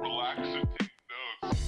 Relax and take notes.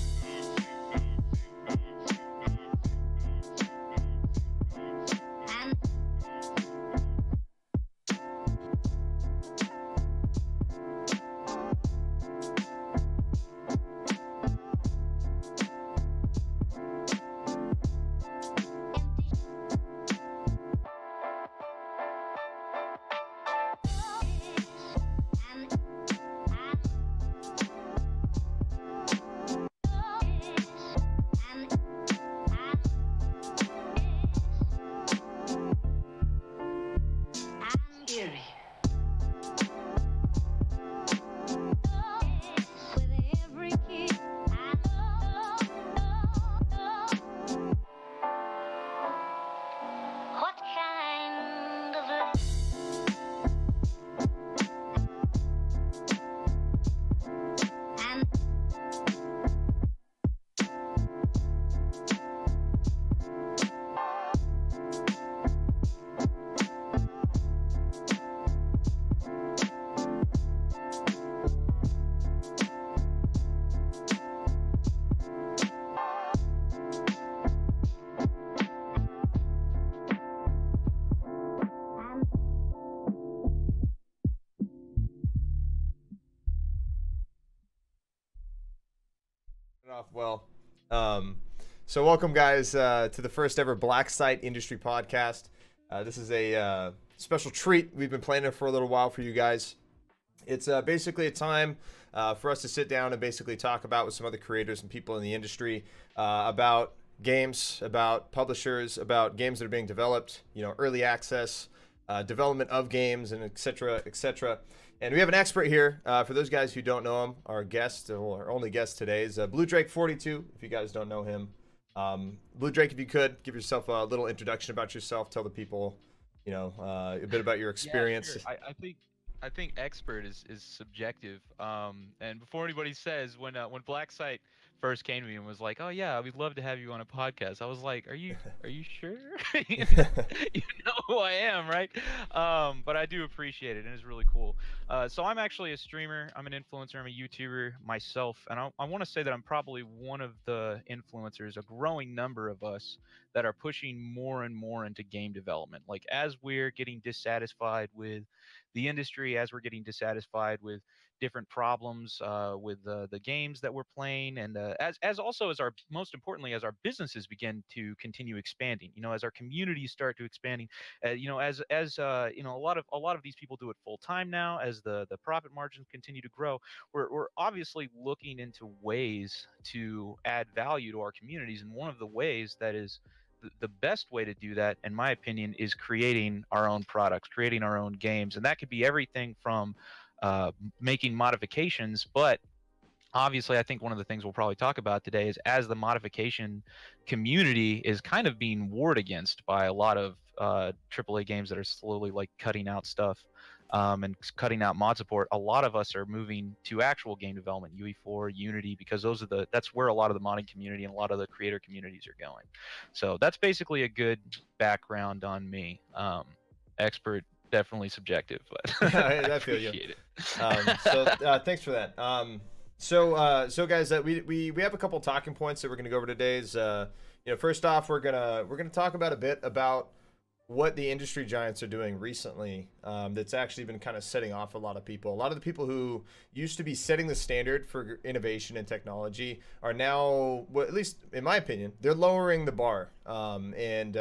What kind of Off well. So welcome guys to the first ever Black Site Industry Podcast. This is a special treat we've been planning for a little while for you guys. It's basically a time for us to sit down and basically talk about with some other creators and people in the industry about games, about publishers, about games that are being developed, you know, early access, development of games, and etc., etc. And we have an expert here. For those guys who don't know him, our guest, or our only guest today, is Blue Drake 42. If you guys don't know him, Blue Drake, if you could give yourself a little introduction about yourself, tell the people, you know, a bit about your experience. Yeah, sure. I think expert is subjective. And before anybody says, when Black Site first came to me and was like, "Oh yeah, we'd love to have you on a podcast," I was like, "Are you sure? You know who I am, right?" But I do appreciate it, and it's really cool. So I'm actually a streamer. I'm an influencer. I'm a YouTuber myself, and I want to say that I'm probably one of the influencers, a growing number of us, that are pushing more and more into game development. Like, as we're getting dissatisfied with the industry, as we're getting dissatisfied with different problems with the games that we're playing, and as also as our, most importantly, as our businesses begin to continue expanding, you know, as our communities start to expanding, you know, as you know, a lot of these people do it full time now. As the profit margins continue to grow, we're obviously looking into ways to add value to our communities, and one of the ways that is the best way to do that, in my opinion, is creating our own products, creating our own games. And that could be everything from making modifications, but obviously I think one of the things we'll probably talk about today is, as the modification community is kind of being warred against by a lot of AAA games that are slowly like cutting out stuff and cutting out mod support, a lot of us are moving to actual game development, UE4, Unity, because that's where a lot of the modding community and a lot of the creator communities are going. So that's basically a good background on me. Expert, definitely subjective, but I appreciate it. Thanks for that. So guys, we have a couple talking points that we're gonna go over today. Is you know, first off, we're gonna talk about a bit about what the industry giants are doing recently. That's actually been kind of setting off a lot of people. A lot of the people who used to be setting the standard for innovation and technology are now, well, at least in my opinion, they're lowering the bar and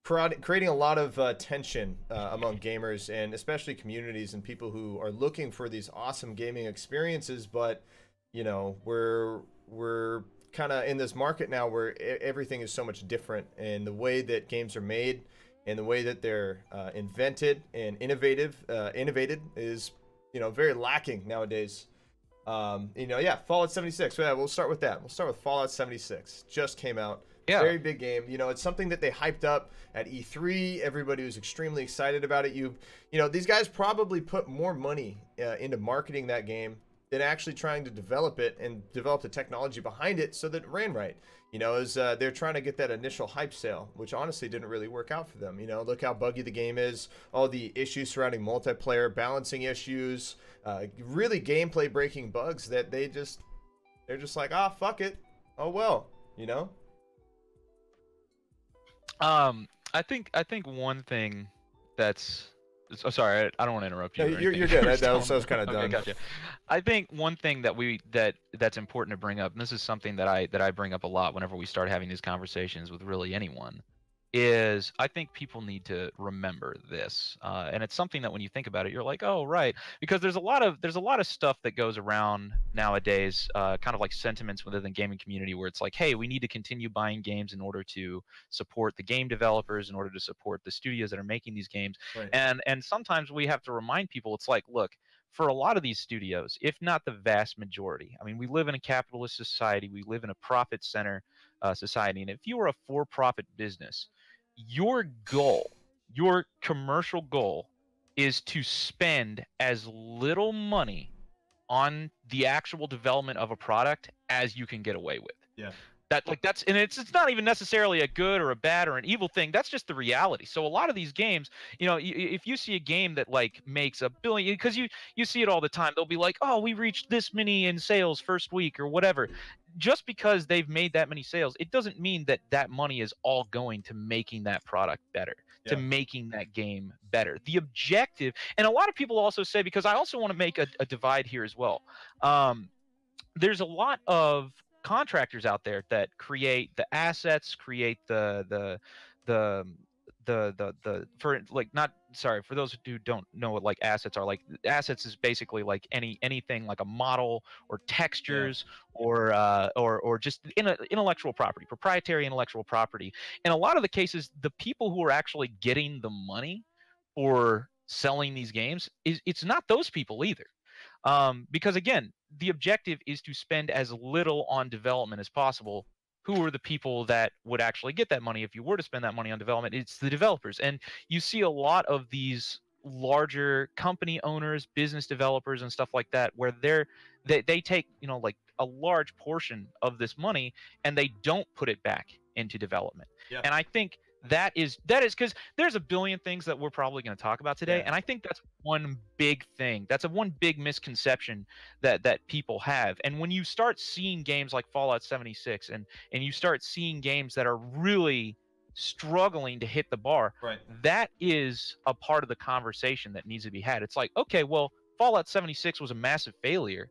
creating a lot of tension among gamers, and especially communities and people who are looking for these awesome gaming experiences. But you know, we're kind of in this market now where everything is so much different, and the way that games are made and the way that they're invented and innovated is, you know, very lacking nowadays. You know, yeah, Fallout 76. Yeah, we'll start with that. We'll start with Fallout 76. Just came out. Yeah. Very big game. You know, it's something that they hyped up at E3. Everybody was extremely excited about it. You know, these guys probably put more money into marketing that game than actually trying to develop it and develop the technology behind it so that it ran right. You know, is they're trying to get that initial hype sale, which honestly didn't really work out for them. You know, look how buggy the game is, all the issues surrounding multiplayer, balancing issues, really gameplay breaking bugs that they're just like, ah, fuck it, oh well, you know. I think one thing that's sorry, I don't want to interrupt you. No, or you're anything. good. Just That tell was, me. kind of Okay, done. gotcha. I think one thing that's important to bring up, and this is something that I bring up a lot whenever we start having these conversations with really anyone, is I think people need to remember this, and it's something that when you think about it, you're like, oh right, because there's a lot of stuff that goes around nowadays, kind of like sentiments within the gaming community, where it's like, hey, we need to continue buying games in order to support the game developers, in order to support the studios that are making these games, Right. and sometimes we have to remind people, it's like, look, for a lot of these studios, if not the vast majority, I mean, we live in a capitalist society, we live in a profit center society, and if you are a for-profit business, your goal, your commercial goal, is to spend as little money on the actual development of a product as you can get away with. Yeah. That's and it's not even necessarily a good or a bad or an evil thing. That's just the reality. So a lot of these games, you know, if you see a game that like makes $1 billion, because you see it all the time, they'll be like, oh, we reached this many in sales first week or whatever. Just because they've made that many sales, it doesn't mean that that money is all going to making that product better, to Yeah. making that game better. The objective, and a lot of people also say, because I also want to make a divide here as well. There's a lot of contractors out there that create the assets, create the for like, not, sorry, for those who don't know what like assets are, like assets is basically like anything like a model or textures or just intellectual property, proprietary intellectual property. In a lot of the cases, the people who are actually getting the money for selling these games, it's not those people either. Because again, the objective is to spend as little on development as possible. Who are the people that would actually get that money if you were to spend that money on development? It's the developers. And you see a lot of these larger company owners, business developers, and stuff like that, where they take, you know, like a large portion of this money and they don't put it back into development. Yeah. And I think that is because there's a billion things that we're probably going to talk about today, Yeah. and I think that's one big thing. That's one big misconception that people have. And when you start seeing games like Fallout 76 and you start seeing games that are really struggling to hit the bar, Right. that is a part of the conversation that needs to be had. It's like, okay, well, Fallout 76 was a massive failure.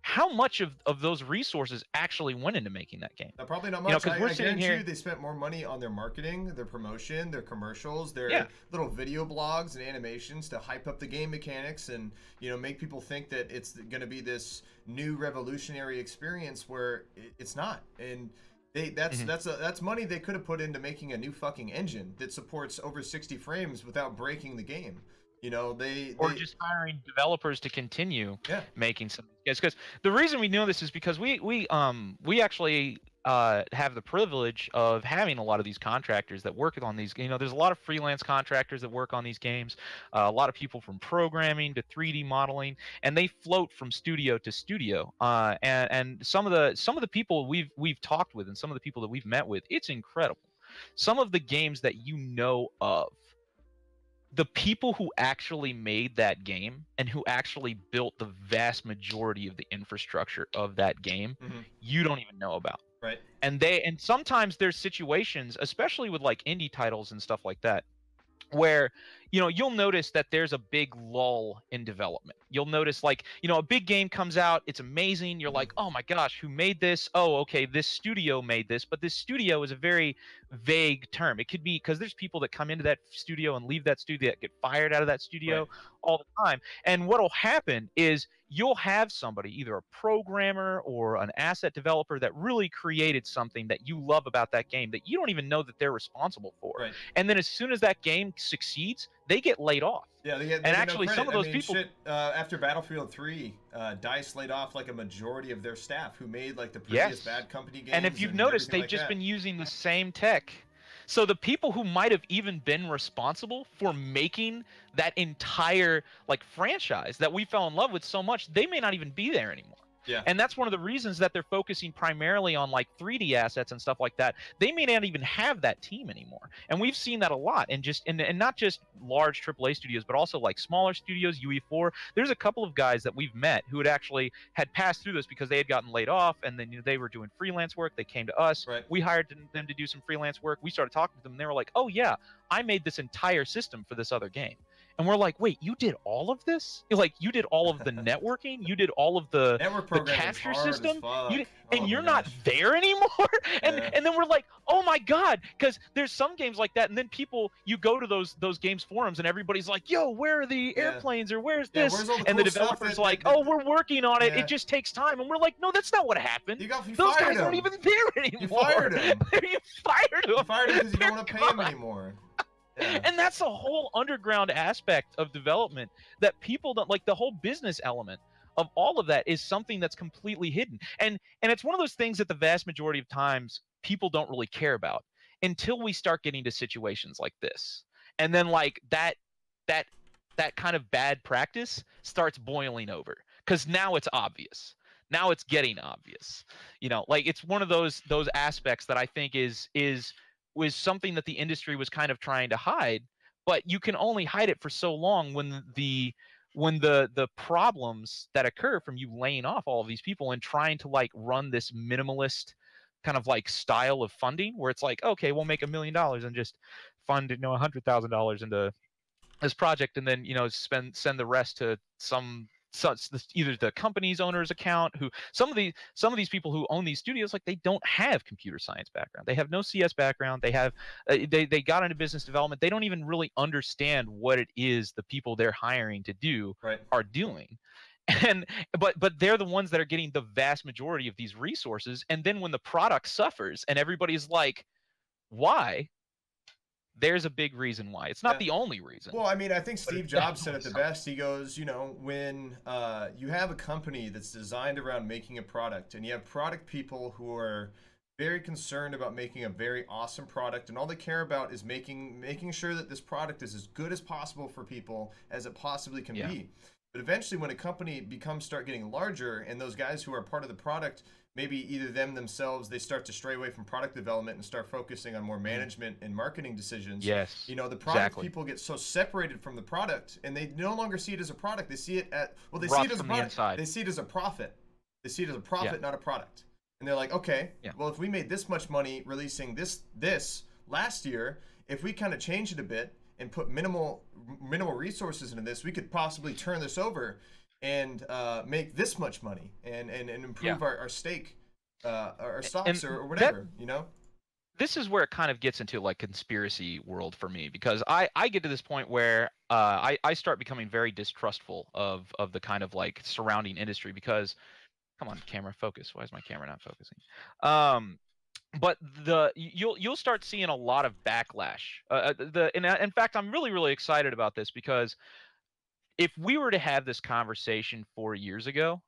How much of those resources actually went into making that game? Probably not You know, much. 'cause we're I sitting guarantee here- you they spent more money on their marketing, their promotion, their commercials, their Yeah. little video blogs and animations to hype up the game mechanics and, you know, make people think that it's going to be this new revolutionary experience where it's not. And that's money they could have put into making a new fucking engine that supports over 60 frames without breaking the game. You know, they just hiring developers to continue Yeah. making some games. Because the reason we know this is because we actually have the privilege of having a lot of these contractors that work on these. You know, there's a lot of freelance contractors that work on these games. A lot of people from programming to 3D modeling, and they float from studio to studio. And some of the people we've talked with, and some of the people that we've met with, it's incredible. Some of the games that you know of, the people who actually made that game and who actually built the vast majority of the infrastructure of that game, you don't even know about. Right. And sometimes there's situations, especially with like indie titles and stuff like that, where, you know, you'll notice that there's a big lull in development. You'll notice, like, you know, a big game comes out, it's amazing, you're like, oh my gosh, who made this? Oh, okay, this studio made this. But this studio is a very vague term. It could be because there's people that come into that studio and leave that studio, that get fired out of that studio all the time. And what'll happen is you'll have somebody, either a programmer or an asset developer, that really created something that you love about that game that you don't even know that they're responsible for. Right. And then as soon as that game succeeds, they get laid off. Yeah, they get and no actually credit. some of those I mean, people shit, after Battlefield 3, DICE laid off like a majority of their staff who made like the previous Bad Company games. And if you've noticed, they've like just that. been using the same tech. So the people who might have even been responsible for making that entire like franchise that we fell in love with so much, they may not even be there anymore. Yeah. And that's one of the reasons that they're focusing primarily on like 3D assets and stuff like that. They may not even have that team anymore. And we've seen that a lot. And not just large AAA studios, but also like smaller studios, UE4. There's a couple of guys that we've met who had passed through this because they had gotten laid off, and then they were doing freelance work. They came to us. Right. We hired them to do some freelance work. We started talking to them, and they were like, "Oh yeah, I made this entire system for this other game." And we're like, "Wait, you did all of this? Like, you did all of the networking? You did all of the Network the programming is capture hard as system? fuck. You, Oh and my you're not gosh. there anymore?" And Yeah. and then we're like, "Oh my god!" Because there's some games like that, and then you go to those games forums, and everybody's like, "Yo, where are the Yeah. airplanes? Or where's Yeah, this?" where's all the And the cool stuff developer's that- like, that- "Oh, we're working on it. Yeah. It just takes time." And we're like, "No, that's not what happened. You Those fired guys aren't him. even there anymore. You fired him. You fired him. You fired him because you don't They're want to pay him gone. anymore. Yeah. And that's a whole underground aspect of development that people don't like. The whole business element of all of that is something that's completely hidden. And it's one of those things that the vast majority of times people don't really care about until we start getting to situations like this. And then like that kind of bad practice starts boiling over, because now it's obvious. Now it's getting obvious. Like it's one of those aspects that I think was something that the industry was kind of trying to hide, but you can only hide it for so long when the problems that occur from you laying off all of these people and trying to like run this minimalist kind of like style of funding, where it's like, okay, we'll make $1 million and just fund $100,000 into this project, and then send the rest to either the company's owner's account. Who some of these people who own these studios, like, they don't have computer science background, they have no CS background, they have they got into business development, they don't even really understand what it is the people they're hiring to do Right. are doing. And but they're the ones that are getting the vast majority of these resources. And then when the product suffers and everybody's like, why? There's a big reason why. It's not Yeah. the only reason. Well, I mean, I think But Steve it's Jobs said it definitely the best. He goes, when you have a company that's designed around making a product, and you have product people who are very concerned about making a very awesome product, and all they care about is making sure that this product is as good as possible for people as it possibly can Yeah. be. But eventually, when a company start getting larger, and those guys who are part of the product, maybe either themselves, they start to stray away from product development and start focusing on more management and marketing decisions. Yes. The product exactly. people get so separated from the product, and they no longer see it as a product. They see it they Rot see it as a from the product. inside. They see it as a profit. They see it as a profit, Yeah. not a product. And they're like, okay, Yeah. well, if we made this much money releasing this last year, if we kind of change it a bit and put minimal resources into this, we could possibly turn this over and make this much money and improve our stake, our stocks, or whatever, This is where it kind of gets into like conspiracy world for me, because I get to this point where I start becoming very distrustful of the kind of like surrounding industry, because come on, camera, focus. Why is my camera not focusing? But you'll start seeing a lot of backlash. In fact, I'm really excited about this, because if we were to have this conversation 4 years ago,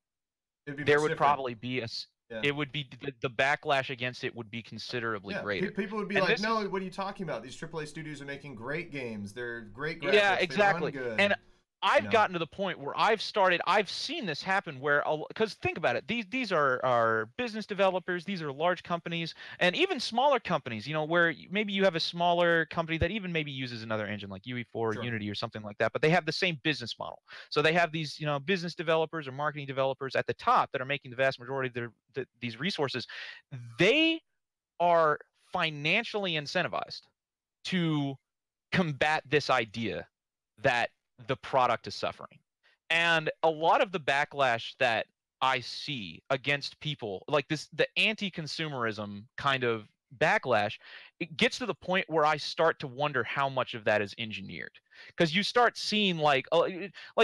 It'd be there much would different. probably be Yeah. it would be the backlash against it would be considerably greater. People would be And like, this no, is- what are you talking about? These AAA studios are making great games. They're great graphics. Yeah, They run exactly. good. And I've know. gotten to the point where I've seen this happen where, because think about it, these are business developers, these are large companies, and even smaller companies, where maybe you have a smaller company that even maybe uses another engine like UE4 or Sure. Unity or something like that, but they have the same business model. So they have these, business developers or marketing developers at the top that are making the vast majority of these resources. They are financially incentivized to combat this idea that the product is suffering. And a lot of the backlash that I see against people like this, the anti-consumerism kind of backlash, it gets to the point where I start to wonder how much of that is engineered. Because you start seeing like let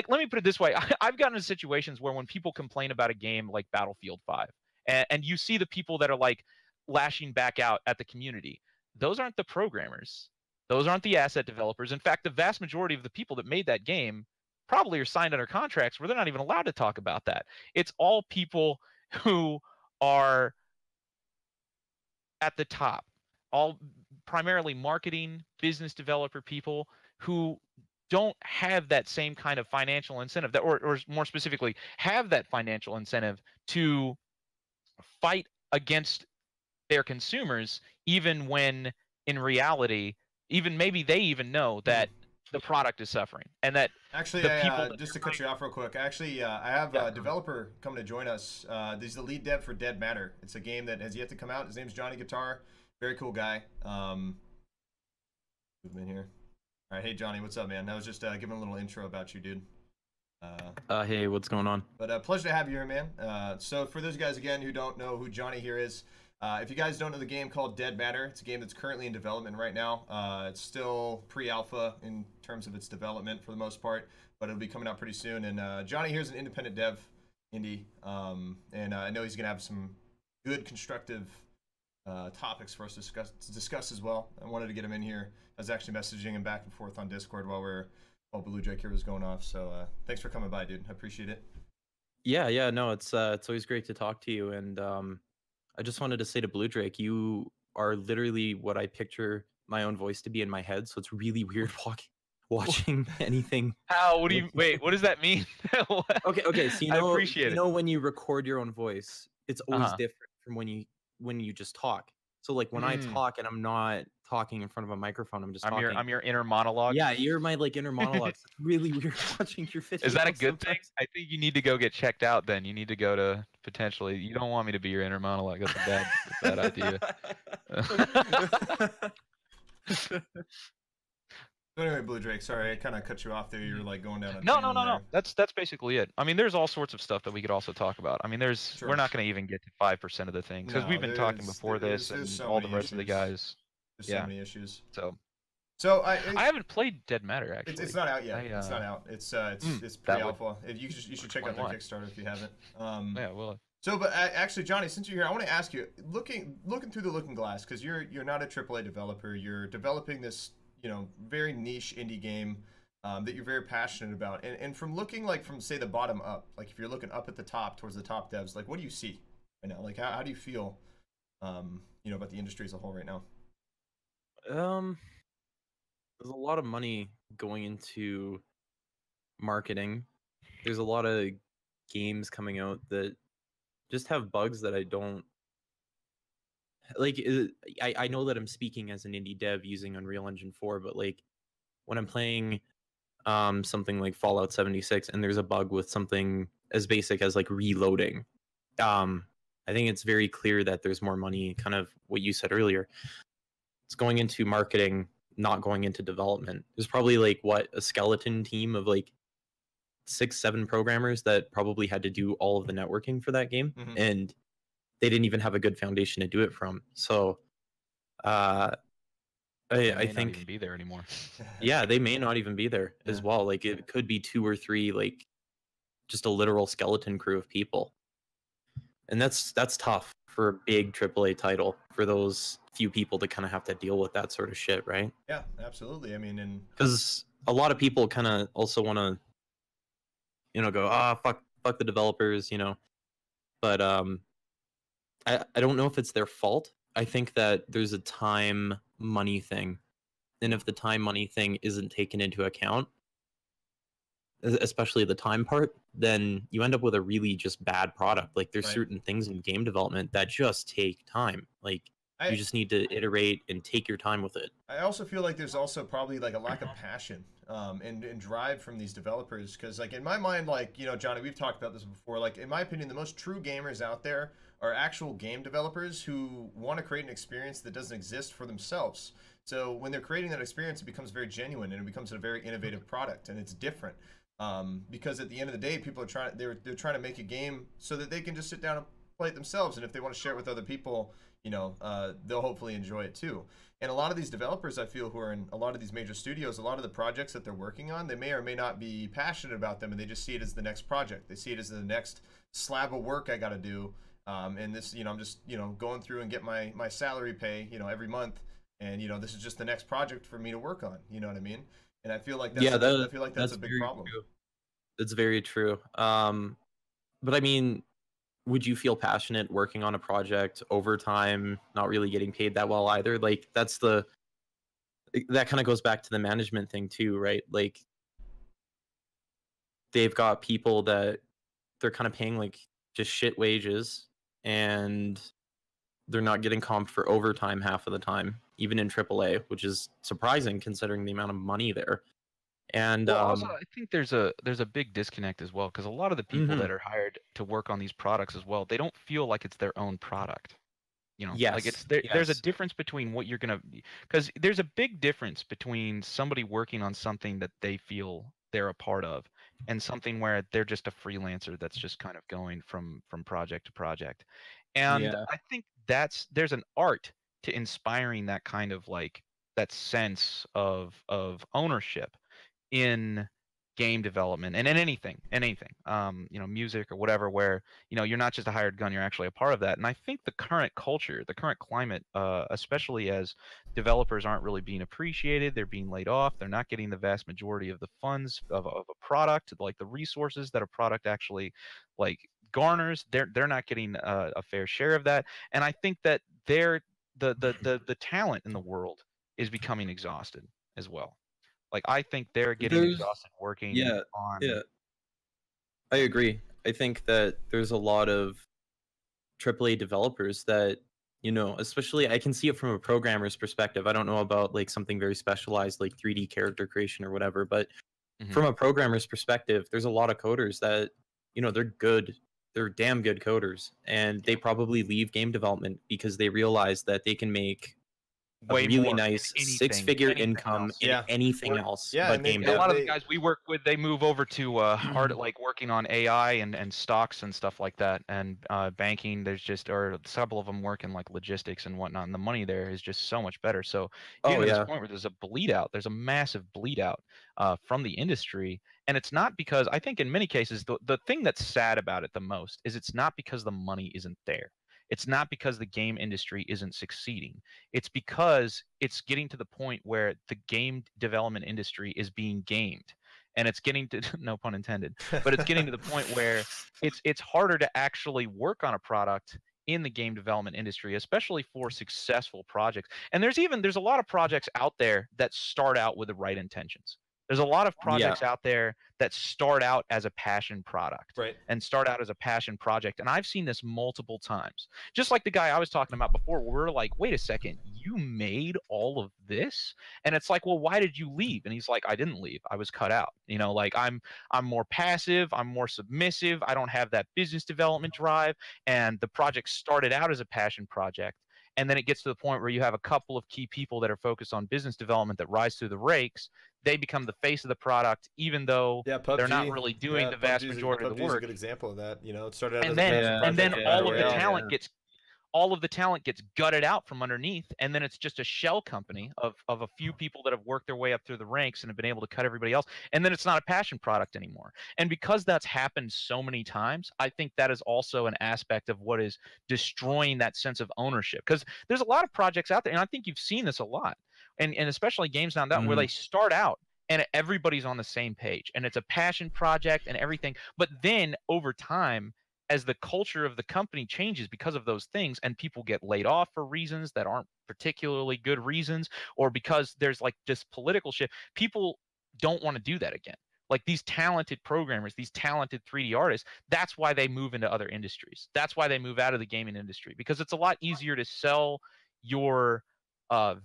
me put it this way. I've gotten into situations where when people complain about a game like Battlefield 5, and you see the people that are like lashing back out at the community, those aren't the programmers. Those aren't the asset developers. In fact, the vast majority of the people that made that game probably are signed under contracts where they're not even allowed to talk about that. It's all people who are at the top, all primarily marketing, business developer people who don't have that same kind of financial incentive, that, or more specifically, have that financial incentive to fight against their consumers, even when in reality, even maybe they even know that the product is suffering and that Actually, the people that just to they're cut you off real quick, actually, I have yeah, a developer coming to join us. He's the lead dev for Dead Matter. It's a game that has yet to come out. His name's Johnny Guitar. Very cool guy. Move him in here. All right, hey Johnny, what's up, man? I was just giving a little intro about you, dude. Hey, what's going on? But pleasure to have you here, man. So for those guys again who don't know who Johnny here is, if you guys don't know the game called Dead Matter, it's a game that's currently in development right now. It's still pre-alpha in terms of its development for the most part, but it'll be coming out pretty soon. And Johnny here is an independent dev, indie, and I know he's gonna have some good constructive topics for us to discuss as well. I wanted to get him in here. I was actually messaging him back and forth on Discord while Blue Jake here was going off. So thanks for coming by, dude. I appreciate it. Yeah, no, it's always great to talk to you, and I just wanted to say to Blue Drake, you are literally what I picture my own voice to be in my head. So it's really weird watching anything. how? What do you wait? What does that mean? What? Okay. So I appreciate it. when you record your own voice, it's always Uh-huh. different from when you just talk. So like when I Mm. talk and I'm not talking in front of a microphone, I'm just talking. I'm your inner monologue. Yeah, you're my like inner monologues. It's really weird watching your videos. Is that a good thing? sometimes. I think you need to go get checked out. Then you need to go to potentially. You don't want me to be your inner monologue. That's a bad idea. So anyway, Blue Drake, sorry, I kind of cut you off there. You were like going down a No. tangent there. That's basically it. I mean, there's all sorts of stuff that we could also talk about. I mean, Sure. we're not going to even get to 5% of the things because No, we've been talking there's- before there's- this there's and so all the many rest of the issues. guys. There's Yeah. so many issues. So I haven't played Dead Matter actually. it's not out yet. I, it's not out. It's that pre-alpha. You should check out their 21. Kickstarter if you haven't. Yeah, well, So, but actually, Johnny, since you're here, I want to ask you, looking through the looking glass, because you're not a AAA developer. You're developing this, very niche indie game that you're very passionate about. And from looking like from say the bottom up, like if you're looking up at the top towards the top devs, like what do you see right now? Like how do you feel, about the industry as a whole right now? There's a lot of money going into marketing. There's a lot of games coming out that just have bugs that I don't like. I know that I'm speaking as an indie dev using Unreal Engine 4, but like when I'm playing something like Fallout 76 and there's a bug with something as basic as like reloading, I think it's very clear that there's more money, kind of what you said earlier. It's going into marketing, not going into development. There's probably like a skeleton team of like 6-7 programmers that probably had to do all of the networking for that game, Mhm. and they didn't even have a good foundation to do it from. So I they may not think even be there anymore. yeah, they may not even be there as Yeah. well. Like it could be 2 or 3, like just a literal skeleton crew of people, and that's tough for a big AAA title for those few people to kind of have to deal with that sort of shit, right? Yeah, absolutely. I mean, and Because a lot of people kind of also want to, go fuck the developers, but I don't know if it's their fault. I think that there's a time money thing, and if the time money thing isn't taken into account, especially the time part, then you end up with a really just bad product. Like there's Right. certain things in game development that just take time. Like you just need to iterate and take your time with it. I also feel like there's also probably like a lack of passion and drive from these developers, because like in my mind, like Johnny, we've talked about this before, like in my opinion the most true gamers out there are actual game developers who want to create an experience that doesn't exist for themselves. So when they're creating that experience, it becomes very genuine and it becomes a very innovative product, and it's different because at the end of the day people are they're trying to make a game so that they can just sit down and play it themselves, and if they want to share it with other people, they'll hopefully enjoy it too. And a lot of these developers, I feel, who are in a lot of these major studios, a lot of the projects that they're working on, they may or may not be passionate about them, and they just see it as the next project. They see it as the next slab of work I got to do. And this, I'm just, going through and get my salary pay, every month, and this is just the next project for me to work on. You know what I mean? And I feel like that's I feel like that's a big very problem. true. That's very true. But I mean, would you feel passionate working on a project overtime, not really getting paid that well either? Like that kind of goes back to the management thing too, right? Like they've got people that they're kind of paying like just shit wages, and they're not getting comp for overtime half of the time, even in AAA, which is surprising considering the amount of money there. And Well, also, I think there's a big disconnect as well, because a lot of the people that mhm, are hired to work on these products as well, they don't feel like it's their own product. Like yes, it's there's a yes, difference between what you're gonna, because there's a big difference between somebody working on something that they feel they're a part of and something where they're just a freelancer that's just kind of going from project to project. And yeah. I think there's an art to inspiring that kind of like that sense of ownership in game development and in anything, music or whatever, where you're not just a hired gun, you're actually a part of that. And I think the current culture, the current climate, especially as developers aren't really being appreciated, they're being laid off, they're not getting the vast majority of the funds of a product, like the resources that a product actually like garners, they're not getting a fair share of that. And I think that the talent in the world is becoming exhausted as well. Like I think they're getting There's exhausted working yeah, on. yeah, I agree. I think that there's a lot of AAA developers that, especially I can see it from a programmer's perspective. I don't know about like something very specialized like 3D character creation or whatever, but Mhm. from a programmer's perspective, there's a lot of coders that, they're good. They're damn good coders, and they Yeah. probably leave game development because they realize that they can make a Way really more in nice anything, six-figure anything income else. in Yeah. anything Or else Yeah, but and they, game yeah, a they, lot dev. of the they guys we work with, they move over to art, like working on AI and stocks and stuff like that, and banking. There's just or several of them work in like logistics and whatnot, and the money there is just so much better. So you're Oh getting to this yeah, point where there's a bleed out. There's a massive bleed out from the industry, and it's not because I think in many cases the thing that's sad about it the most is it's not because the money isn't there. It's not because the game industry isn't succeeding. It's because it's getting to the point where the game development industry is being gamed, and it's getting to no pun intended, but it's getting to the point where it's harder to actually work on a product in the game development industry, especially for successful projects. And there's a lot of projects out there that start out with the right intentions. There's a lot of yeah. projects out there that start out as a passion product right. and start out as a passion project. And I've seen this multiple times, just like the guy I was talking about before, where we're like, wait a second, you made all of this? And it's like, well, why did you leave? And he's like, I didn't leave. I was cut out. Like I'm more passive, I'm more submissive, I don't have that business development drive. And the project started out as a passion project. And then it gets to the point where you have a couple of key people that are focused on business development that rise through the rakes. They become the face of the product, even though Yeah, they're not PUBG. really doing Yeah, the vast PUBG's majority of the PUBG's a work. good example of that. It started out as And a then passion Yeah, and then project yeah, in battle all of the yeah, royale. talent yeah. gets gutted out from underneath, and then it's just a shell company of a few people that have worked their way up through the ranks and have been able to cut everybody else, and then it's not a passion product anymore. And because that's happened so many times, I think that is also an aspect of what is destroying that sense of ownership, because there's a lot of projects out there, and I think you've seen this a lot, and especially games now that where Mhm. they start out and everybody's on the same page and it's a passion project and everything, but then over time, as the culture of the company changes because of those things and people get laid off for reasons that aren't particularly good reasons, or because there's like just political shit, people don't want to do that again. Like these talented programmers, these talented 3D artists, that's why they move into other industries. That's why they move out of the gaming industry, because it's a lot easier to sell your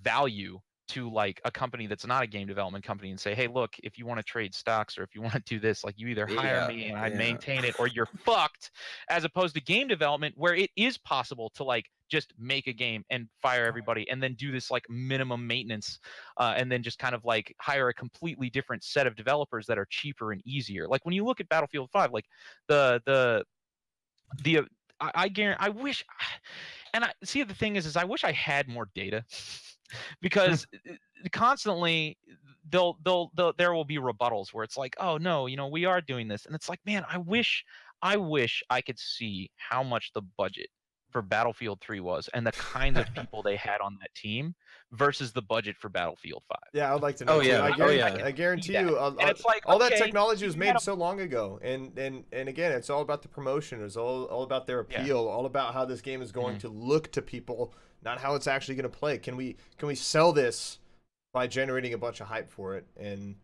value to like a company that's not a game development company and say, hey, look, if you want to trade stocks or if you want to do this, like you either hire Yeah, me and I yeah. maintain it or you're fucked, as opposed to game development where it is possible to like just make a game and fire everybody and then do this like minimum maintenance, and then just kind of like hire a completely different set of developers that are cheaper and easier. Like when you look at Battlefield 5, like the the I guarantee I wish, and I see the thing is I wish I had more data because constantly there will be rebuttals where it's like, oh no, we are doing this, and it's like, man, I wish I could see how much the budget for Battlefield 3 was and the kinds of people they had on that team versus the budget for Battlefield 5. Yeah, I would like to know Oh too. yeah, I oh guarantee, yeah. I See guarantee that. you, And it's like, all that okay, technology was you had made a so long ago, and again, it's all about the promotion. It's all about their yeah. appeal, all about how this game is going Mhm. to look to people, not how it's actually going to play. Can we sell this by generating a bunch of hype for it? And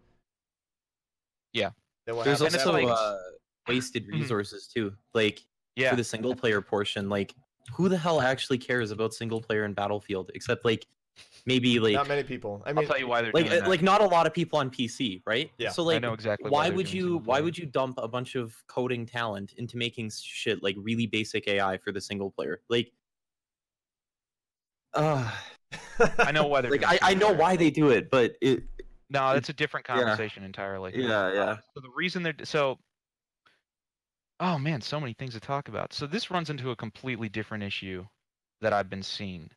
Yeah. then what There's happens it's also like- afterwards? wasted Mhm. resources too. Like Yeah. for the single player portion, like who the hell actually cares about single player in Battlefield except like maybe like Not many people. I I'll mean, tell you why they're like doing that. like not a lot of people on PC, right? Yeah, So I like know exactly why why they're would doing you single why player. would you dump a bunch of coding talent into making shit like really basic AI for the single player? Like I know why they're like doing I single know player. why they do it, but it No, that's a different yeah. conversation entirely. yeah. So the reason they're so oh man, so many things to talk about. So this runs into a completely different issue that I've been seeing,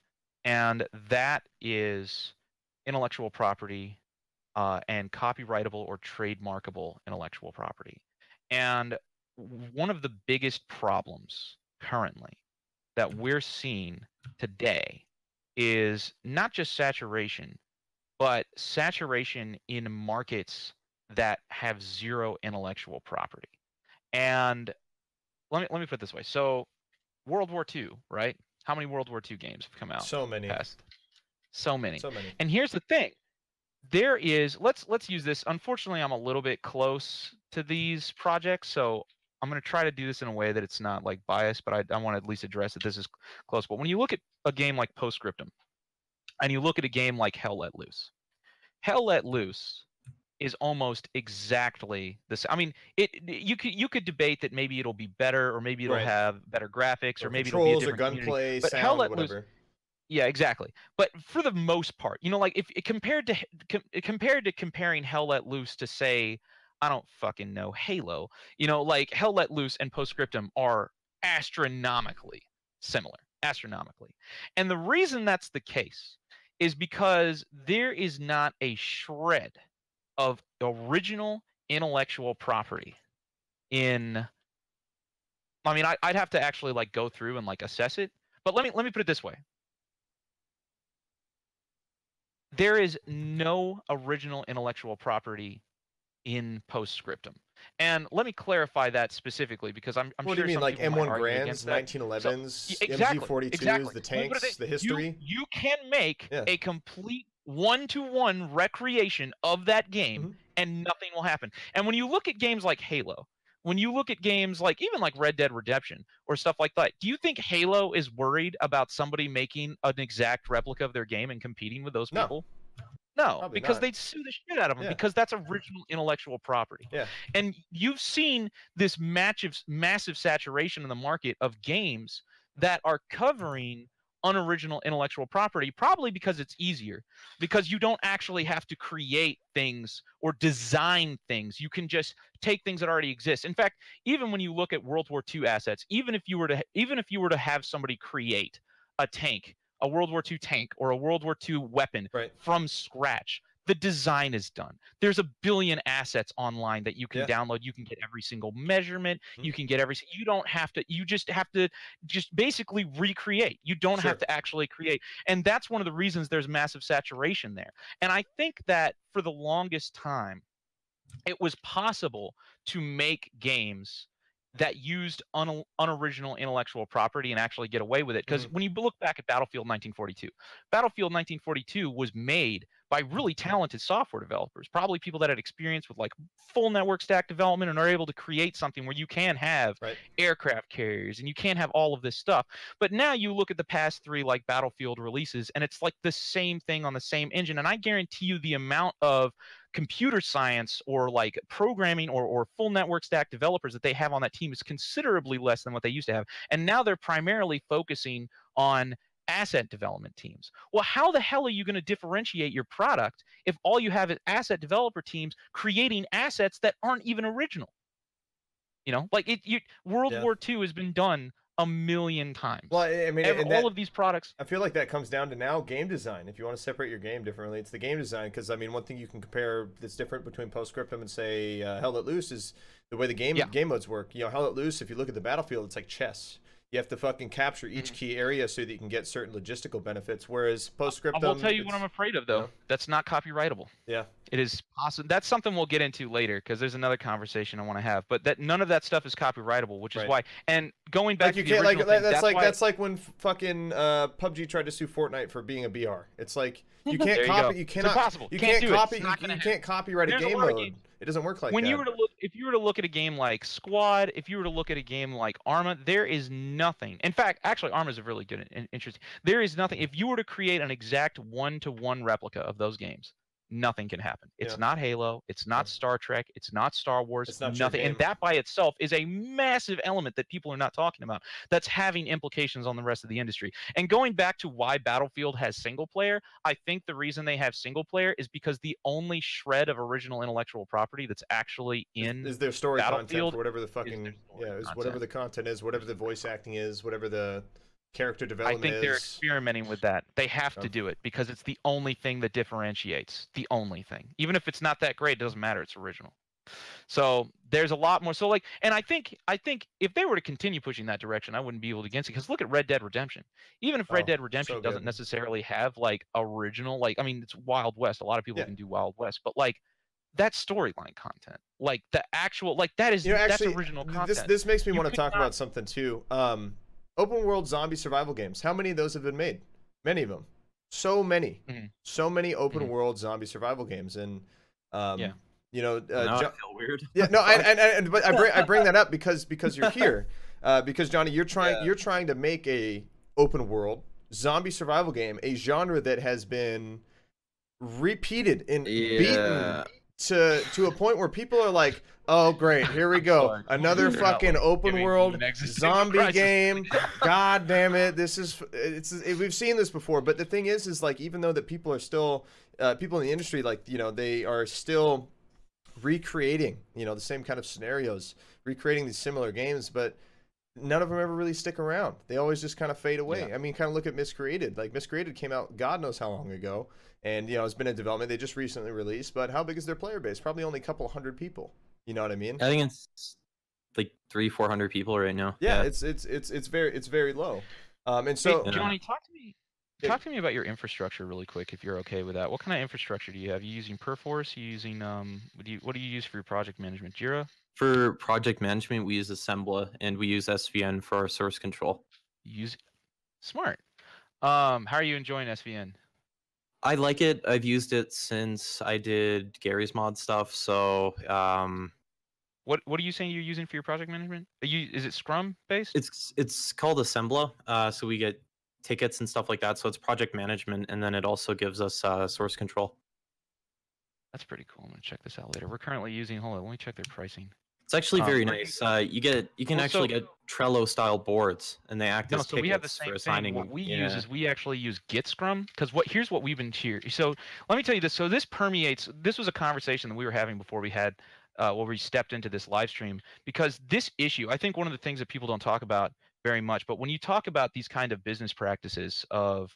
and that is intellectual property and copyrightable or trademarkable intellectual property. And one of the biggest problems currently that we're seeing today is not just saturation, but saturation in markets that have zero intellectual property. And let me put it this way. So World War II, right? How many World War II games have come out? so many. Past? So many. So many. And here's the thing. There is let's use this. Unfortunately, I'm a little bit close to these projects, so I'm going to try to do this in a way that it's not like biased, but I want to at least address that this is close. But when you look at a game like Postscriptum and you look at a game like Hell Let Loose, Hell Let Loose is almost exactly the same. I mean, you could debate that maybe it'll be better, or maybe it'll Right. have better graphics, or maybe it'll be a controls or different community. gunplay, But Hell sound, Let Loose, whatever. yeah, exactly. But for the most part, you know, like if compared to comparing Hell Let Loose to say, I don't fucking know, Halo, you know, like Hell Let Loose and Postscriptum are astronomically similar, astronomically. And the reason that's the case is because there is not a shred of original intellectual property in. I mean, I'd have to actually like go through and like assess it. But let me put it this way. There is no original intellectual property in Postscriptum. And let me clarify that specifically because I'm What do sure you mean, some like people might M1 argue Grands, against that. 1911s, Exactly, MG42s, exactly. the Let me put it tanks, this- the history? You can make Yeah. a complete one-to-one recreation of that game Mhm. and nothing will happen. And when you look at games like Halo, when you look at games like even like Red Dead Redemption or stuff like that, do you think Halo is worried about somebody making an exact replica of their game and competing with those No. people? No, Probably because not. they'd sue the shit out of them Yeah. because that's original intellectual property. Yeah. And you've seen this massive saturation in the market of games that are covering unoriginal intellectual property, probably because it's easier, because you don't actually have to create things or design things. You can just take things that already exist. In fact, even when you look at World War II assets, even if you were to have somebody create a tank, a World War II tank or a World War II weapon Right. from scratch, the design is done. There's a billion assets online that you can Yeah. download. You can get every single measurement. Mhm. You can get you don't have to, you just have to just basically recreate. You don't Sure. have to actually create. And that's one of the reasons there's massive saturation there. And I think that for the longest time, it was possible to make games that used unoriginal intellectual property and actually get away with it. Because when you look back at Battlefield 1942, Battlefield 1942 was made by really talented software developers, probably people that had experience with like full network stack development and are able to create something where you can have Right. aircraft carriers and you can have all of this stuff. But now you look at the past three like Battlefield releases and it's like the same thing on the same engine. And I guarantee you the amount of computer science or like programming or full network stack developers that they have on that team is considerably less than what they used to have. And now they're primarily focusing on asset development teams. Well, how the hell are you going to differentiate your product if all you have is asset developer teams creating assets that aren't even original? You know, like World Yeah. War II has been done a million times. Well, I mean, and all that, of these products. I feel like that comes down to now game design. If you want to separate your game differently, it's the game design. Because I mean, one thing you can compare that's different between Postscriptum and say Hell Let Loose is the way the game modes work. You know, Hell Let Loose, if you look at the battlefield, it's like chess. You have to fucking capture each key area so that you can get certain logistical benefits. Whereas Postscriptum, I will tell you what I'm afraid of, though. know. That's not copyrightable. Yeah. It is possible. That's something we'll get into later because there's another conversation I want to have. But that none of that stuff is copyrightable, which is Right. why. And going back Like to you the can't original thing, that's that's why. like when fucking PUBG tried to sue Fortnite for being a BR. It's like you can't There you go. copy. You It's cannot. impossible. You Can't can't do it. copy. It's You, not gonna you happen. can't copyright a There's a game lot of mode. games. It doesn't work like When that. you were to look, if you were to look at a game like Squad, if you were to look at a game like Arma, there is nothing. In fact, actually, Arma is a really good and interesting. There is nothing. If you were to create an exact one-to-one replica of those games, nothing can happen. It's Yeah. not Halo. It's not Yeah. Star Trek. It's not Star Wars. It's not your Nothing. And game. that by itself is a massive element that people are not talking about. That's having implications on the rest of the industry. And going back to why Battlefield has single player, I think the reason they have single player is because the only shred of original intellectual property that's actually in Is their story content Battlefield for whatever the is their fucking story is content. whatever the content is, whatever the voice acting is, whatever the character I development think they're is. experimenting with that. They have to do it because it's the only thing that differentiates. The only thing. Even if it's not that great, it doesn't matter. It's original. So there's a lot more. So like, and I think if they were to continue pushing that direction, I wouldn't be able to against it. Because look at Red Dead Redemption. Even if Red Oh, Dead Redemption so doesn't good. necessarily have like original, like I mean, it's Wild West. A lot of people Yeah. can do Wild West, but like that storyline content, like the actual, like that is You know, that's actually, original this content. this makes me You want to could talk not- about something too. Open world zombie survival games. How many of those have been made? Many of them. So many. Mhm. So many open Mhm. world zombie survival games, and Yeah. you know, Now I feel weird. yeah, no, but I bring that up because you're here, because Johnny, you're trying to make a open world zombie survival game, a genre that has been repeated and beaten to a point where people are like, oh great, here we go, Sorry. another You're not, fucking like, open giving me world an existential zombie crisis. game. God damn it, we've seen this before. But the thing is like, even though that people are still people in the industry, like, you know, they are still recreating, you know, the same kind of scenarios, recreating these similar games, but none of them ever really stick around. They always just kind of fade away. Yeah. I mean, kind of look at Miscreated. Like, Miscreated came out God knows how long ago, and, you know, it's been in development. They just recently released, but how big is their player base? Probably only a couple hundred people. You know what I mean? I think it's like 300-400 people right now. Yeah, it's very low. And so Hey, Johnny, talk to me about your infrastructure really quick, if you're okay with that. What kind of infrastructure do you have? Are you using Perforce? Are you using what do you use for your project management? Jira? For project management, we use Assembla and we use SVN for our source control. You use smart. How are you enjoying SVN? I like it. I've used it since I did Gary's mod stuff. So What are you saying you're using for your project management? Is it Scrum based? it's called Assembla. So we get tickets and stuff like that. So it's project management, and then it also gives us source control. That's pretty cool. I'm gonna check this out later. We're currently using. Hold on, let me check their pricing. It's actually very we're nice. You can Well, actually so- get Trello style boards, and they act No, as so we have the tickets same for thing. assigning. What we yeah. use is we actually use Git Scrum because here's what we've been here. So let me tell you this. So this permeates. This was a conversation that we were having before we had where we stepped into this live stream, because this issue, I think one of the things that people don't talk about very much, but when you talk about these kind of business practices of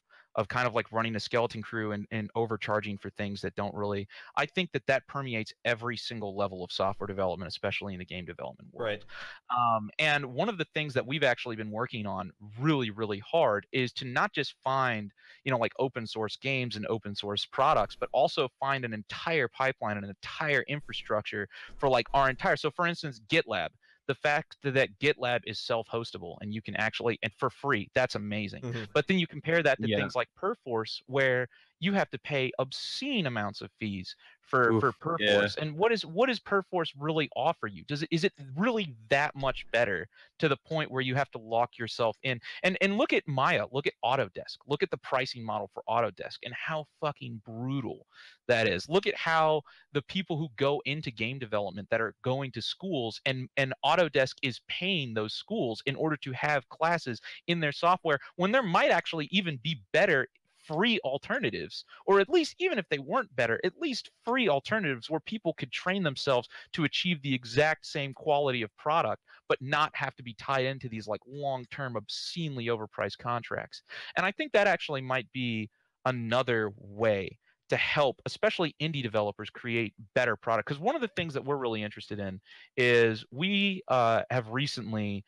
kind of like running a skeleton crew and overcharging for things that don't really, I think that permeates every single level of software development, especially in the game development world. right. And one of the things that we've actually been working on really, really hard is to not just find, you know, like open source games and open source products, but also find an entire pipeline and an entire infrastructure for like our entire. So for instance, GitLab. The fact that GitLab is self-hostable and you can actually, and for free, that's amazing. Mhm. But then you compare that to Yeah. things like Perforce, where you have to pay obscene amounts of fees for Oof, Perforce. And what does Perforce really offer you? Is it really that much better to the point where you have to lock yourself in? And look at Maya, look at Autodesk, look at the pricing model for Autodesk and how fucking brutal that is. Look at how the people who go into game development that are going to schools, and Autodesk is paying those schools in order to have classes in their software when there might actually even be better free alternatives, or at least, even if they weren't better, at least free alternatives where people could train themselves to achieve the exact same quality of product but not have to be tied into these like long-term obscenely overpriced contracts. And I think that actually might be another way to help especially indie developers create better product, because one of the things that we're really interested in is we have recently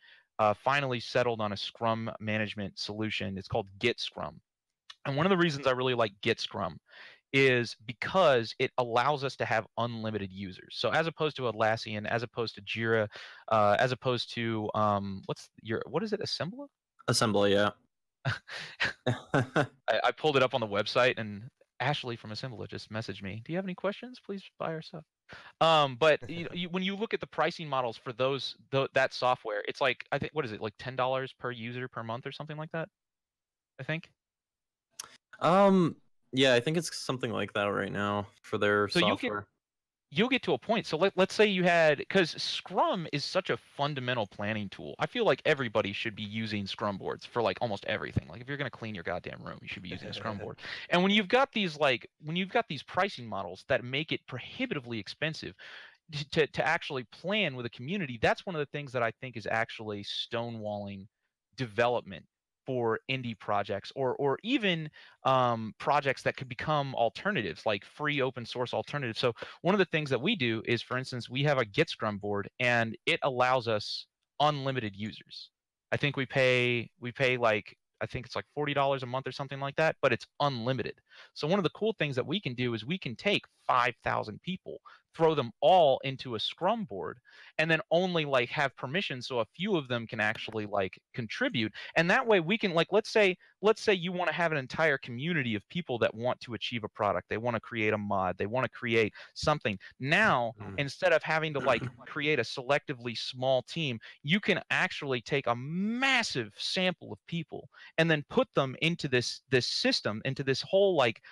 finally settled on a Scrum management solution. It's called Git Scrum. And one of the reasons I really like Git Scrum is because it allows us to have unlimited users. So as opposed to Atlassian, as opposed to Jira, as opposed to what is it, Assembler? Assembly, yeah. I pulled it up on the website, and Ashley from Assembler just messaged me. Do you have any questions? Please buy our stuff. But when you look at the pricing models for that software, it's like, I think, what is it, like $10 per user per month or something like that? I think. Yeah, I think it's something like that right now for their So software. you'll get to a point. So let's say you had, because Scrum is such a fundamental planning tool. I feel like everybody should be using Scrum boards for like almost everything. Like if you're going to clean your goddamn room, you should be using a Scrum board. And when you've got these pricing models that make it prohibitively expensive to actually plan with a community, that's one of the things that I think is actually stonewalling development for indie projects, or even projects that could become alternatives, like free open source alternatives. So one of the things that we do is, for instance, we have a Git Scrum board, and it allows us unlimited users. I think we pay like, I think it's like $40 a month or something like that, but it's unlimited. So one of the cool things that we can do is we can take 5,000 people, throw them all into a Scrum board, and then only like have permission so a few of them can actually like contribute. And that way we can, like, let's say you want to have an entire community of people that want to achieve a product. They want to create a mod, they want to create something. Now, instead of having to like create a selectively small team, you can actually take a massive sample of people and then put them into this system, into this whole like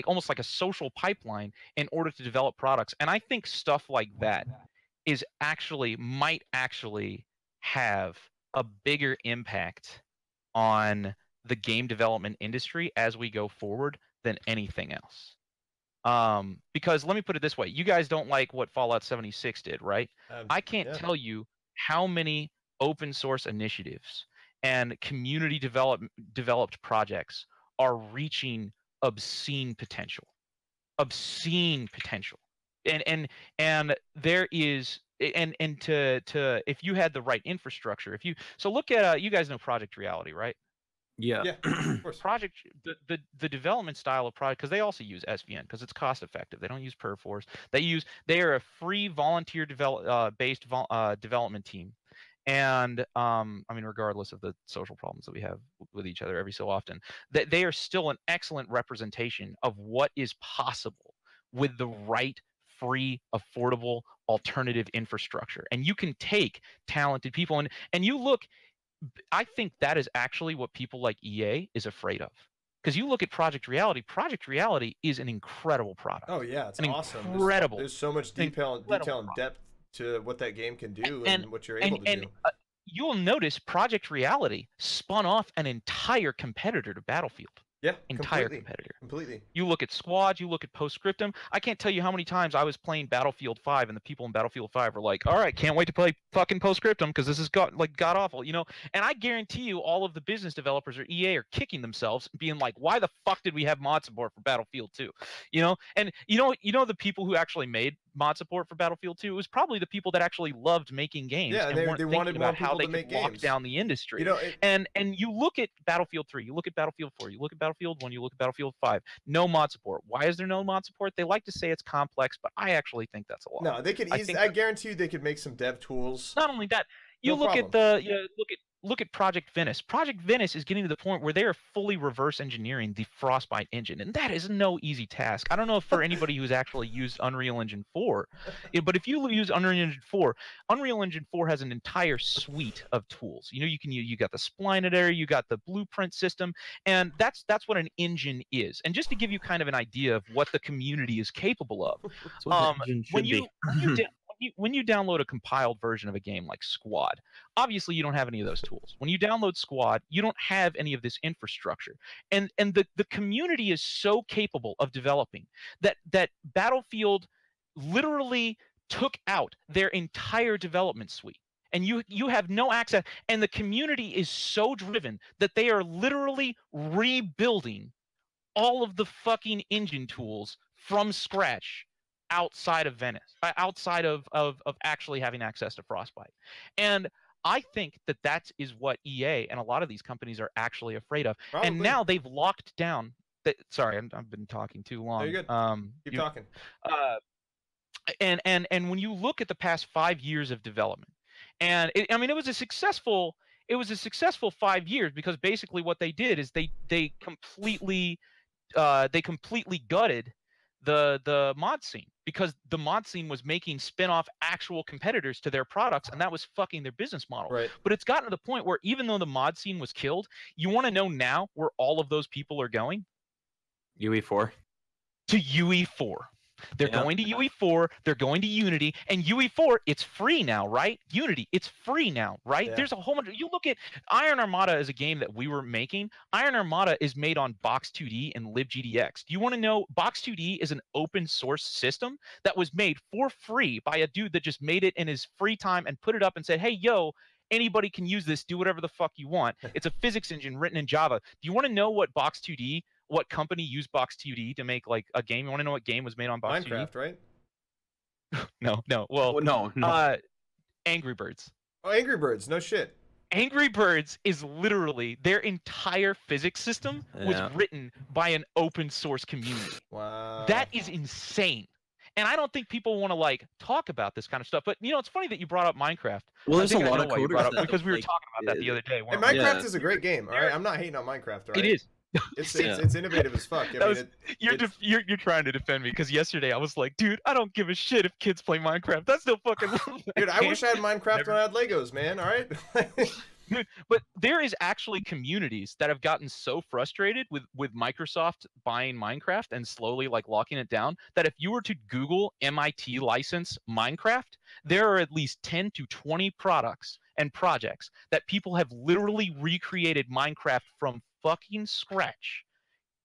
almost like a social pipeline in order to develop products. And I think stuff like that might actually have a bigger impact on the game development industry as we go forward than anything else. Because let me put it this way: you guys don't like what Fallout 76 did, right? I can't tell you how many open source initiatives and community developed projects are reaching obscene potential. And there is, and to if you had the right infrastructure, so look at, you guys know Project Reality, right? Yeah. Yeah, of course. Project, the development style of project, because they also use SVN because it's cost effective. They don't use Perforce. They are a free volunteer based development team. And I mean, regardless of the social problems that we have with each other every so often, that they are still an excellent representation of what is possible with the right free, affordable, alternative infrastructure. And you can take talented people, and you look, I think that is actually what people like EA is afraid of. Because you look at Project Reality. Project Reality is an incredible product. Oh yeah, it's an awesome. Incredible. There's so much detail and depth to what that game can do and what you're able to do. You'll notice Project Reality spun off an entire competitor to Battlefield. Yeah, entire competitor. Completely. You look at Squad, you look at Postscriptum. I can't tell you how many times I was playing Battlefield 5 and the people in Battlefield 5 were like, "All right, can't wait to play fucking Postscriptum because this is god awful," you know? And I guarantee you all of the business developers or EA are kicking themselves being like, "Why the fuck did we have mod support for Battlefield 2?" You know? And you know the people who actually made mod support for Battlefield 2, it was probably the people that actually loved making games, and weren't they thinking wanted about how they to make could lock games. down the industry. You know, and you look at Battlefield 3, you look at Battlefield 4, you look at Battlefield 1, you look at Battlefield 5, no mod support. Why is there no mod support? They like to say it's complex, but I actually think that's a lot. No, they could easily, I guarantee you they could make some dev tools. Not only that, you look at look at Project Venice. Project Venice is getting to the point where they are fully reverse engineering the Frostbite engine, and that is no easy task. I don't know if for anybody who's actually used Unreal Engine 4, but if you use Unreal Engine 4, Unreal Engine 4 has an entire suite of tools. You know, you got the spline editor, you got the blueprint system, and that's what an engine is. And just to give you kind of an idea of what the community is capable of, when you download a compiled version of a game like Squad, obviously you don't have any of those tools. When you download Squad, you don't have any of this infrastructure. And the community is so capable of developing that Battlefield literally took out their entire development suite. And you have no access. And the community is so driven that they are literally rebuilding all of the fucking engine tools from scratch outside of Venice, outside of actually having access to Frostbite. And I think that is what EA and a lot of these companies are actually afraid of. Probably. And now they've locked down Sorry, I've been talking too long. No, you're good. Keep You, talking. uh, and when you look at the past 5 years of development, and I mean, it was a successful 5 years, because basically what they did is they completely gutted the mod scene, because the mod scene was making spin-off actual competitors to their products, and that was fucking their business model. Right. But it's gotten to the point where even though the mod scene was killed, you want to know now where all of those people are going? UE4. To UE4. They're Yeah. going to UE4, they're going to Unity, and UE4, it's free now, right? Unity, it's free now, right? Yeah. There's a whole bunch you look at Iron Armada as a game that we were making. Iron Armada is made on Box2D and LibGDX. Do you want to know Box2D is an open source system that was made for free by a dude that just made it in his free time and put it up and said, "Hey, yo, anybody can use this, do whatever the fuck you want." It's a physics engine written in Java. Do you want to know what company used Box2D to make like a game? You want to know what game was made on Box2D? Minecraft, right? No. Well, Oh, no. Angry Birds. Oh, Angry Birds. No shit. Angry Birds is literally their entire physics system was Yeah. written by an open source community. Wow. That is insane. And I don't think people want to like talk about this kind of stuff. But you know, it's funny that you brought up Minecraft. Well, there's I think a I lot know of why you coders brought up, that, because we were like, talking about that the other day. Hey, weren't we? Minecraft Yeah. is a great game. All right, I'm not hating on Minecraft. All right? It is. It's Yeah. it's innovative as fuck. I That mean, was- You're trying to defend me, because yesterday I was like, dude, I don't give a shit if kids play Minecraft. That's still fucking. dude, I wish I had Minecraft when I had Legos, man. All right. Dude, but there is actually communities that have gotten so frustrated with Microsoft buying Minecraft and slowly like locking it down, that if you were to Google MIT license Minecraft, there are at least 10 to 20 products and projects that people have literally recreated Minecraft from fucking scratch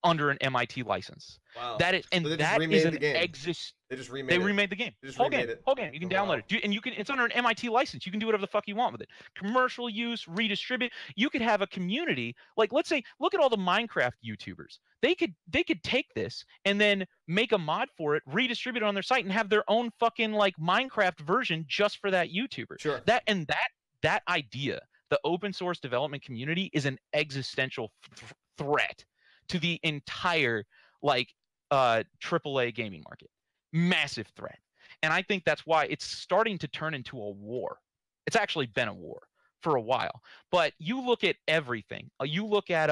under an MIT license. Wow. That is, and So they just that remade is the an game. exist. They just remade They it. remade the game. They just Whole remade game. it. Whole game. You can Oh, download wow. it. And you can. It's under an MIT license. You can do whatever the fuck you want with it. Commercial use, redistribute. You could have a community. Like, let's say, look at all the Minecraft YouTubers. They could take this and then make a mod for it, redistribute it on their site, and have their own fucking like Minecraft version just for that YouTuber. Sure. That idea, the open source development community, is an existential threat to the entire like AAA gaming market. Massive threat. And I think that's why it's starting to turn into a war. It's actually been a war for a while. But you look at everything. You look at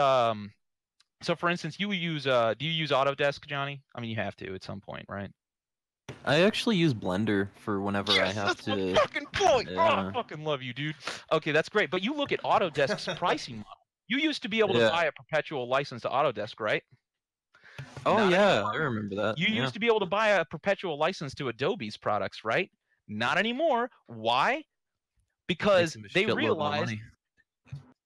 so for instance, you use do you use Autodesk, Johnny? I mean, you have to at some point, right? I actually use Blender for whenever I Yes, have that's my to. fucking point. Oh, I Yeah. fucking love you, dude. Okay, that's great. But you look at Autodesk's pricing model. You used to be able to Yeah. buy a perpetual license to Autodesk, right? Oh Not yeah, anymore. I remember that. You yeah. used to be able to buy a perpetual license to Adobe's products, right? Not anymore. Why? Because Makes they him a shitload more realize money.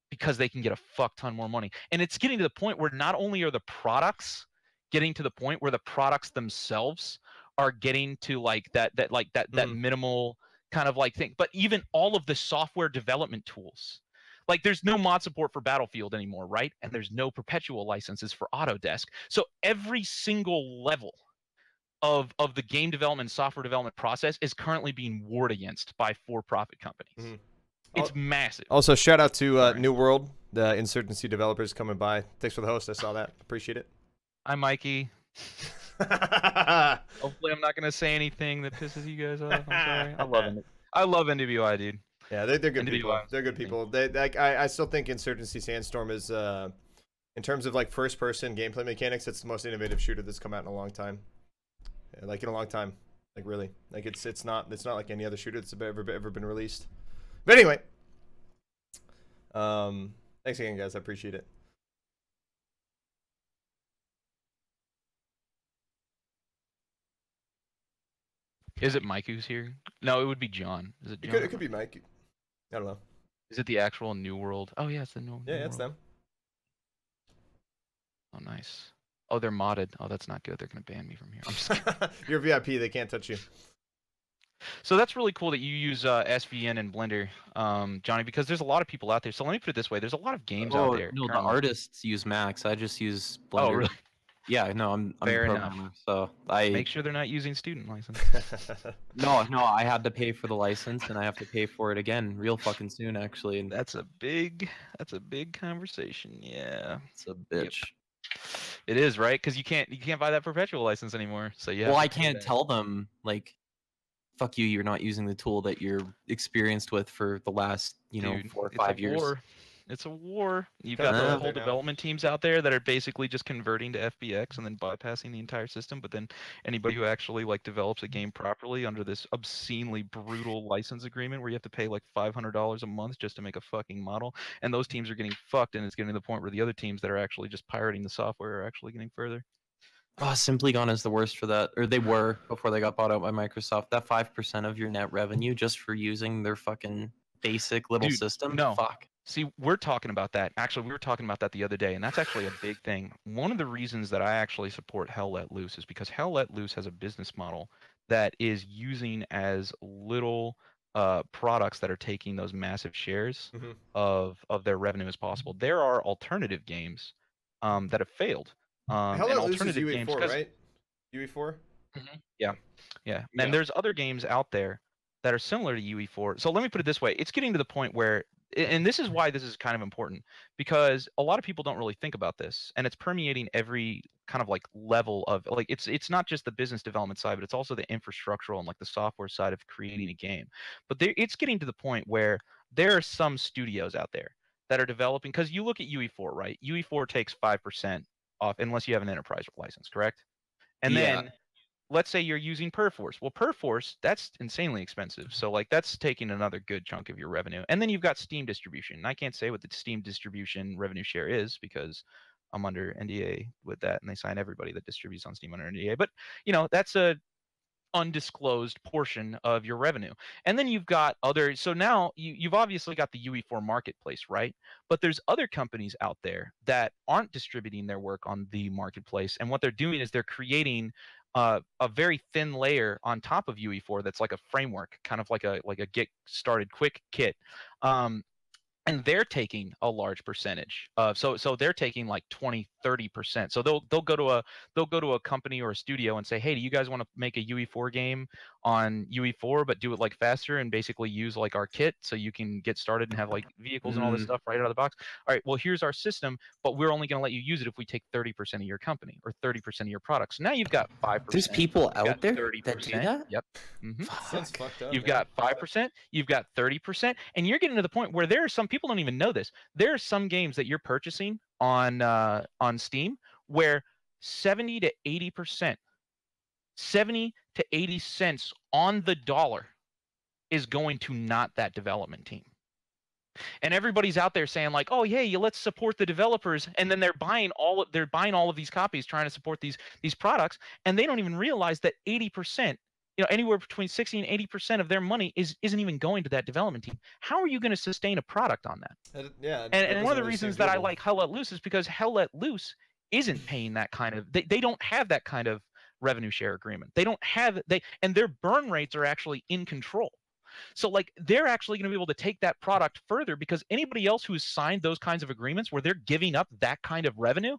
because they can get a fuck ton more money. And it's getting to the point where not only are the products getting to the point where the products themselves are getting to like that minimal kind of like thing, but even all of the software development tools. Like there's no mod support for Battlefield anymore, right? And there's no perpetual licenses for Autodesk. So every single level of the game development, software development process is currently being warred against by for-profit companies. Mhm. It's massive. Also, shout out to Sorry. New World, the Insurgency developers coming by. Thanks for the host. I saw that. Appreciate it. Hi, Mikey. Hopefully, I'm not gonna say anything that pisses you guys off. I'm sorry. I love NWI, dude. Yeah, they're good NWI. people. They're good people. They like I still think Insurgency Sandstorm is in terms of like first person gameplay mechanics, it's the most innovative shooter that's come out in a long time. Yeah, like in a long time. Like really. Like it's not like any other shooter that's ever been released. But anyway. Thanks again guys, I appreciate it. Is it Mike who's here? No, it would be John. Is it John? It could be Mike. I don't know. Is it the actual New World? Oh yeah, it's the New. Yeah, New it's World. them. Oh nice. Oh, they're modded. Oh, that's not good. They're gonna ban me from here. I'm just kidding. You're VIP, they can't touch you. So that's really cool that you use SVN and Blender, Johnny, because there's a lot of people out there. So let me put it this way: there's a lot of games out there. No, the currently. artists use Max. I just use Blender. Oh really? Yeah, no, I'm Fair a enough. programmer, so I Make sure they're not using student license. no, I had to pay for the license and I have to pay for it again real fucking soon actually. And That's a big conversation. Yeah. it's a bitch. It is, right? Because you can't buy that perpetual license anymore. So you have Well, to I pay can't that. tell them like, fuck you, you're not using the tool that you're experienced with for the last, Dude, 4 or it's a 5 years. war. It's a war. You've got Cutthroat the out whole there now. development teams out there that are basically just converting to FBX and then bypassing the entire system. But then anybody who actually like develops a game properly under this obscenely brutal license agreement where you have to pay like $500 a month just to make a fucking model, and those teams are getting fucked, and it's getting to the point where the other teams that are actually just pirating the software are actually getting further. Oh, Simply Gone is the worst for that, or they were before they got bought out by Microsoft. That 5% of your net revenue just for using their fucking basic little Dude, system. no. Fuck. See, we're talking about that. Actually, we were talking about that the other day, and that's actually a big thing. One of the reasons that I actually support Hell Let Loose is because Hell Let Loose has a business model that is using as little products that are taking those massive shares Mhm. of their revenue as possible. There are alternative games that have failed. Hell And Let Loose is alternative games, UE4, 'cause right? UE4. yeah, yeah. Yeah. And there's other games out there that are similar to UE4. So let me put it this way: it's getting to the point where, and this is why this is kind of important, because a lot of people don't really think about this, and it's permeating every kind of like level of like it's not just the business development side, but it's also the infrastructural and like the software side of creating a game. But it's getting to the point where there are some studios out there that are developing, because you look at UE4, right? UE4 takes 5% off unless you have an enterprise license, correct? And Yeah. then let's say you're using Perforce. Well, Perforce, that's insanely expensive. So like that's taking another good chunk of your revenue. And then you've got Steam distribution. And I can't say what the Steam distribution revenue share is because I'm under NDA with that, and they sign everybody that distributes on Steam under NDA. But that's a undisclosed portion of your revenue. And then you've got other, so now you've obviously got the UE4 marketplace, right? But there's other companies out there that aren't distributing their work on the marketplace, and what they're doing is they're creating a very thin layer on top of UE4 that's like a framework, kind of like a get started quick kit. And they're taking a large percentage of, so they're taking like 20-30%. So they'll go to a company or a studio and say, hey, do you guys want to make a UE4 game on UE4 but do it like faster and basically use like our kit so you can get started and have like vehicles and all this stuff right out of the box? All right, well, here's our system, but we're only going to let you use it if we take 30% of your company or 30% of your products. So now you've got 5%. There's people you've got out there 30%. that do that? Yep. Mm-hmm. That's fucked up. You've man. got 5%, you've got 30%, and you're getting to the point where there are some people don't even know this. There are some games that you're purchasing on Steam where 70 to 80%, 70 to 80 cents on the dollar is going to not that development team. And everybody's out there saying like, oh yeah, let's support the developers, and then they're buying all of these copies trying to support these products, and they don't even realize that 80%, anywhere between 60 and 80% of their money isn't even going to that development team. How are you going to sustain a product on that? And one of the reasons that I like Hell Let Loose is because Hell Let Loose isn't paying that kind of, they don't have that kind of revenue share agreement. They don't have, and their burn rates are actually in control. So like they're actually going to be able to take that product further, because anybody else who has signed those kinds of agreements where they're giving up that kind of revenue,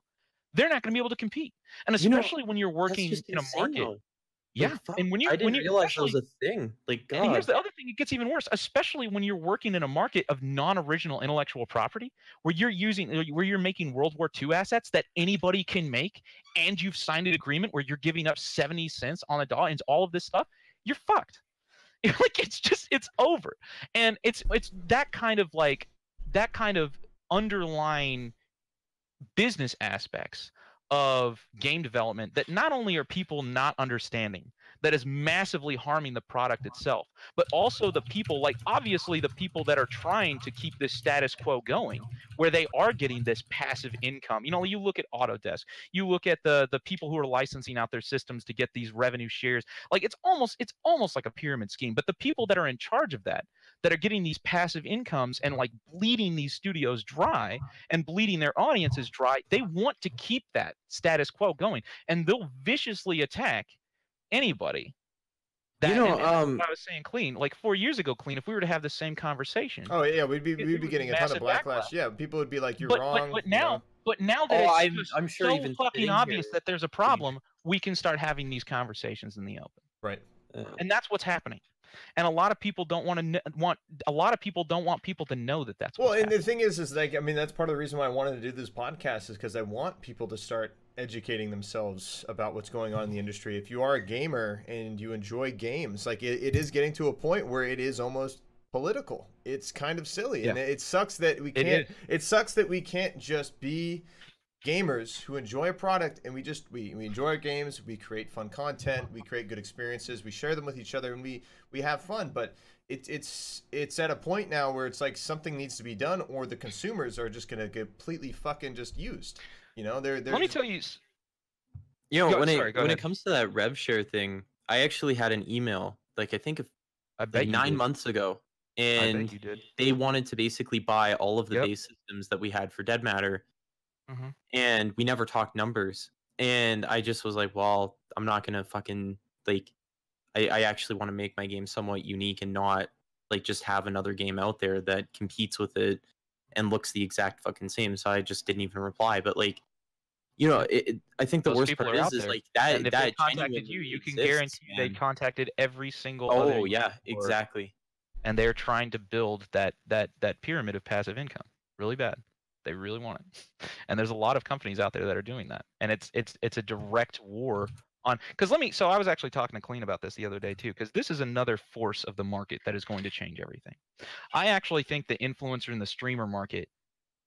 they're not going to be able to compete. And especially when you're working in a market. Yeah, and when I didn't realize that was a thing. Like, God. And here's the other thing: it gets even worse, especially when you're working in a market of non-original intellectual property, where you're making World War II assets that anybody can make, and you've signed an agreement where you're giving up 70 cents on the dollar and all of this stuff. You're fucked. Like it's over, and it's that kind of underlying business aspects of game development that not only are people not understanding, that is massively harming the product itself, but also the people, like obviously the people that are trying to keep this status quo going, where they are getting this passive income. You look at Autodesk, you look at the people who are licensing out their systems to get these revenue shares. Like it's almost like a pyramid scheme. But the people that are in charge of that are getting these passive incomes and like bleeding these studios dry and bleeding their audiences dry, they want to keep that status quo going, and they'll viciously attack anybody. That, and what I was saying, Clean, like 4 years ago, Clean, if we were to have the same conversation, oh yeah, we'd be getting a ton of backlash. Yeah, people would be like, "You're wrong." But now that I'm sure so even fucking obvious that there's a problem, we can start having these conversations in the open. Right. And that's what's happening. and a lot of people don't a lot of people don't want people to know that that's Well, what's and happening. the thing is like, I mean, that's part of the reason why I wanted to do this podcast is because I want people to start educating themselves about what's going on in the industry. If you are a gamer and you enjoy games, like it is getting to a point where it is almost political. It's kind of silly, and it sucks that we can't. It sucks that we can't just be gamers who enjoy a product and we enjoy our games, we create fun content, we create good experiences, we share them with each other, and we have fun. But it's at a point now where it's like something needs to be done, or the consumers are just gonna completely fucking just used. You know, they're Let me tell you. You know, Go- when sorry, go it ahead. comes to that rev share thing, I actually had an email, like I think I bet like you 9 did. months ago, I bet and you did. they wanted to basically buy all of the Yep. base systems that we had for Dead Matter, Mhm. and we never talked numbers. And I just was like, well, I'm not gonna fucking like. I actually want to make my game somewhat unique and not like just have another game out there that competes with it and looks the exact fucking same. So I just didn't even reply. But like, you know, I think the Those worst people part are out is there. like And that if they that contacted you, genuinely you can exists, guarantee they man. contacted every single other Oh yeah, YouTuber, exactly. and they're trying to build that pyramid of passive income really bad. They really want it. And there's a lot of companies out there that are doing that. And it's a direct war on, because so I was actually talking to Clean about this the other day too, because this is another force of the market that is going to change everything. I actually think the influencer and the streamer market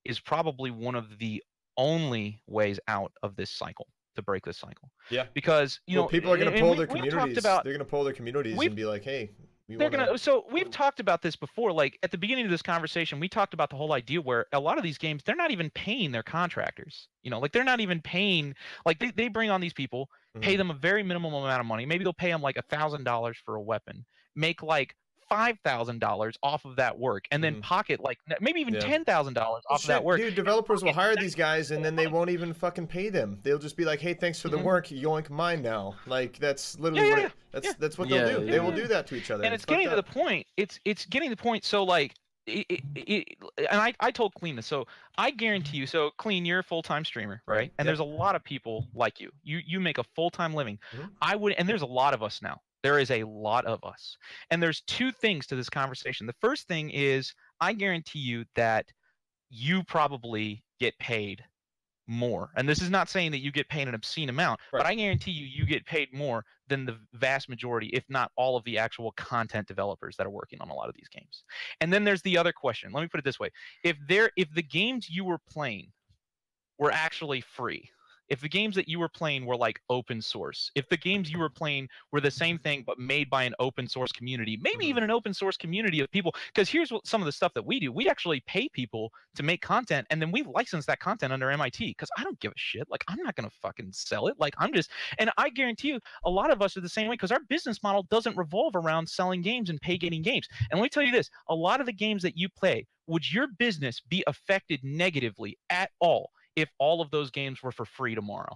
is probably one of the only ways out of this cycle, to break this cycle. Yeah. Because Well, people are gonna and pull their we've talked communities. about, They're gonna pull their communities we've and be like, hey, we they're want gonna to. so we've talked about this before. Like at the beginning of this conversation, we talked about the whole idea where a lot of these games, they're not even paying their contractors. You know, like they're not even paying, like they bring on these people, pay them a very minimum amount of money. Maybe they'll pay them like $1,000 for a weapon, make like $5,000 off of that work, and then pocket like maybe even $10,000 off of that work. Dude, developers will hire these guys and then they won't even fucking pay them. They'll just be like, "Hey, thanks for the work. Yoink mine now." Like that's literally that's what they'll do. They will do that to each other. And it's getting to the point. It's getting to the point. So like, and I told Clean this. So I guarantee you. So Clean, you're a full-time streamer, right? And there's a lot of people like you. You make a full-time living. I would, and there's a lot of us now. There is a lot of us. And there's two things to this conversation. The first thing is I guarantee you that you probably get paid more. And this is not saying that you get paid an obscene amount, but I guarantee you get paid more than the vast majority, if not all of the actual content developers that are working on a lot of these games. And then there's the other question. Let me put it this way. If the games you were playing were actually free, if the games that you were playing were like open source, if the games you were playing were the same thing but made by an open source community, maybe even an open source community of people, because here's what some of the stuff that we do. We actually pay people to make content, and then we license that content under MIT, because I don't give a shit. Like, I'm not gonna fucking sell it. Like, and I guarantee you a lot of us are the same way, because our business model doesn't revolve around selling games and pay getting games. And let me tell you this, a lot of the games that you play, would your business be affected negatively at all if all of those games were for free tomorrow?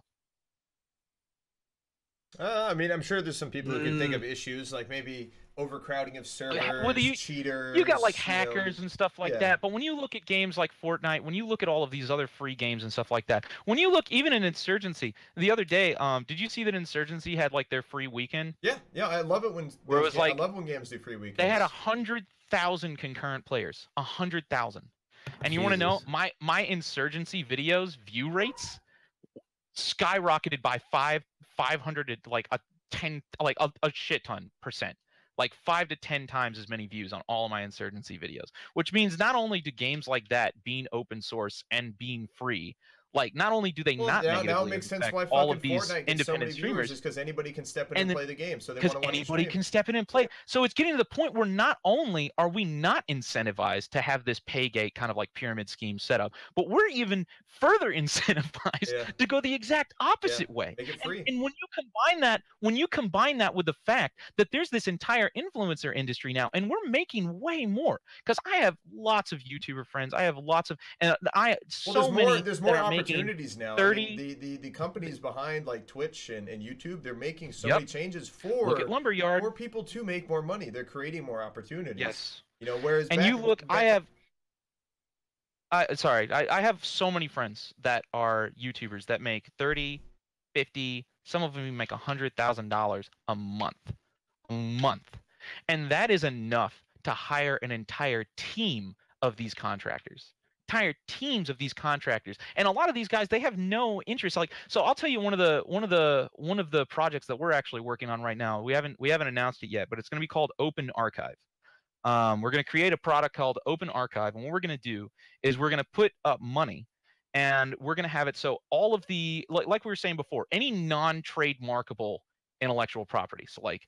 I mean, I'm sure there's some people who can think of issues like maybe overcrowding of servers, cheaters. You got like hackers and stuff like that. But when you look at games like Fortnite, when you look at all of these other free games and stuff like that, when you look even in Insurgency, the other day, did you see that Insurgency had like their free weekend? Yeah, I love it when where it was like, I love when games do free weekends. They had 100,000 concurrent players, 100,000. And you want to know my Insurgency videos view rates skyrocketed by 500 to like a 10, like a shit ton %, like 5 to 10 times as many views on all of my Insurgency videos, which means not only do games like that being open source and being free, like not only do they not negatively now it makes sense why all of these Fortnite independent so streamers, is because anybody can step in and play the game, so they because want to watch anybody can step in and play. So it's getting to the point where not only are we not incentivized to have this pay gate kind of like pyramid scheme set up, but we're even further incentivized to go the exact opposite way. Make it free. And when you combine that with the fact that there's this entire influencer industry now, and we're making way more, because I have lots of YouTuber friends, I have lots of, and there's more opportunities now. 30, I mean, the companies behind like Twitch and YouTube, they're making so many changes look at Lumberyard, for people to make more money. They're creating more opportunities. Yes. You know, whereas and you look, I have so many friends that are YouTubers that make 30, 50, some of them even make $100,000 a month. And that is enough to hire an entire team of these contractors. Entire teams of these contractors. And a lot of these guys, they have no interest. Like, so I'll tell you one of the projects that we're actually working on right now. We haven't announced it yet, but it's going to be called Open Archive. We're going to create a product called Open Archive, and what we're going to do is we're going to put up money, and we're going to have it so all of the like we were saying before, any non-trademarkable intellectual property. So like,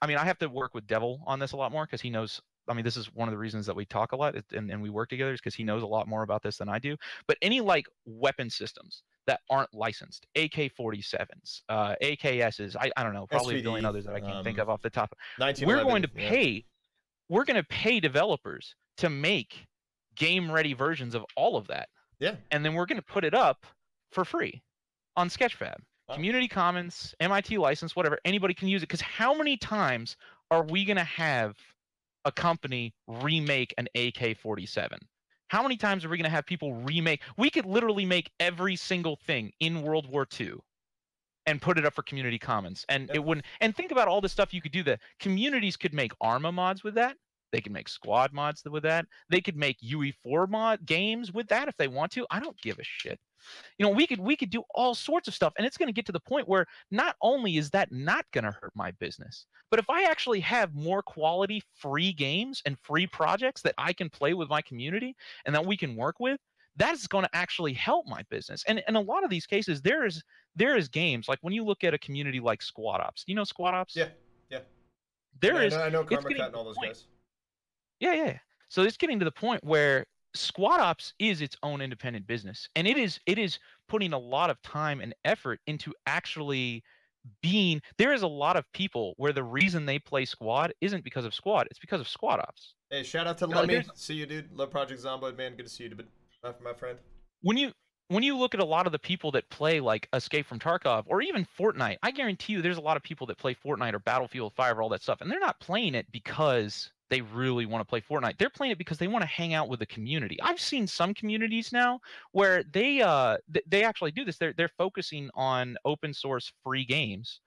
I mean, I have to work with Devil on this a lot more because he knows. I mean, this is one of the reasons that we talk a lot and we work together is because he knows a lot more about this than I do. But any like weapon systems that aren't licensed, AK-47s, AKSs, I don't know, probably a billion SVD, others that I can't think of off the top. 1911. We're going to yeah. pay we're going to pay developers to make game ready versions of all of that. Yeah. And then we're going to put it up for free on Sketchfab. Wow. Community Commons, MIT license, whatever. Anybody can use it. Because how many times are we going to have a company remake an AK-47? How many times are we going to have people remake? We could literally make every single thing in World War II and put it up for Community Commons, and it wouldn't. And think about all the stuff you could do. That communities could make Arma mods with that. They could make Squad mods with that. They could make UE4 mod games with that if they want to. I don't give a shit. You know, we could do all sorts of stuff, and it's going to get to the point where not only is that not going to hurt my business, but if I actually have more quality free games and free projects that I can play with my community and that we can work with, that's going to actually help my business. And in a lot of these cases, there is games like when you look at a community like Squad Ops. Do you know Squad Ops? Yeah. I know Karma Cut and all those guys. Yeah. So it's getting to the point where Squad Ops is its own independent business, and it is putting a lot of time and effort into actually being. There is a lot of people where the reason they play Squad isn't because of Squad; it's because of Squad Ops. Hey, shout out to Lemmy. See you, dude. Love Project Zomboid, man. Good to see you, my friend. When you look at a lot of the people that play like Escape from Tarkov or even Fortnite, I guarantee you there's a lot of people that play Fortnite or Battlefield 5 or all that stuff, and they're not playing it because they really want to play Fortnite. They're playing it because they want to hang out with the community. I've seen some communities now where they actually do this. They're focusing on open source free games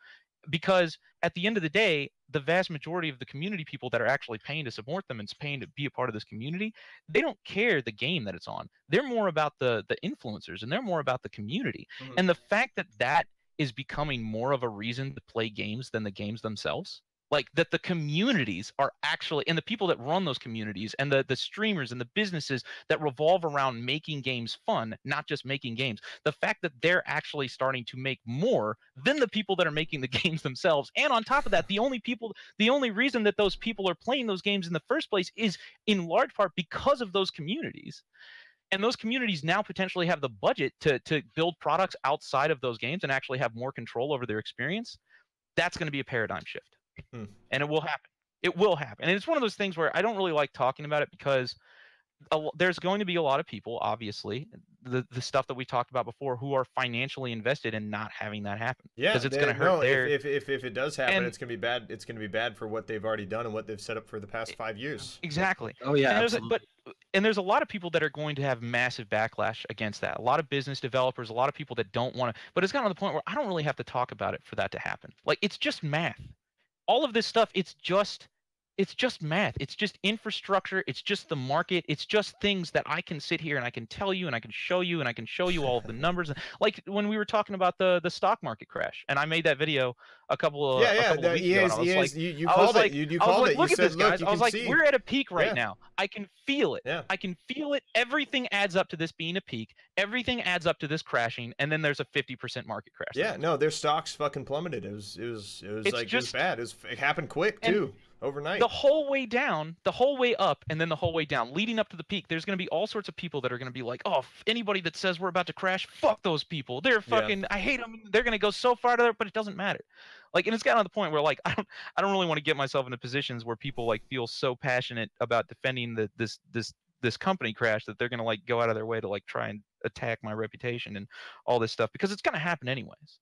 because at the end of the day, the vast majority of the community people that are actually paying to support them and paying to be a part of this community, they don't care the game that it's on. They're more about the influencers, and they're more about the community. Mm-hmm. And the fact that that is becoming more of a reason to play games than the games themselves, like that the communities are actually, and the people that run those communities and the streamers and the businesses that revolve around making games fun, not just making games, the fact that they're actually starting to make more than the people that are making the games themselves. And on top of that, the only reason that those people are playing those games in the first place is in large part because of those communities. And those communities now potentially have the budget to build products outside of those games and actually have more control over their experience. That's going to be a paradigm shift. And it will happen. It will happen. And it's one of those things where I don't really like talking about it because there's going to be a lot of people, obviously, the stuff that we talked about before, who are financially invested in not having that happen. Yeah, because it's going to hurt their. If it does happen, it's going to be bad. It's going to be bad for what they've already done and what they've set up for the past 5 years. Exactly. Oh yeah, And there's a lot of people that are going to have massive backlash against that. A lot of business developers, a lot of people that don't want to. But it's gotten to the point where I don't really have to talk about it for that to happen. Like, it's just math. All of this stuff, it's just math. It's just infrastructure. It's just the market. It's just things that I can sit here and I can tell you and I can show you and I can show you all of the numbers. Like when we were talking about the stock market crash, and I made that video a couple of weeks ago. You called it. You called it. Look You at this, said, guys. look, I was like, see. we're at a peak right Yeah. now. I can feel it. Yeah. I can feel it. Everything adds up to this being a peak. Everything adds up to this crashing, and then there's a 50% market crash. Yeah, no, their stocks fucking plummeted. It was bad. It happened quick too, overnight. The whole way down, the whole way up, and then the whole way down, leading up to the peak. There's going to be all sorts of people that are going to be like, "Oh, anybody that says we're about to crash, fuck those people. They're fucking. I hate them. They're going to go so far to there, but it doesn't matter." Like, and it's gotten to the point where like I don't really want to get myself into positions where people like feel so passionate about defending this company crash that they're going to like go out of their way to like try and attack my reputation and all this stuff, because it's going to happen anyways.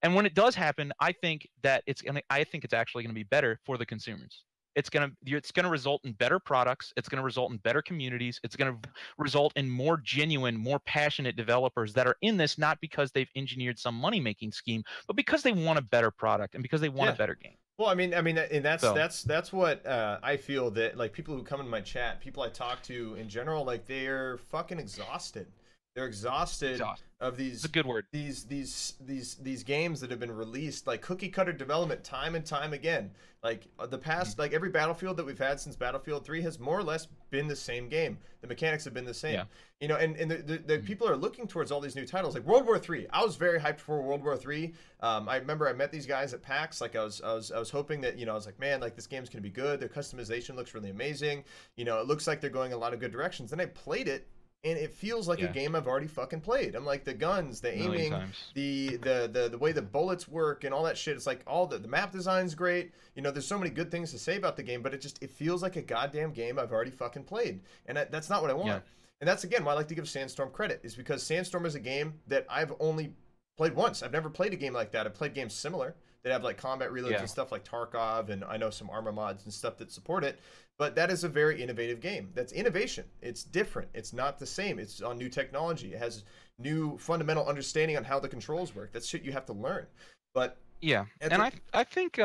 And when it does happen, I think it's actually going to be better for the consumers. It's going to result in better products. It's going to result in better communities. It's going to result in more genuine, more passionate developers that are in this, not because they've engineered some money-making scheme, but because they want a better product and because they want a better game. Well, and that's So that's what I feel that like people who come in my chat, people I talk to in general, like they're fucking exhausted. They're exhausted exhaust. of It's a good word. these games that have been released like cookie cutter development time and time again. Like the past, like every Battlefield that we've had since Battlefield 3 has more or less been the same game. The mechanics have been the same. Yeah. You know, and the people are looking towards all these new titles like World War 3. I was very hyped for World War 3. I remember I met these guys at PAX. Like I was hoping that, you know, I was like, man, like this game's gonna be good. Their customization looks really amazing. You know, it looks like they're going a lot of good directions. Then I played it, and it feels like a game I've already fucking played. I'm like the guns, the aiming, the way the bullets work, and all that shit. It's like all the map design's great. You know, there's so many good things to say about the game, but it feels like a goddamn game I've already fucking played, and that's not what I want. Yeah. And that's again why I like to give Sandstorm credit, is because Sandstorm is a game that I've only played once. I've never played a game like that. I've played games similar that have like combat reloads and stuff like Tarkov, and I know some armor mods and stuff that support it. But that is a very innovative game. That's innovation. It's different. It's not the same. It's on new technology. It has new fundamental understanding on how the controls work. That's shit you have to learn. But yeah, and I think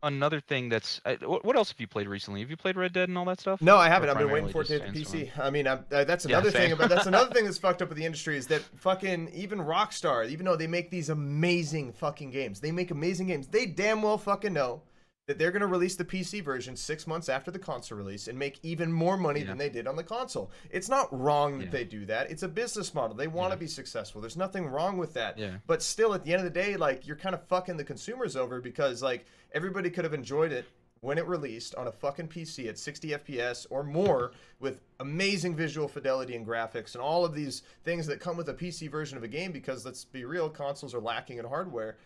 another thing that's what else have you played recently? Have you played Red Dead and all that stuff? No, I Or haven't. I've been waiting primarily for it to just hit the PC. Sandstorm? I mean, that's another same. thing about that's another thing that's fucked up with the industry is that fucking even Rockstar, even though they make these amazing fucking games, they make amazing games. They damn well fucking know that they're going to release the PC version 6 months after the console release and make even more money than they did on the console. It's not wrong that they do that. It's a business model. They want to be successful. There's nothing wrong with that. Yeah. But still, at the end of the day, like you're kind of fucking the consumers over because like everybody could have enjoyed it when it released on a fucking PC at 60 FPS or more with amazing visual fidelity and graphics and all of these things that come with a PC version of a game, because let's be real, consoles are lacking in hardware.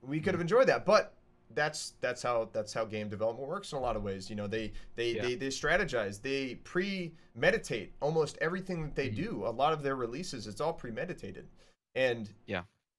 We could have enjoyed that, but that's how game development works in a lot of ways. You know, they strategize, they premeditate almost everything that they do. A lot of their releases, it's all premeditated, and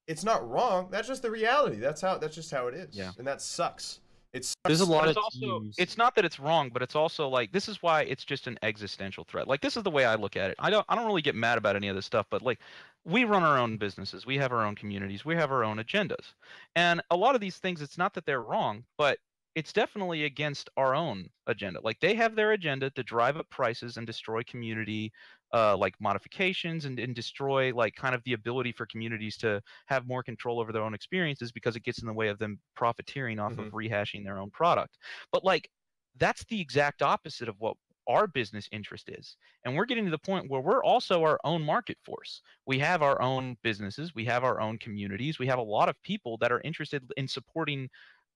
it's not wrong. That's just the reality. That's just how it is. And that sucks. It sucks. There's a lot of also, teams. it's not that it's wrong, but it's also like this is why it's just an existential threat. Like this is the way I look at it. I don't really get mad about any of this stuff, but like we run our own businesses, we have our own communities, we have our own agendas, and a lot of these things, it's not that they're wrong, but it's definitely against our own agenda. Like they have their agenda to drive up prices and destroy community like modifications and destroy like kind of the ability for communities to have more control over their own experiences, because it gets in the way of them profiteering off of rehashing their own product. But like that's the exact opposite of what our business interest is. And we're getting to the point where we're also our own market force. We have our own businesses, we have our own communities, we have a lot of people that are interested in supporting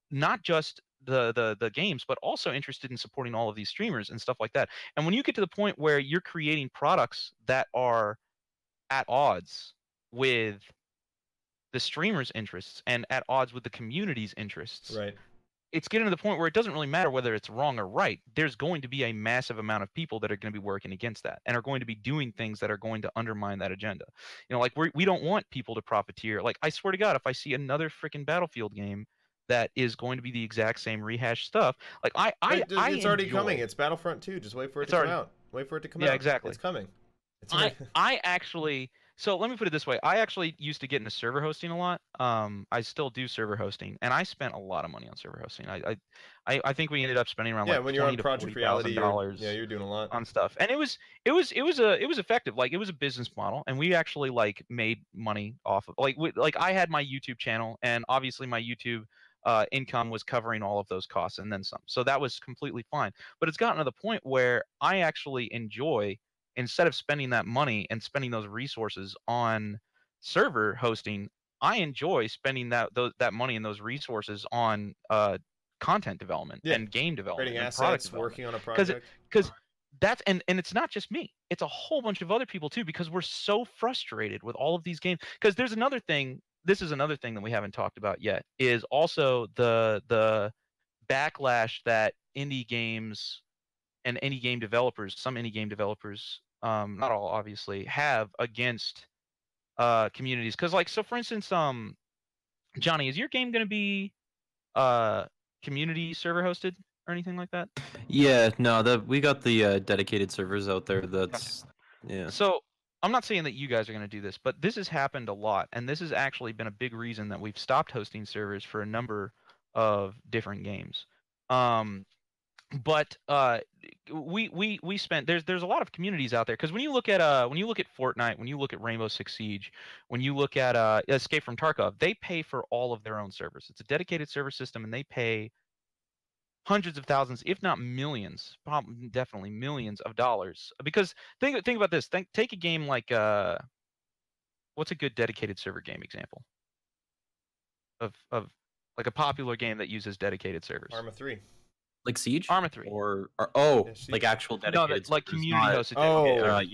not just the games, but also interested in supporting all of these streamers and stuff like that. And when you get to the point where you're creating products that are at odds with the streamers' interests and at odds with the community's interests, Right. it's getting to the point where it doesn't really matter whether it's wrong or right. There's going to be a massive amount of people that are going to be working against that and are going to be doing things that are going to undermine that agenda. You know, like we don't want people to profiteer. Like I swear to God, if I see another freaking Battlefield game that is going to be the exact same rehash stuff, like it's already coming. It's Battlefront 2. Just wait for it to come out. Wait for it to come out. Yeah, exactly. It's coming. I actually, so let me put it this way. I actually used to get into server hosting a lot. I still do server hosting, and I spent a lot of money on server hosting. I think we ended up spending around like when you're on $20,000 to Project Reality, $40,000. you're doing a lot on stuff, and it was effective. Like it was a business model, and we actually like made money off of like I had my YouTube channel, and obviously my YouTube income was covering all of those costs and then some. So that was completely fine. But it's gotten to the point where I actually enjoy, instead of spending that money and spending those resources on server hosting, I enjoy spending that money and those resources on content development and game development, creating and assets, product development. working on a project. Because that's and it's not just me. It's a whole bunch of other people too, because we're so frustrated with all of these games. Because there's another thing. This is another thing that we haven't talked about yet, is also the backlash that indie games and indie game developers, some indie game developers, not all obviously, have against communities. Because like, so for instance, Johnny, is your game going to be community server hosted or anything like that? Yeah, no, we got the dedicated servers out there. That's So I'm not saying that you guys are going to do this, but this has happened a lot, and this has actually been a big reason that we've stopped hosting servers for a number of different games. But we spent there's a lot of communities out there, because when you look at Fortnite, when you look at Rainbow Six Siege, when you look at Escape from Tarkov, they pay for all of their own servers. It's a dedicated server system, and they pay hundreds of thousands, if not millions, probably definitely millions of dollars. Because think about this. Take a game like what's a good dedicated server game example of like a popular game that uses dedicated servers? Arma 3. Like Siege? Arma 3. Or Yeah, Siege. like actual No, dedicated like servers, community not- hosted Oh. dedicated Uh, servers.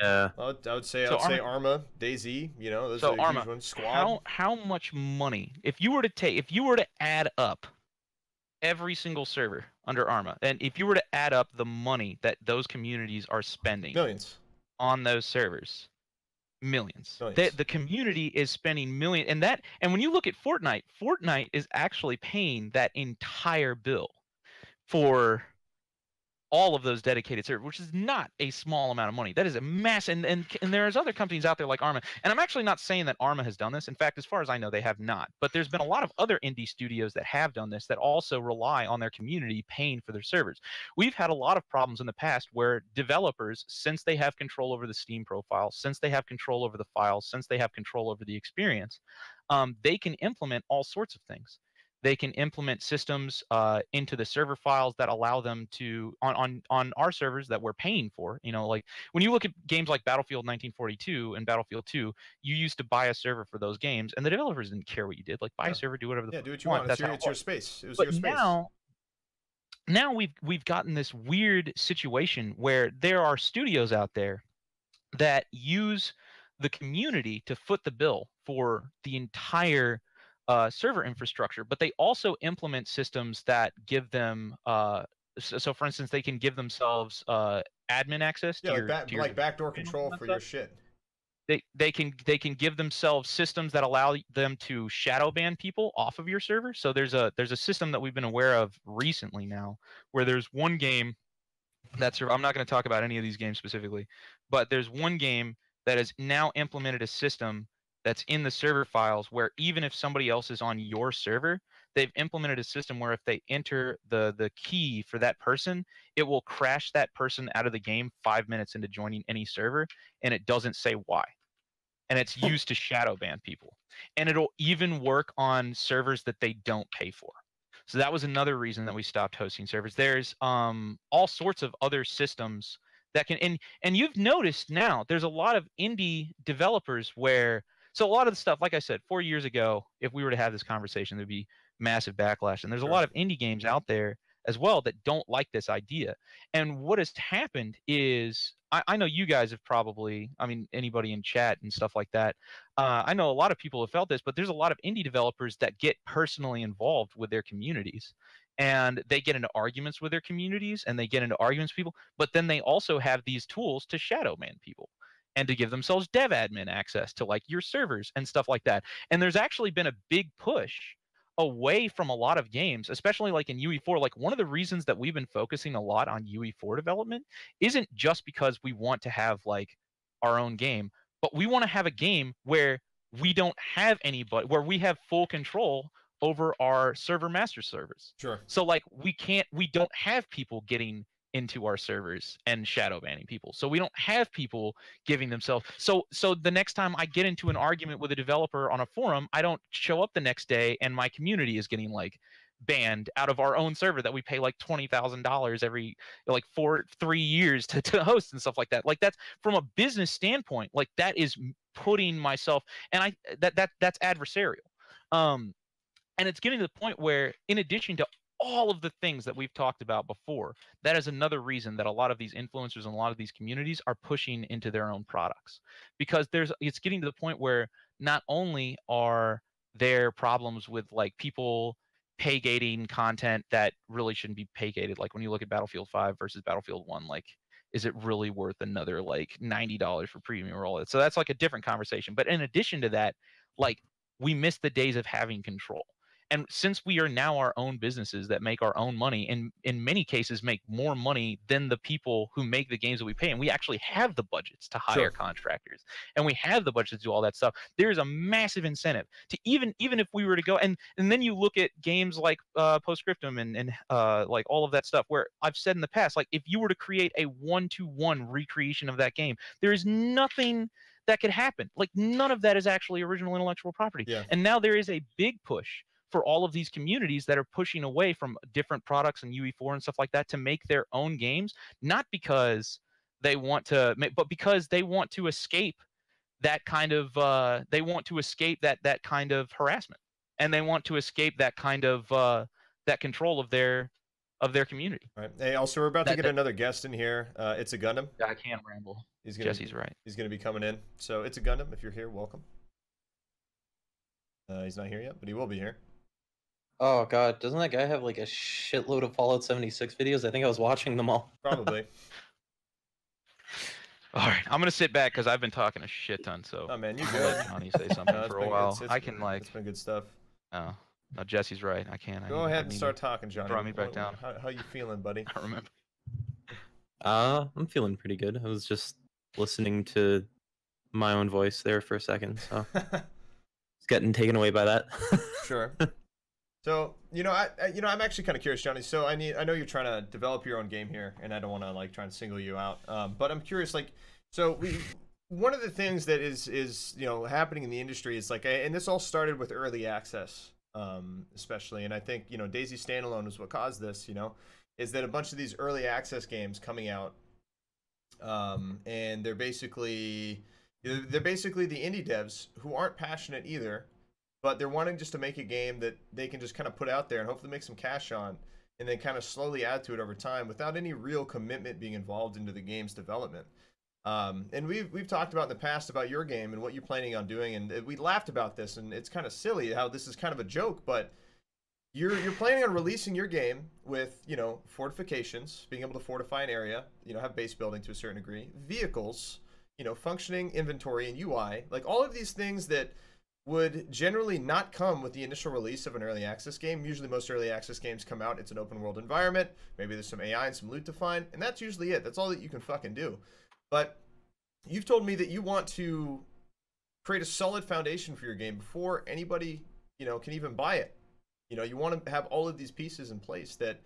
yeah. I would say So Arma, DayZ. You know, those So are the Arma, huge ones. Squad. how much money, if you were to add up every single server under Arma, and if you were to add up the money that those communities are spending Millions. on those servers, millions. Millions. The community is spending million, and when you look at Fortnite is actually paying that entire bill for all of those dedicated servers, which is not a small amount of money. That is a mass, and there's other companies out there like Arma, and I'm actually not saying that Arma has done this. In fact, as far as I know, they have not. But there's been a lot of other indie studios that have done this, that also rely on their community paying for their servers. We've had a lot of problems in the past where developers, since they have control over the Steam profile, since they have control over the files, since they have control over the experience, they can implement all sorts of things. They can implement systems into the server files that allow them to on our servers that we're paying for. You know, like when you look at games like Battlefield 1942 and Battlefield 2, you used to buy a server for those games, and the developers didn't care what you did. Like buy a server, do whatever the Yeah, fuck do what you want. That's how It's it your was. space. It was But your space. now we've gotten this weird situation where there are studios out there that use the community to foot the bill for the entire server infrastructure, but they also implement systems that give them so for instance, they can give themselves admin access to Yeah, your to your like backdoor channels control and that for stuff. your shit. They can give themselves systems that allow them to shadow ban people off of your server. So there's a system that we've been aware of recently now, where there's one game that's, I'm not going to talk about any of these games specifically, but there's one game that has now implemented a system that's in the server files where even if somebody else is on your server, they've implemented a system where if they enter the key for that person, it will crash that person out of the game 5 minutes into joining any server, and it doesn't say why. And it's used to shadow ban people. And it'll even work on servers that they don't pay for. So that was another reason that we stopped hosting servers. There's all sorts of other systems that can, and you've noticed now there's a lot of indie developers where, so a lot of the stuff, like I said, 4 years ago, if we were to have this conversation, there'd be massive backlash. And there's a lot of indie games out there as well that don't like this idea. And what has happened is, I know you guys have probably, I mean, anybody in chat and stuff like that, I know a lot of people have felt this, but there's a lot of indie developers that get personally involved with their communities, and they get into arguments with their communities, and they get into arguments with people, but then they also have these tools to shadow ban people and to give themselves dev admin access to like your servers and stuff like that. And there's actually been a big push away from a lot of games, especially like in UE4. Like one of the reasons that we've been focusing a lot on UE4 development isn't just because we want to have like our own game, but we want to have a game where we don't have anybody, where we have full control over our server master servers. Sure. So like we don't have people getting into our servers and shadow banning people. So we don't have people giving themselves. So the next time I get into an argument with a developer on a forum, I don't show up the next day and my community is getting like banned out of our own server that we pay like $20,000 every like 3 years to host and stuff like that. Like that's from a business standpoint, like that is putting myself, and that's adversarial. And it's getting to the point where, in addition to all of the things that we've talked about before, that is another reason that a lot of these influencers and a lot of these communities are pushing into their own products, because it's getting to the point where not only are there problems with like people pay gating content that really shouldn't be pay gated, like when you look at Battlefield 5 versus Battlefield 1, like is it really worth another like $90 for premium or all that? So that's like a different conversation. But in addition to that, like we miss the days of having control. And since we are now our own businesses that make our own money, and in many cases make more money than the people who make the games that we pay, and we actually have the budgets to hire Sure. contractors, and we have the budget to do all that stuff, there's a massive incentive to even if we were to go and then you look at games like Postscriptum and like all of that stuff, where I've said in the past, like if you were to create a 1-to-1 recreation of that game, there is nothing that could happen. Like none of that is actually original intellectual property. Yeah. And now there is a big push for all of these communities that are pushing away from different products and UE4 and stuff like that to make their own games, not because they want to make, but because they want to escape that kind of that kind of harassment, and they want to escape that kind of that control of their community. All right. Hey, also we're about to That- get that- another guest in here. It's a Gundam. I can't ramble. He's gonna Jesse's right. He's gonna be coming in. So it's a Gundam. If you're here, welcome. He's not here yet, but he will be here. Oh god, doesn't that guy have like a shitload of Fallout 76 videos? I think I was watching them all. Probably. All right, I'm gonna sit back because I've been talking a shit ton. So Oh man, you I'll good? let Johnny say something No, for a while. I can It's been good stuff. Oh, no, Jesse's right. I can't. Go ahead and start talking, Johnny. brought me back down. How you feeling, buddy? I remember. I'm feeling pretty good. I was just listening to my own voice there for a second, so it's getting taken away by that. Sure. So I'm actually kind of curious, Johnny. So I know you're trying to develop your own game here, and I don't want to like try and single you out. But I'm curious, like, so one of the things that is happening in the industry is like, and this all started with early access, especially, and I think DayZ Standalone is what caused this. Is that a bunch of these early access games coming out, and they're basically the indie devs who aren't passionate either, but they're wanting just to make a game that they can just kind of put out there and hopefully make some cash on, and then kind of slowly add to it over time without any real commitment being involved into the game's development. And we've talked about in the past about your game and what you're planning on doing, and we laughed about this, and it's kind of silly how this is kind of a joke, but you're planning on releasing your game with fortifications, being able to fortify an area, have base building to a certain degree, vehicles, functioning inventory and UI, like all of these things that would generally not come with the initial release of an early access game. Usually most early access games come out, it's an open world environment, maybe there's some AI and some loot to find, and that's usually it. That's all that you can fucking do. But you've told me that you want to create a solid foundation for your game before anybody, can even buy it. You want to have all of these pieces in place that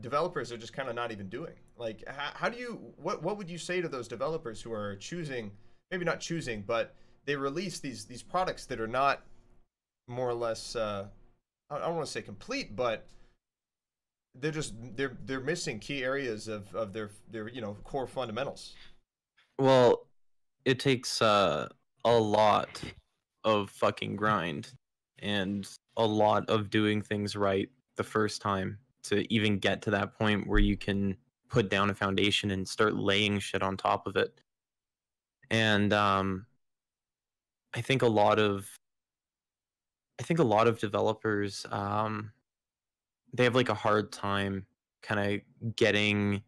developers are just kind of not even doing. Like, how do you, what would you say to those developers who are choosing, maybe not choosing, but they release these products that are not more or less, I don't want to say complete, but they're missing key areas of their core fundamentals. Well, it takes a lot of fucking grind and a lot of doing things right the first time to even get to that point where you can put down a foundation and start laying shit on top of it. And I think a lot of developers they have like a hard time kind of getting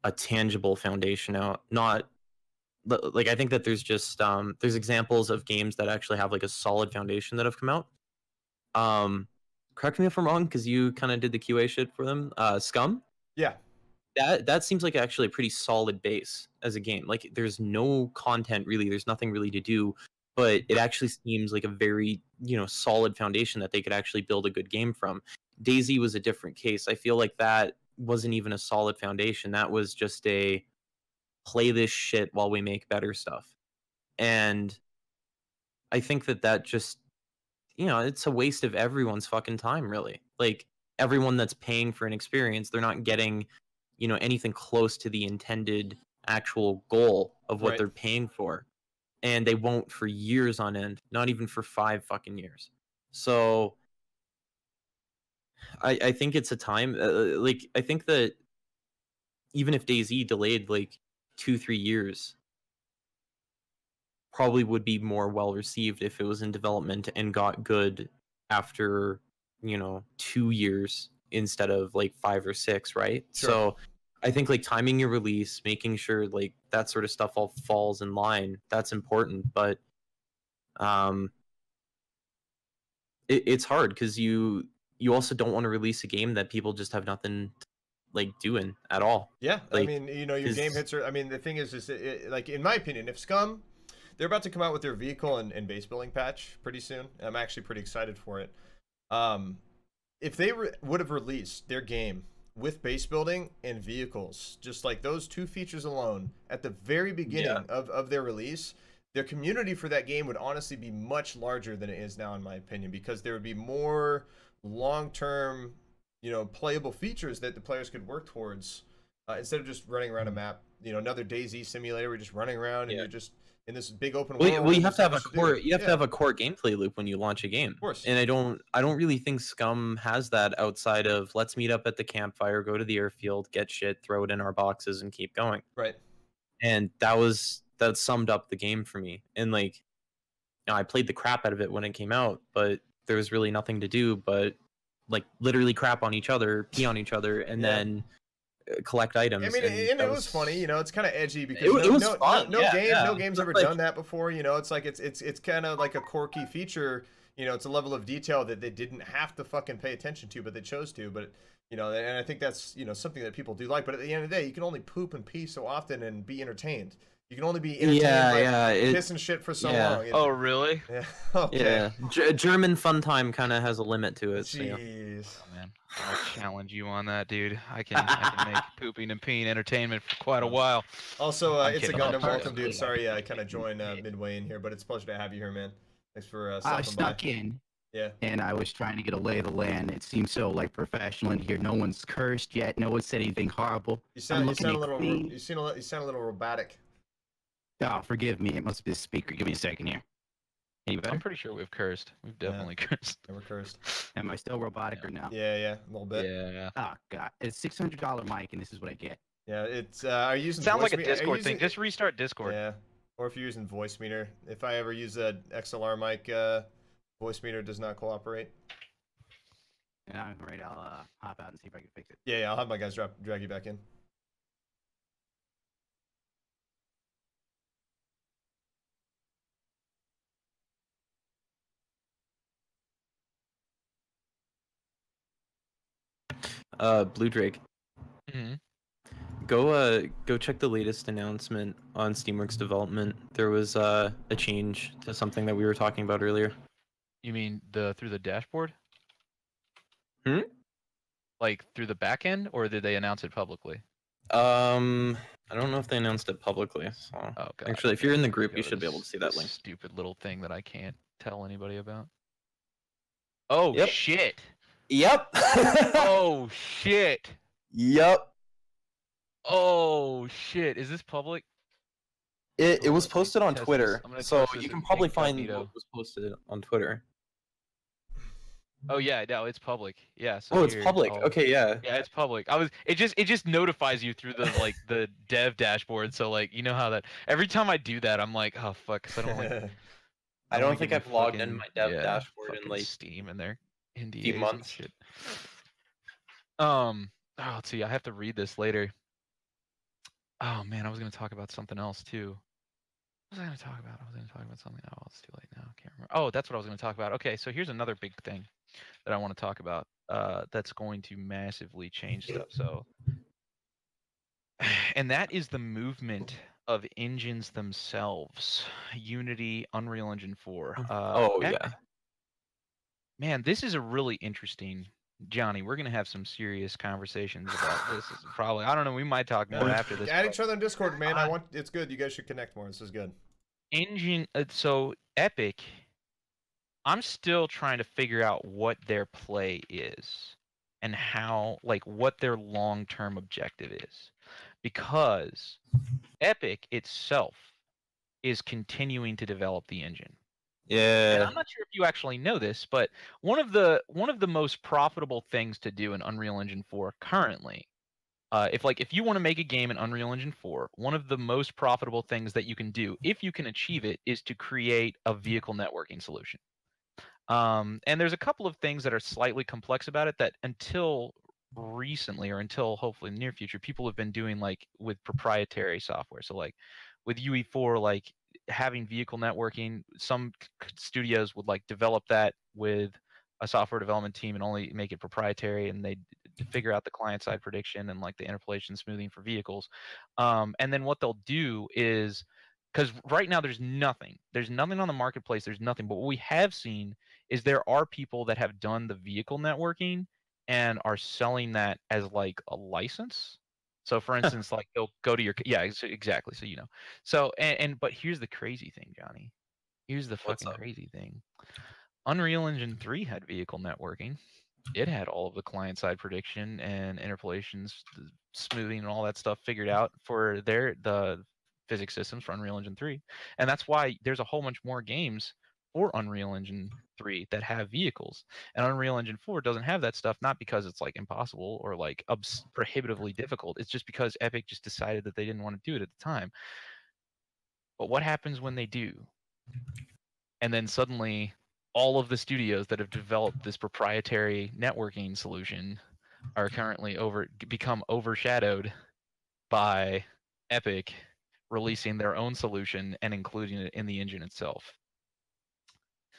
a tangible foundation out. Not like, I think that there's just there's examples of games that actually have like a solid foundation that have come out. Correct me if I'm wrong, because you kind of did the QA shit for them. Scum. Yeah. That seems like actually a pretty solid base as a game. Like there's no content really, there's nothing really to do, but it actually seems like a very solid foundation that they could actually build a good game from. DayZ was a different case. I feel like that wasn't even a solid foundation. That was just a play this shit while we make better stuff. And I think that just, it's a waste of everyone's fucking time, really. Like everyone that's paying for an experience, they're not getting, anything close to the intended actual goal of what Right. they're paying for. And they won't for years on end, not even for 5 fucking years. So I think it's a time, I think that even if DayZ delayed like 2-3 years, probably would be more well received if it was in development and got good after 2 years instead of like 5 or 6, right? Sure. So I think like timing your release, making sure like that sort of stuff all falls in line, that's important. But it's hard because you also don't want to release a game that people just have nothing like doing at all. Yeah, I Like, mean, you know, your 'cause- game hits are. I mean, the thing is like in my opinion, if Scum, they're about to come out with their vehicle and base building patch pretty soon. I'm actually pretty excited for it. If they would have released their game with base building and vehicles, just like those two features alone at the very beginning of their release, their community for that game would honestly be much larger than it is now, in my opinion, because there would be more long-term, you know, playable features that the players could work towards instead of just running around a map. You know, another DayZ simulator, we're just running around and you're just in this big open world. Well, you have to have a to core. do. You have to have a core gameplay loop when you launch a game. Of course. And I don't really think Scum has that outside of let's meet up at the campfire, go to the airfield, get shit, throw it in our boxes, and keep going. Right. And that summed up the game for me. And like, you know, I played the crap out of it when it came out, but there was really nothing to do but like literally crap on each other, pee on each other, and then collect items. I mean, and it was funny, you know. It's kind of edgy because it was fun. No game's ever Like, done that before. You know, it's like it's kind of like a quirky feature. You know, it's a level of detail that they didn't have to fucking pay attention to, but they chose to. But you know, and I think that's, you know, something that people do like. But at the end of the day, you can only poop and pee so often and be entertained. You can only be entertained by pissing shit for so long. Oh, really? Yeah. Okay. Yeah. German fun time kind of has a limet to it. So, yeah. Jeez. Oh, man, I'll challenge you on that, dude. I can make pooping and peeing entertainment for quite a while. Also, I'm it's a kidding. Gundam. Oh, Welcome, dude. yeah. Sorry, I kind of joined midway in here, but it's a pleasure to have you here, man. Thanks for I stopping by. snuck in. Yeah. And I was trying to get a lay of the land. It seems so like professional in here. No one's cursed yet. No one said anything horrible. You sound a looking little. clean. You sound a little robotic. Oh, forgive me. It must be the speaker. Give me a second here. Any better? I'm pretty sure we've cursed. We've definitely cursed. Never cursed. Am I still robotic or no? Yeah, a little bit. Yeah. Oh God, it's $600 mic, and this is what I get. Yeah, it's. Are you using? Sounds voice like a me- are you Discord thing. using- Just restart Discord. Yeah, or if you're using voice meter. If I ever use a XLR mic, voice meter does not cooperate. And I'm right. I'll hop out and see if I can fix it. Yeah, I'll have my guys drag you back in. Blue Drake. hmm Go check the latest announcement on Steamworks development. There was a change to something that we were talking about earlier. You mean through the dashboard? Hmm? Like through the back end, or did they announce it publicly? I don't know if they announced it publicly. So Oh god. actually, if you're in the group, Go you to should be this- able to see that this link. Stupid little thing that I can't tell anybody about. Oh Yep. shit! Yep. Oh shit! Yep. Oh shit! Is this public? It was Let me posted on test this. Twitter, I'm gonna so test this you can in probably find incognito. what was posted on Twitter. Oh yeah, no, it's public. Yeah. So Oh, it's here, public. I'll- Okay, yeah. Yeah, it's public. It just notifies you through the like the dev dashboard. So like you know how that every time I do that, I'm like, oh fuck, 'cause I don't like. I don't don't wanna think give I've my logged in fucking- my dev yeah, dashboard in fucking like Steam and their NDAs and months. shit. Oh, let's see. I have to read this later. Oh man, I was gonna talk about something else too. What was I gonna talk about? I was gonna talk about something. Oh, it's too late now. I can't remember. Oh, that's what I was gonna talk about. Okay, so here's another big thing that I want to talk about. That's going to massively change stuff. So, and that is the movement of engines themselves. Unity, Unreal Engine 4. Oh Epic- yeah. Man, this is a really interesting. Johnny, we're gonna have some serious conversations about this. Is probably I don't know. We might talk more after this. Add but- each other on Discord, man. It's good. You guys should connect more. This is good. Engine so Epic, I'm still trying to figure out what their play is and how like what their long-term objective is, because Epic itself is continuing to develop the engine. And Yeah. I'm not sure if you actually know this, but one of the most profitable things to do in Unreal Engine 4 currently, if you want to make a game in Unreal Engine 4, one of the most profitable things that you can do, if you can achieve it, is to create a vehicle networking solution. And there's a couple of things that are slightly complex about it that until recently, or until hopefully in the near future, people have been doing like with proprietary software. So like with UE4, like having vehicle networking, some studios would like develop that with a software development team and only make it proprietary, and they figure out the client side prediction and like the interpolation smoothing for vehicles. And then what they'll do is, because right now there's nothing on the marketplace, there's nothing. But what we have seen is there are people that have done the vehicle networking and are selling that as like a license. So for instance, like they'll go to your exactly. So So but here's the crazy thing, Johnny. Here's the What's fucking up? crazy thing. Unreal Engine 3 had vehicle networking. It had all of the client-side prediction and interpolations, the smoothing, and all that stuff figured out for the physics systems for Unreal Engine 3. And that's why there's a whole bunch more games for Unreal Engine 3 that have vehicles. And Unreal Engine 4 doesn't have that stuff, not because it's like impossible or like prohibitively difficult. It's just because Epic just decided that they didn't want to do it at the time. But what happens when they do? And then suddenly all of the studios that have developed this proprietary networking solution are currently become overshadowed by Epic releasing their own solution and including it in the engine itself.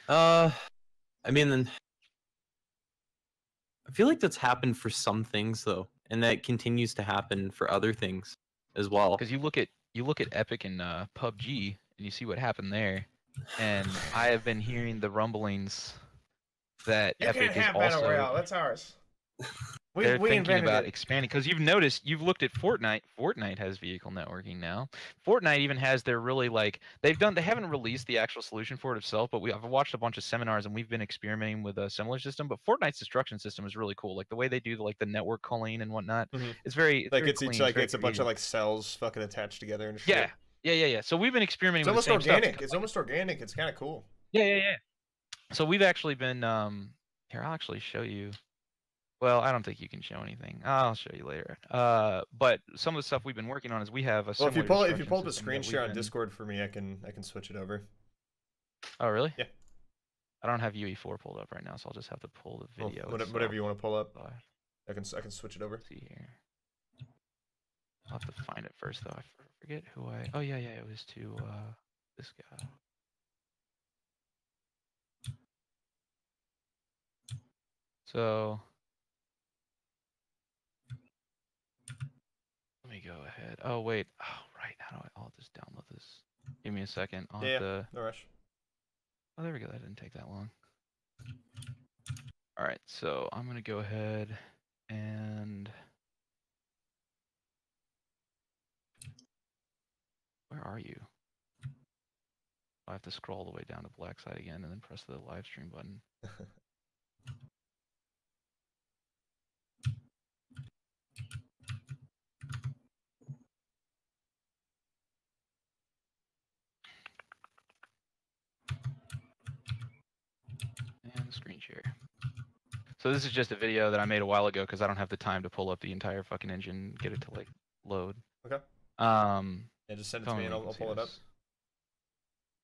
I mean, I feel like that's happened for some things though, and that continues to happen for other things as well. Because you look at Epic and PUBG and you see what happened there. And I have been hearing the rumblings that You Epic can't is have Battle also Royale. That's ours. they're We thinking invented about it. expanding, because you've noticed, you've looked at Fortnite. Fortnite has vehicle networking now. Fortnite even has their really like they haven't released the actual solution for it itself, but I've watched a bunch of seminars and we've been experimenting with a similar system. But Fortnite's destruction system is really cool. Like the way they do the network culling and whatnot. Mhm. It's very Like very it's clean. each like very it's a bunch of creative. like cells fucking attached together and shit. Yeah. So we've been experimenting It's with almost the same stuff. organic. It's almost organic. It's kind of cool. Yeah. So we've actually been here, I'll actually show you. Well, I don't think you can show anything. I'll show you later. But some of the stuff we've been working on is we have a Well, if you similar pull up a destruction system screen that share we've on been- Discord for me, I can switch it over. Oh, really? Yeah. I don't have UE4 pulled up right now, so I'll just have to pull the video. Well, whatever you want to pull up, itself. I can switch it over. Let's see here. I'll have to find it first, though. I forget who I. Oh yeah, it was to this guy. So let me go ahead. Oh wait. Oh right. How do I'll just download this. Give me a second. I'll have to. No rush. Oh, there we go. That didn't take that long. All right. So I'm gonna go ahead and. Where are you? I have to scroll all the way down to black side again and then press the live stream button. And screen share. So this is just a video that I made a while ago because I don't have the time to pull up the entire fucking engine, get it to like load. Okay. Yeah, just send it to me and I'll pull it up.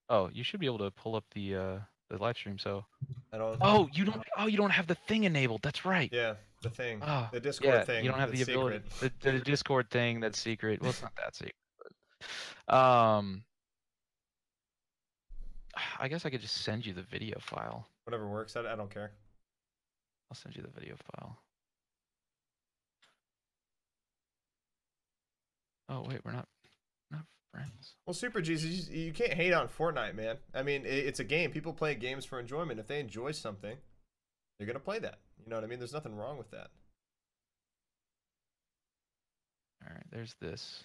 Oh, you should be able to pull up the live stream. So. I don't. Oh, you don't. Oh, you don't have the thing enabled. That's right. Yeah, the thing. Oh, The Discord thing. You don't have the that's ability. secret. The Discord thing that's secret. Well, it's not that secret. But, I guess I could just send you the video file. Whatever works. I don't care. I'll send you the video file. Oh wait, we're not friends. Well, Super Jesus, you can't hate on Fortnite, man. I mean, it's a game. People play games for enjoyment. If they enjoy something, they're gonna play that. You know what I mean? There's nothing wrong with that. All right, there's this.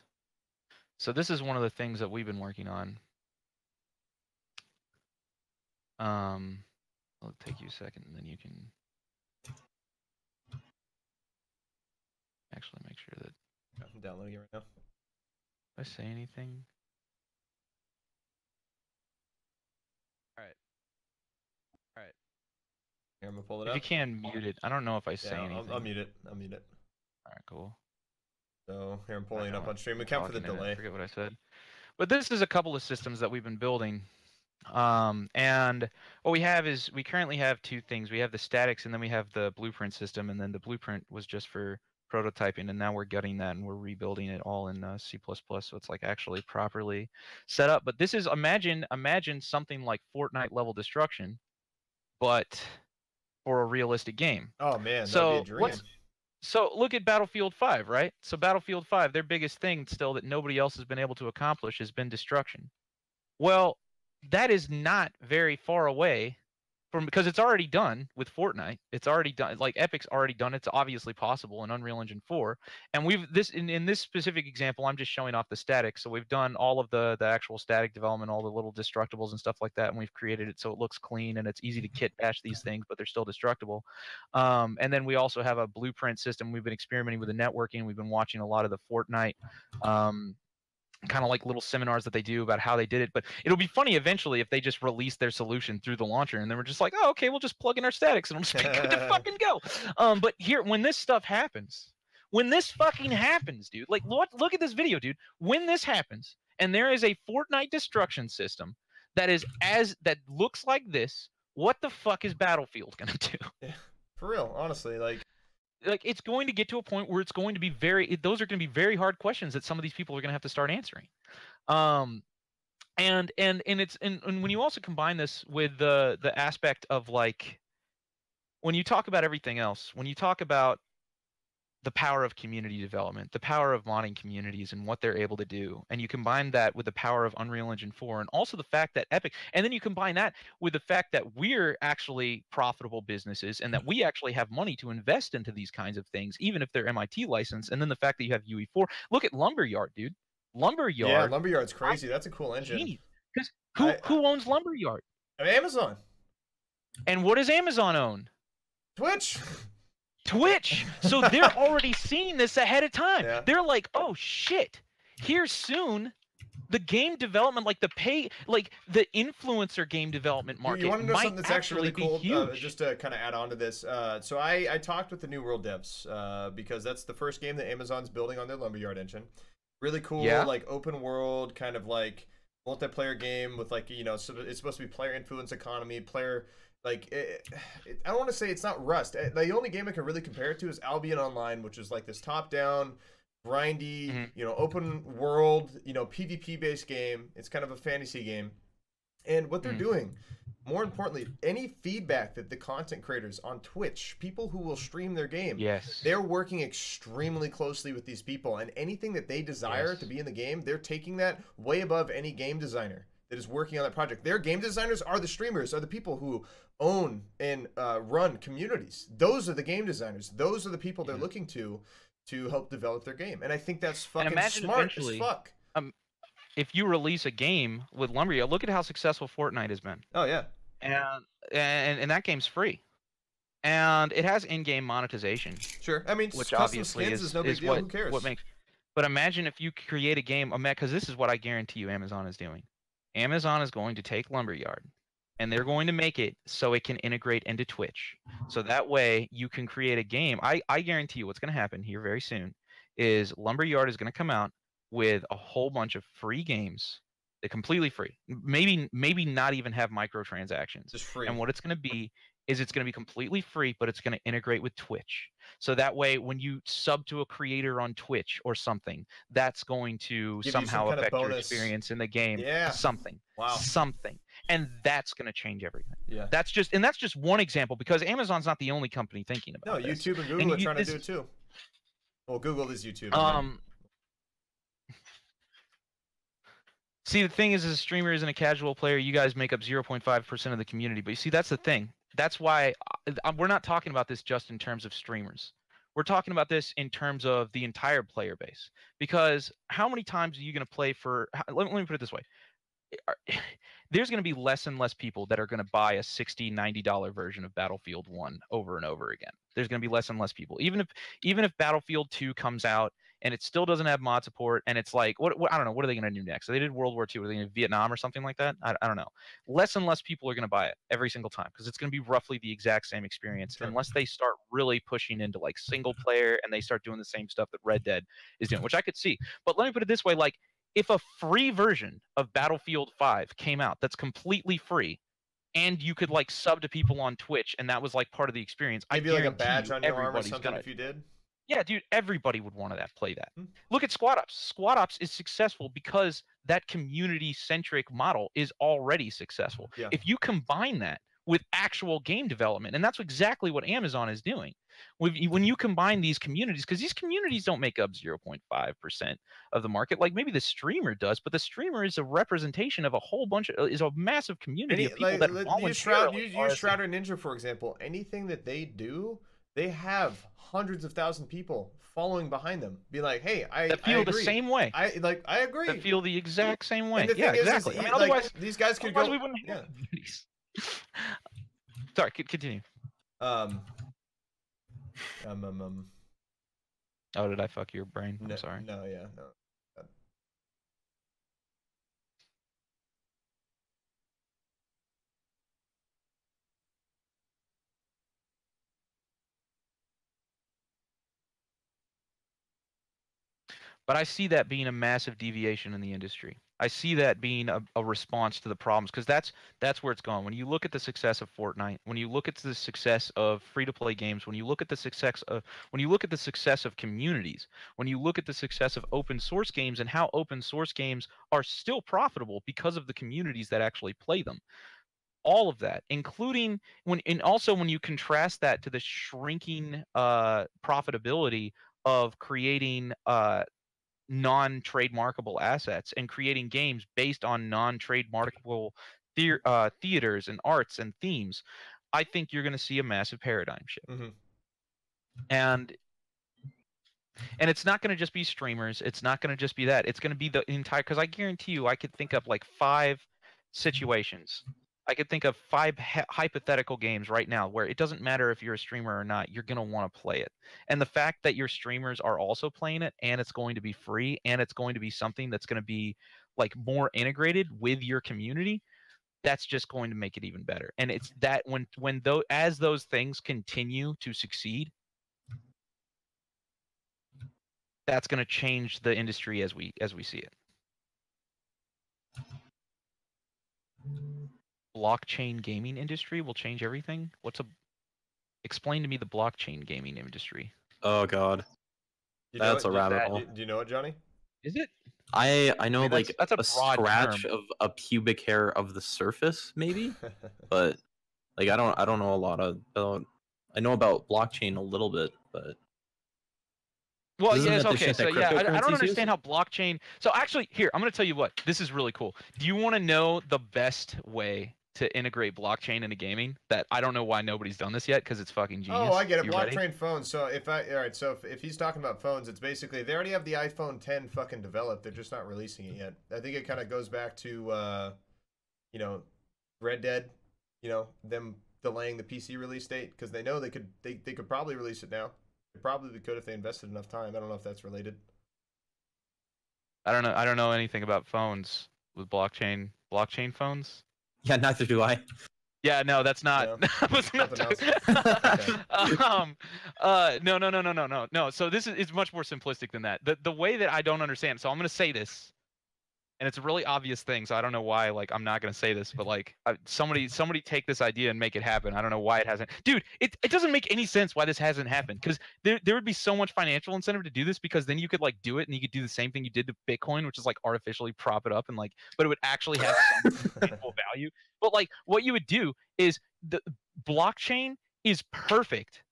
So this is one of the things that we've been working on. It'll take you a second, and then you can actually make sure that. I'm downloading it right now. Did I say anything? All right. Here, I'm gonna pull it If up. you can mute it. I don't know if I say Yeah, anything. I'll mute it. I'll mute it. All right, cool. So here I'm pulling it I up know on stream. I'm Account for the talking and I delay. forget what I said. But this is a couple of systems that we've been building. And what we have is we currently have two things. We have the statics and then we have the blueprint system. And then the blueprint was just for prototyping. And now we're gutting that and we're rebuilding it all in C++. So it's like actually properly set up. But this is, imagine something like Fortnite level destruction, but for a realistic game. Oh man, that'd be a So dream. so look at Battlefield 5, right? So Battlefield 5, their biggest thing still that nobody else has been able to accomplish has been destruction. Well, that is not very far away from, because it's already done with Fortnite. It's already done. Like Epic's already done. It's obviously possible in Unreal Engine 4. And we've this in this specific example, I'm just showing off the static. So we've done all of the actual static development, all the little destructibles and stuff like that, and we've created it so it looks clean and it's easy to kit bash these things, but they're still destructible. And then we also have a blueprint system. We've been experimenting with the networking. We've been watching a lot of the Fortnite kind of like little seminars that they do about how they did it. But it'll be funny eventually if they just release their solution through the launcher and then we're just like, oh, okay, we'll just plug in our statics and it'll just be good to fucking go. But here, when this stuff happens, when this fucking happens, dude, like look at this video, dude. When this happens and there is a Fortnite destruction system that looks like this, what the fuck is Battlefield gonna do? Yeah, for real, honestly, like It's going to get to a point where it's going to be those are going to be very hard questions that some of these people are going to have to start answering. And when you also combine this with the aspect of, like, when you talk about everything else, when you talk about the power of community development, the power of modding communities and what they're able to do, and you combine that with the power of Unreal Engine 4, and also the fact that Epic, and then you combine that with the fact that we're actually profitable businesses and that we actually have money to invest into these kinds of things, even if they're MIT licensed, and then the fact that you have UE4. Look at Lumberyard, dude. Lumberyard. yeah, Lumberyard's crazy. That's a cool engine. Because I- who owns Lumberyard? I mean, Amazon, And what does Amazon own? Twitch. Twitch. So they're already seeing this ahead of time. Yeah. They're like, oh shit, here soon the game development, like the influencer game development market, You want to know might something that's actually really be cool? huge. Just to kind of add on to this, so I talked with the New World devs because that's the first game that Amazon's building on their Lumberyard engine. Really cool, Yeah. like open world, kind of like multiplayer game with, like, you know, so it's supposed to be player influence economy, player, like I don't want to say it's not Rust. The only game I can really compare it to is Albion Online, which is like this top-down, grindy, you know, open world, you know, PvP based game. It's kind of a fantasy game. And what they're doing, more importantly, any feedback that the content creators on Twitch, people who will stream their game, Yes. they're working extremely closely with these people, and anything that they desire Yes. to be in the game, they're taking that way above any game designer that is working on that project. Their game designers are the streamers, are the people who own and run communities. Those are the game designers. Those are the people they're looking to help develop their game. And I think that's fucking imagine smart as eventually- fuck. If you release a game with Lumberyard, look at how successful Fortnite has been. Oh yeah. And that game's free. And it has in-game monetization, Sure. I mean, which custom obviously skins is no big deal. what, Who cares? what makes. But imagine if you create a game, because this is what I guarantee you Amazon is doing. Amazon is going to take Lumberyard, and they're going to make it so it can integrate into Twitch. So that way you can create a game. I guarantee you what's going to happen here very soon is Lumberyard is going to come out with a whole bunch of free games. They're completely free. Maybe not even have microtransactions. Just free. And what it's going to be is it's going to be completely free, but it's going to integrate with Twitch. So that way, when you sub to a creator on Twitch or something, that's going to Give you some somehow kind of affect your bonus. experience in the game. Yeah. Something. Wow. Something. And that's going to change everything. Yeah. That's just one example, because Amazon's not the only company thinking No, about this. YouTube and Google are you- trying to this- do it too. Well, Google is YouTube. See, the thing is, as a streamer, as a casual player, you guys make up 0.5% of the community. But you see, that's the thing. That's why we're not talking about this just in terms of streamers. We're talking about this in terms of the entire player base. Because how many times are you going to play for? Let me put it this way. There's going to be less and less people that are going to buy a $60, $90 version of Battlefield 1 over and over again. There's going to be less and less people. Even if Battlefield 2 comes out and it still doesn't have mod support, and it's like, what I don't know, what are they going to do next? So they did World War II. Are they going to Vietnam or something like that? I don't know. Less and less people are going to buy it every single time, because it's going to be roughly the exact same experience, Sure. unless they start really pushing into like single player and they start doing the same stuff that Red Dead is doing, which I could see. But let me put it this way, like, if a free version of Battlefield 5 came out that's completely free, and you could like sub to people on Twitch, and that was like part of the experience, Maybe I like a guarantee badge you on your arm or everybody's something gonna- if you did. Yeah, dude, everybody would want to play that. Hmm. Look at Squad Ops. Squad Ops is successful because that community-centric model is already successful. Yeah. If you combine that with actual game development. And that's exactly what Amazon is doing. When you combine these communities, because these communities don't make up 0.5% of the market, like maybe the streamer does, but the streamer is a representation of a whole bunch of, is a massive community of people that voluntarily use Shrouder Ninja, for example. Anything that they do, they have hundreds of thousands of people following behind them. Be like, hey, I feel agree. the same way. I agree. That feel the exact same way. And the Yeah, thing exactly. Is, I mean, like, otherwise these guys could otherwise go. we wouldn't have communities. Sorry, continue. Oh, did I fuck your brain? No, I'm sorry. No, yeah, no. But I see that being a massive deviation in the industry. I see that being a response to the problems, because that's where it's gone. When you look at the success of Fortnite, when you look at the success of free-to-play games, when you look at the success of communities, when you look at the success of open source games and how open source games are still profitable because of the communities that actually play them. All of that, including when you contrast that to the shrinking profitability of creating non-trademarkable assets and creating games based on non-trademarkable theaters and arts and themes, I think you're going to see a massive paradigm shift. Mm-hmm. And it's not going to just be streamers. It's not going to just be that. It's going to be the entire, because I guarantee you I could think of like 5 situations. I could think of 5 hypothetical games right now where it doesn't matter if you're a streamer or not, you're going to want to play it. And the fact that your streamers are also playing it, and it's going to be free, and it's going to be something that's going to be like more integrated with your community, that's just going to make it even better. And it's that as those things continue to succeed, that's going to change the industry as we see it. Blockchain gaming industry will change everything. Explain to me the blockchain gaming industry. Oh god, that's a rabbit hole. Do you know it, Johnny? Is it? I know, mean, like that's a a broad scratch term. of a pubic hair of the surface, maybe. But like I don't know a lot about. I know about blockchain a little bit, but well, isn't yes, that the okay. shit So that yeah, I don't cryptocurrencies understand use? how blockchain. So actually, here I'm going to tell you what. This is really cool. Do you want to know the best way to integrate blockchain into gaming? That I don't know why nobody's done this yet, because it's fucking genius. Oh, I get it. You ready? Blockchain phones. So if he's talking about phones, it's basically they already have the iPhone 10 fucking developed. They're just not releasing it yet. I think it kind of goes back to Red Dead, them delaying the PC release date because they know they could probably release it now. They probably could if they invested enough time. I don't know if that's related. I don't know anything about phones with blockchain phones. Yeah, neither do I. Yeah, no, that's not. No, That was not. something else. No. So this is much more simplistic than that. The way that I don't understand. So I'm gonna say this, and it's a really obvious thing. So I don't know why. Like I'm not gonna say this, but like somebody take this idea and make it happen. I don't know why it hasn't. Dude, it doesn't make any sense why this hasn't happened. Because there would be so much financial incentive to do this, because then you could like do it and you could do the same thing you did to Bitcoin, which is like artificially prop it up and like, but it would actually have some sustainable value. But like what you would do is the blockchain is perfect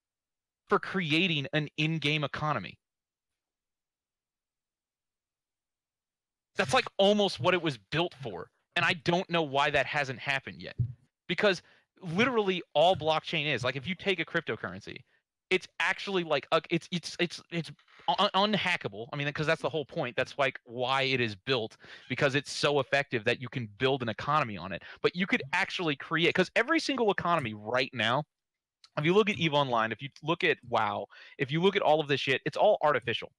for creating an in-game economy. That's like almost what it was built for. And I don't know why that hasn't happened yet. Because literally all blockchain is, like if you take a cryptocurrency, it's actually like it's unhackable. I mean, because that's the whole point. That's like why it is built, because it's so effective that you can build an economy on it. But you could actually create, because every single economy right now, if you look at EVE Online, if you look at WoW, if you look at all of this shit, it's all artificial,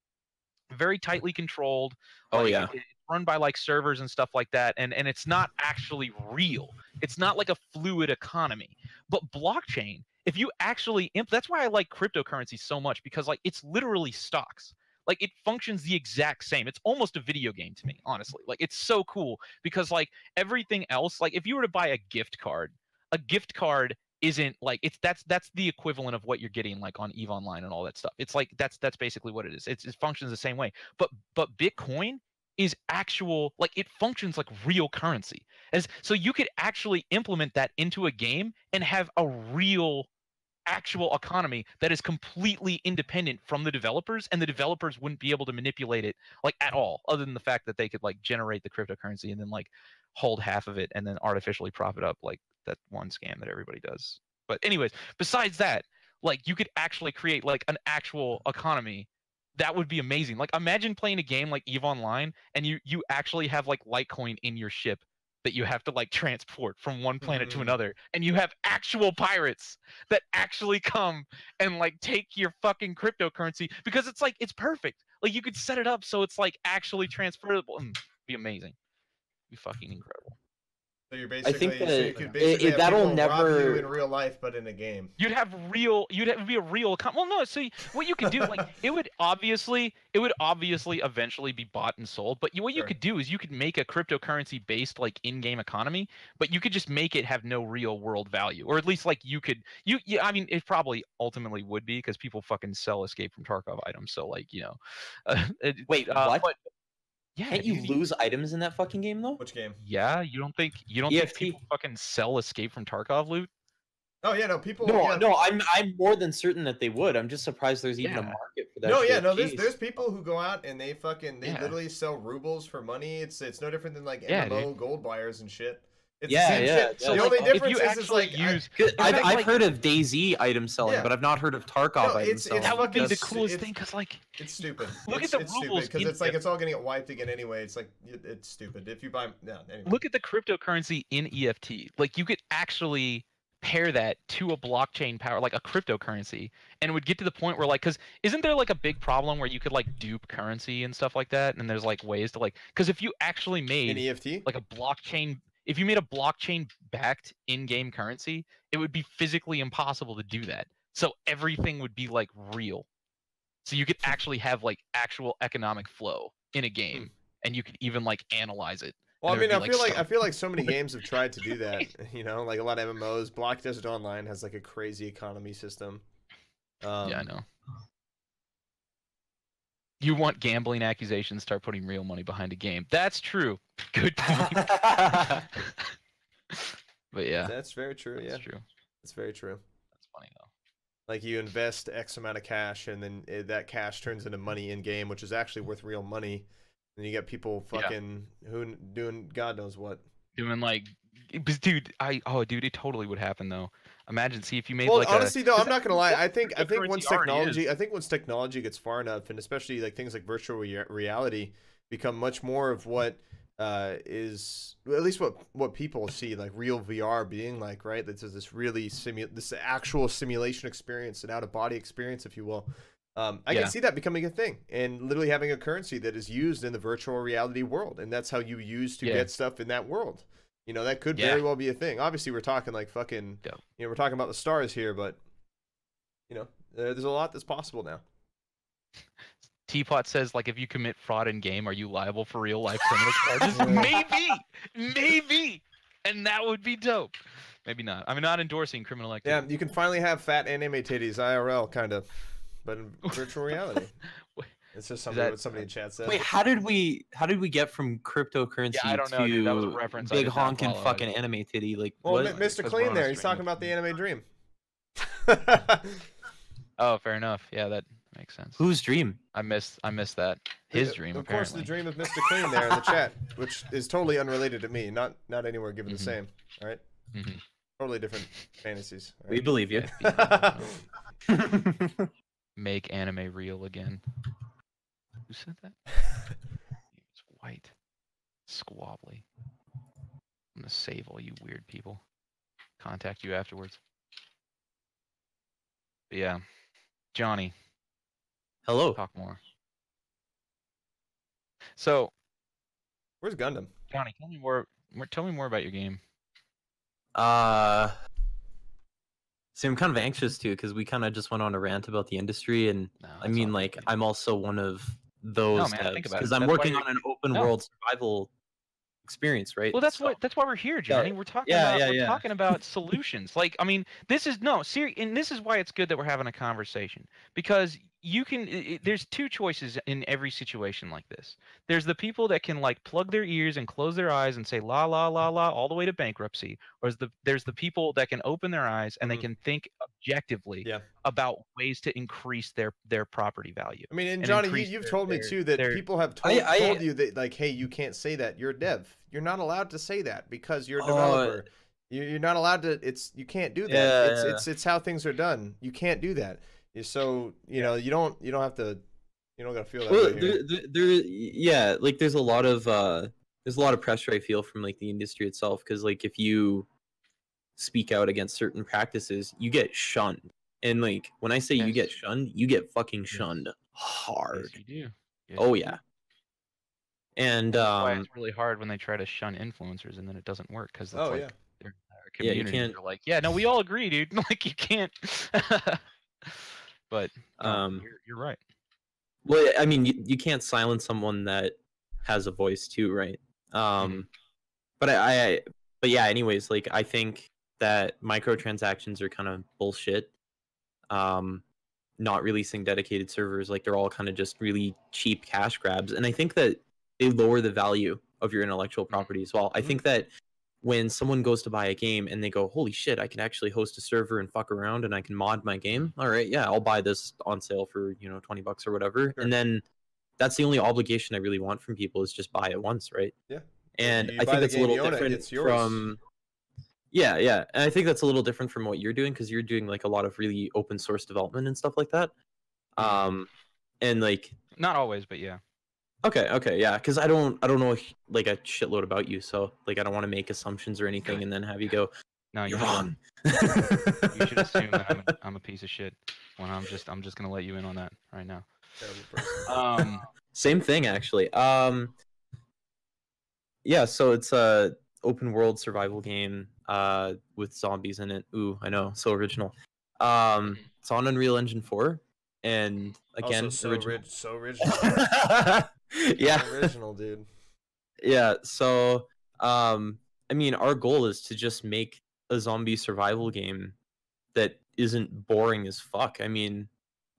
very tightly controlled. Oh like, yeah. It's run by like servers and stuff like that, and it's not actually real. It's not like a fluid economy. But blockchain, if you actually that's why I like cryptocurrency so much, because like it's literally stocks. Like it functions the exact same. It's almost a video game to me, honestly. Like it's so cool, because like everything else, like if you were to buy a gift card isn't like that's the equivalent of what you're getting like on EVE Online and all that stuff. It's like that's basically what it is. It functions the same way. But Bitcoin is actual, like it functions like real currency. So you could actually implement that into a game and have a real actual economy that is completely independent from the developers, and the developers wouldn't be able to manipulate it like at all, other than the fact that they could like generate the cryptocurrency and then like hold half of it and then artificially profit up like that one scam that everybody does. But anyways, besides that, like you could actually create like an actual economy. That would be amazing. Like imagine playing a game like EVE Online and you actually have like Litecoin in your ship that you have to like transport from one planet to another, and you have actual pirates that actually come and like take your fucking cryptocurrency, because it's like it's perfect. Like you could set it up so it's like actually transferable and be amazing. Be fucking incredible. So you're I think basically, so you could that basically have that'll people rob you never. in real life, but in a game. You'd have be a real well, no, so what you could do, like it would obviously eventually be bought and sold, but what you Sure. could do is you could make a cryptocurrency based like in-game economy, but you could just make it have no real world value, or at least like I mean it probably ultimately would be, because people fucking sell Escape from Tarkov items, so like Wait, what? but yeah, Can't you dude, lose items in that fucking game though? Which game? yeah, you don't think EFT. people fucking sell Escape from Tarkov loot? Oh yeah, no, people. No, yeah. no, I'm more than certain that they would. I'm just surprised there's even a Yeah. market for that. No, yeah, shit. no. Jeez. There's people who go out and they Yeah. literally sell rubles for money. It's no different than like Yeah, MMO gold buyers and shit. It's Yeah, the same yeah, shit. yeah. The So only like, if difference you is actually like use 'Cause I've like- heard of DayZ item selling, Yeah. but I've not heard of Tarkov No, item it's selling. that would be the That's- coolest it's- thing, because like it's stupid. Look it's, at the it's stupid rubles because in it's like it. it's all gonna get wiped again anyway. It's like it's stupid. If you buy, no, anyway. look at the cryptocurrency in EFT. Like you could actually pair that to a blockchain power, like a cryptocurrency, and it would get to the point where like, because isn't there like a big problem where you could like dupe currency and stuff like that, and there's like ways to like, because if you actually in made EFT. like a blockchain, if you made a blockchain backed in-game currency, it would be physically impossible to do that, so everything would be like real, so you could actually have like actual economic flow in a game, and you could even like analyze it. Well, I and there mean, would be, I feel like so many games have tried to do that. You know, like a lot of MMOs. Block Desert Online has like a crazy economy system. Yeah, I know. You want gambling accusations, start putting real money behind a game. That's true. Good point. But yeah, That's very true. Yeah, that's true. that's very true. That's funny though. Like you invest X amount of cash, and then that cash turns into money in game, which is actually worth real money. And you get people fucking who doing God knows what. Doing like, dude, dude, it totally would happen though. Imagine, see if you made Well, like honestly, though, I'm that- not gonna lie. I think cryptocurrency once already technology gets far enough, and especially like things like virtual reality become much more of what is, well, at least what people see like real VR being like, right? This is this really this actual simulation experience, an out of body experience, if you will. I Yeah. can see that becoming a thing, and literally having a currency that is used in the virtual reality world, and that's how you use to Yeah. get stuff in that world. You know, that could Yeah. very well be a thing. Obviously, we're talking like fucking, Dope. you know, we're talking about the stars here, but you know, there's a lot that's possible now. Teapot says, like, if you commit fraud in game, are you liable for real life criminal charges? Maybe, and that would be dope. Maybe not. I'm not endorsing criminal Yeah, activity. you can finally have fat anime titties IRL, kind of, but in virtual reality. Wait, It's just that- what somebody in chat said. Wait, how did we get from cryptocurrency Yeah, I don't know, to dude. That was a reference I big did not honking follow. fucking anime titty? Like, Well, what? Mr. Because Clean we're on a there, he's stream. talking about the anime dream. Oh, fair enough. Yeah, that makes sense. Whose dream? I missed that. His dream, Of course, the apparently. dream of Mr. Clean there in the chat, which is totally unrelated to me. Not anywhere given the Mhm. same. All right, Mhm. totally different fantasies. all We right? believe you. Make anime real again. Who said that? It's white. Squabbly. I'm gonna save all you weird people. Contact you afterwards. But yeah. Johnny, Hello. talk more. So, Where's Gundam? Johnny, tell me more about your game. See, I'm kind of anxious too because we kind of just went on a rant about the industry, and No, I that's mean, all like, good. I'm also one of those man, think about it. because I'm That's why working you're- on an open No. world survival experience, right? Well, that's So- that's why we're here, Johnny. We're talking yeah, about yeah, we're yeah. talking about solutions. Like, I mean, this is no serious, and this is why it's good that we're having a conversation, because you can there's two choices in every situation like this. There's the people that can like plug their ears and close their eyes and say la la la la all the way to bankruptcy, or there's the people that can open their eyes and they Mhm. can think objectively Yeah. about ways to increase their property value. I mean, and And Johnny, increase you've their told me their too that their people have I told you that, like, hey, you can't say that. You're a dev. You're not allowed to say that because you're a Oh, developer. You're not allowed to. You can't do that. Yeah, It's how things are done. You can't do that. So you don't have to. You don't gotta feel that well, way here. yeah, like there's a lot of pressure I feel from like the industry itself, because like if you speak out against certain practices, you get shunned. And like when I say you get Yes. shunned, you get fucking Yes. shunned hard. Yes, you do. Yes, Oh you do. yeah. And That's why it's really hard when they try to shun influencers and then it doesn't work because it's Oh like yeah. their yeah, you communities can't are like, yeah, no, we all agree, dude. Like you can't. But no, um you're right. well, I mean, you can't silence someone that has a voice too, right? But but yeah, anyways, like I think that microtransactions are kind of bullshit. Not releasing dedicated servers, like they're all kind of just really cheap cash grabs, and I think that they lower the value of your intellectual property as well. I think that when someone goes to buy a game and they go, holy shit, I can actually host a server and fuck around and I can mod my game. All right, yeah, I'll buy this on sale for, $20 or whatever. Sure. And then that's the only obligation I really want from people, is just buy it once, right? Yeah. And You I buy think the that's a game, little you own it, different it's yours. from yeah, and I think that's a little different from what you're doing, because you're doing like a lot of really open source development and stuff like that. And like Not always, but yeah. okay, yeah, because I don't know like a shitload about you, so like I don't want to make assumptions or anything and then have you go, No, you're you wrong. you should assume that I'm a piece of shit when I'm just gonna let you in on that right now. Terrible person. Same thing actually. Yeah, so it's a open world survival game with zombies in it. Ooh, I know, so original. It's on Unreal Engine 4, and again, Also, original. so original. Yeah, Original, dude. yeah. So, I mean, our goal is to just make a zombie survival game that isn't boring as fuck. I mean,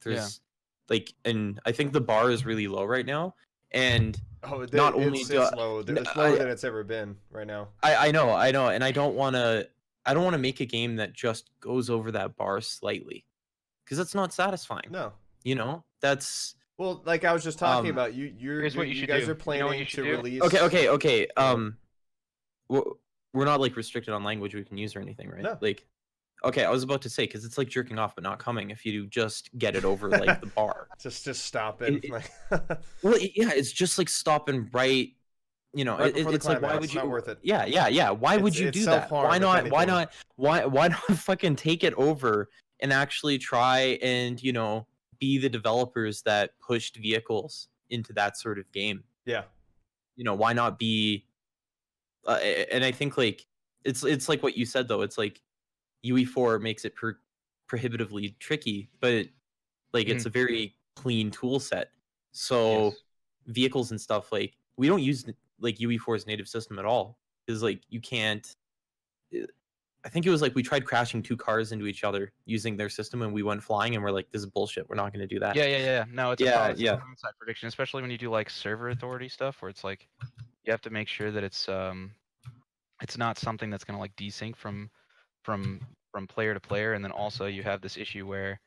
there's like, and I think the bar is really low right now, and Oh, not only it's do low. n- It's lower than it's ever been right now. I know, and I don't want to make a game that just goes over that bar slightly, because that's not satisfying. No. That's Well, like I was just talking Um, about, you Here's what you you should guys do. are You know what planning you to should do? release. okay. Yeah. We're not like restricted on language we can use or anything, right? No. Like, okay, I was about to say, because it's like jerking off but not coming if you just get it over like the bar. Just stop it. Well, yeah, it's just like stopping right. Right before the It's like, why climax, would it's you? not worth it. Yeah. Why would you It's do that? self-harm, Why if not? Why anything. not? Why not fucking take it over and actually try and be the developers that pushed vehicles into that sort of game? Yeah. Why not be? And I think like it's like what you said though. It's like UE4 makes it prohibitively tricky, but like it's a very clean tool set. So Yes. vehicles and stuff, like we don't use like UE4's native system at all, because like you can't. I think it was like we tried crashing two cars into each other using their system, and we went flying, and we're like, "This is bullshit. We're not going to do that." Yeah. No, it's Yeah, it's a downside prediction, especially when you do like server authority stuff, where it's like you have to make sure that it's not something that's gonna like desync from player to player, and then also you have this issue where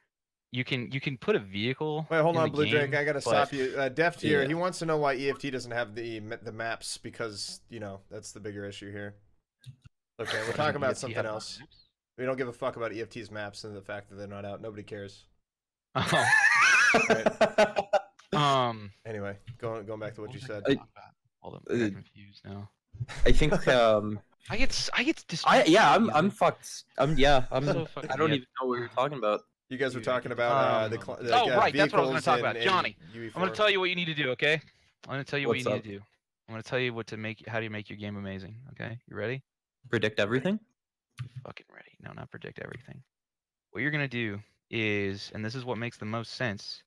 you can put a vehicle. Wait, hold in on, the Blue Drake. game, I gotta but- stop you. Deft here. Yeah. He wants to know why EFT doesn't have the maps, because that's the bigger issue here. Okay, we're talking about EFT something have else. maps? We don't give a fuck about EFT's maps and the fact that they're not out. Nobody cares. Oh. Anyway, going back to what you said. Hold on, I'm confused now. I think. I get distracted. I'm fucked. I'm So fucking I don't yeah. even know what you're talking about. You guys were talking about right, that's what I was gonna talk about. Johnny, UE4. I'm gonna tell you what you need to do, okay? I'm gonna tell you what What's you need up? to do. I'm gonna tell you how do you make your game amazing, okay? You ready? Predict everything. Fucking ready. No, not predict everything. What you're gonna do is, and this is what makes the most sense,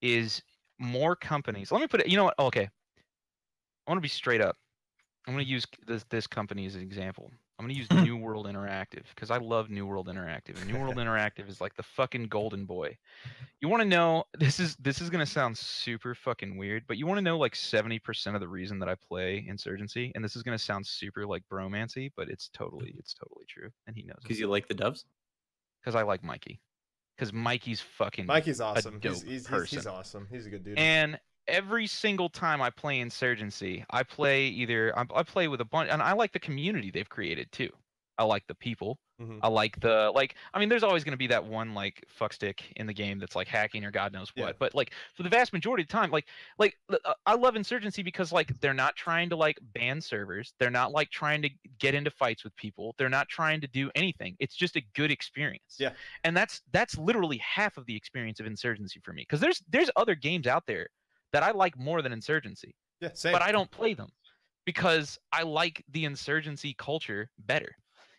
is more companies. Let me put it. You know what? Okay. I want to be straight up. I'm gonna use this company as an example. I'm gonna use New World Interactive because I love New World Interactive. And New World Interactive is like the fucking golden boy. You want to know? This is gonna sound super fucking weird, but you want to know like 70% of the reason that I play Insurgency, and this is gonna sound super like bromancy, but it's totally true, and he knows it. Because you like the devs? Because I like Mikey. Because Mikey's fucking Mikey's awesome. a dope He's person. awesome. He's a good dude. And every single time I play Insurgency, I play with a bunch, and I like the community they've created too. I like the people. Mhm. I like I mean, there's always going to be that one like fuckstick in the game that's like hacking or God knows what. Yeah. But like for the vast majority of the time, I love Insurgency because like they're not trying to like ban servers. They're not like trying to get into fights with people. They're not trying to do anything. It's just a good experience. Yeah. And that's literally half of the experience of Insurgency for me. Because there's other games out there that I like more than Insurgency, Yeah, same. but I don't play them because I like the Insurgency culture better.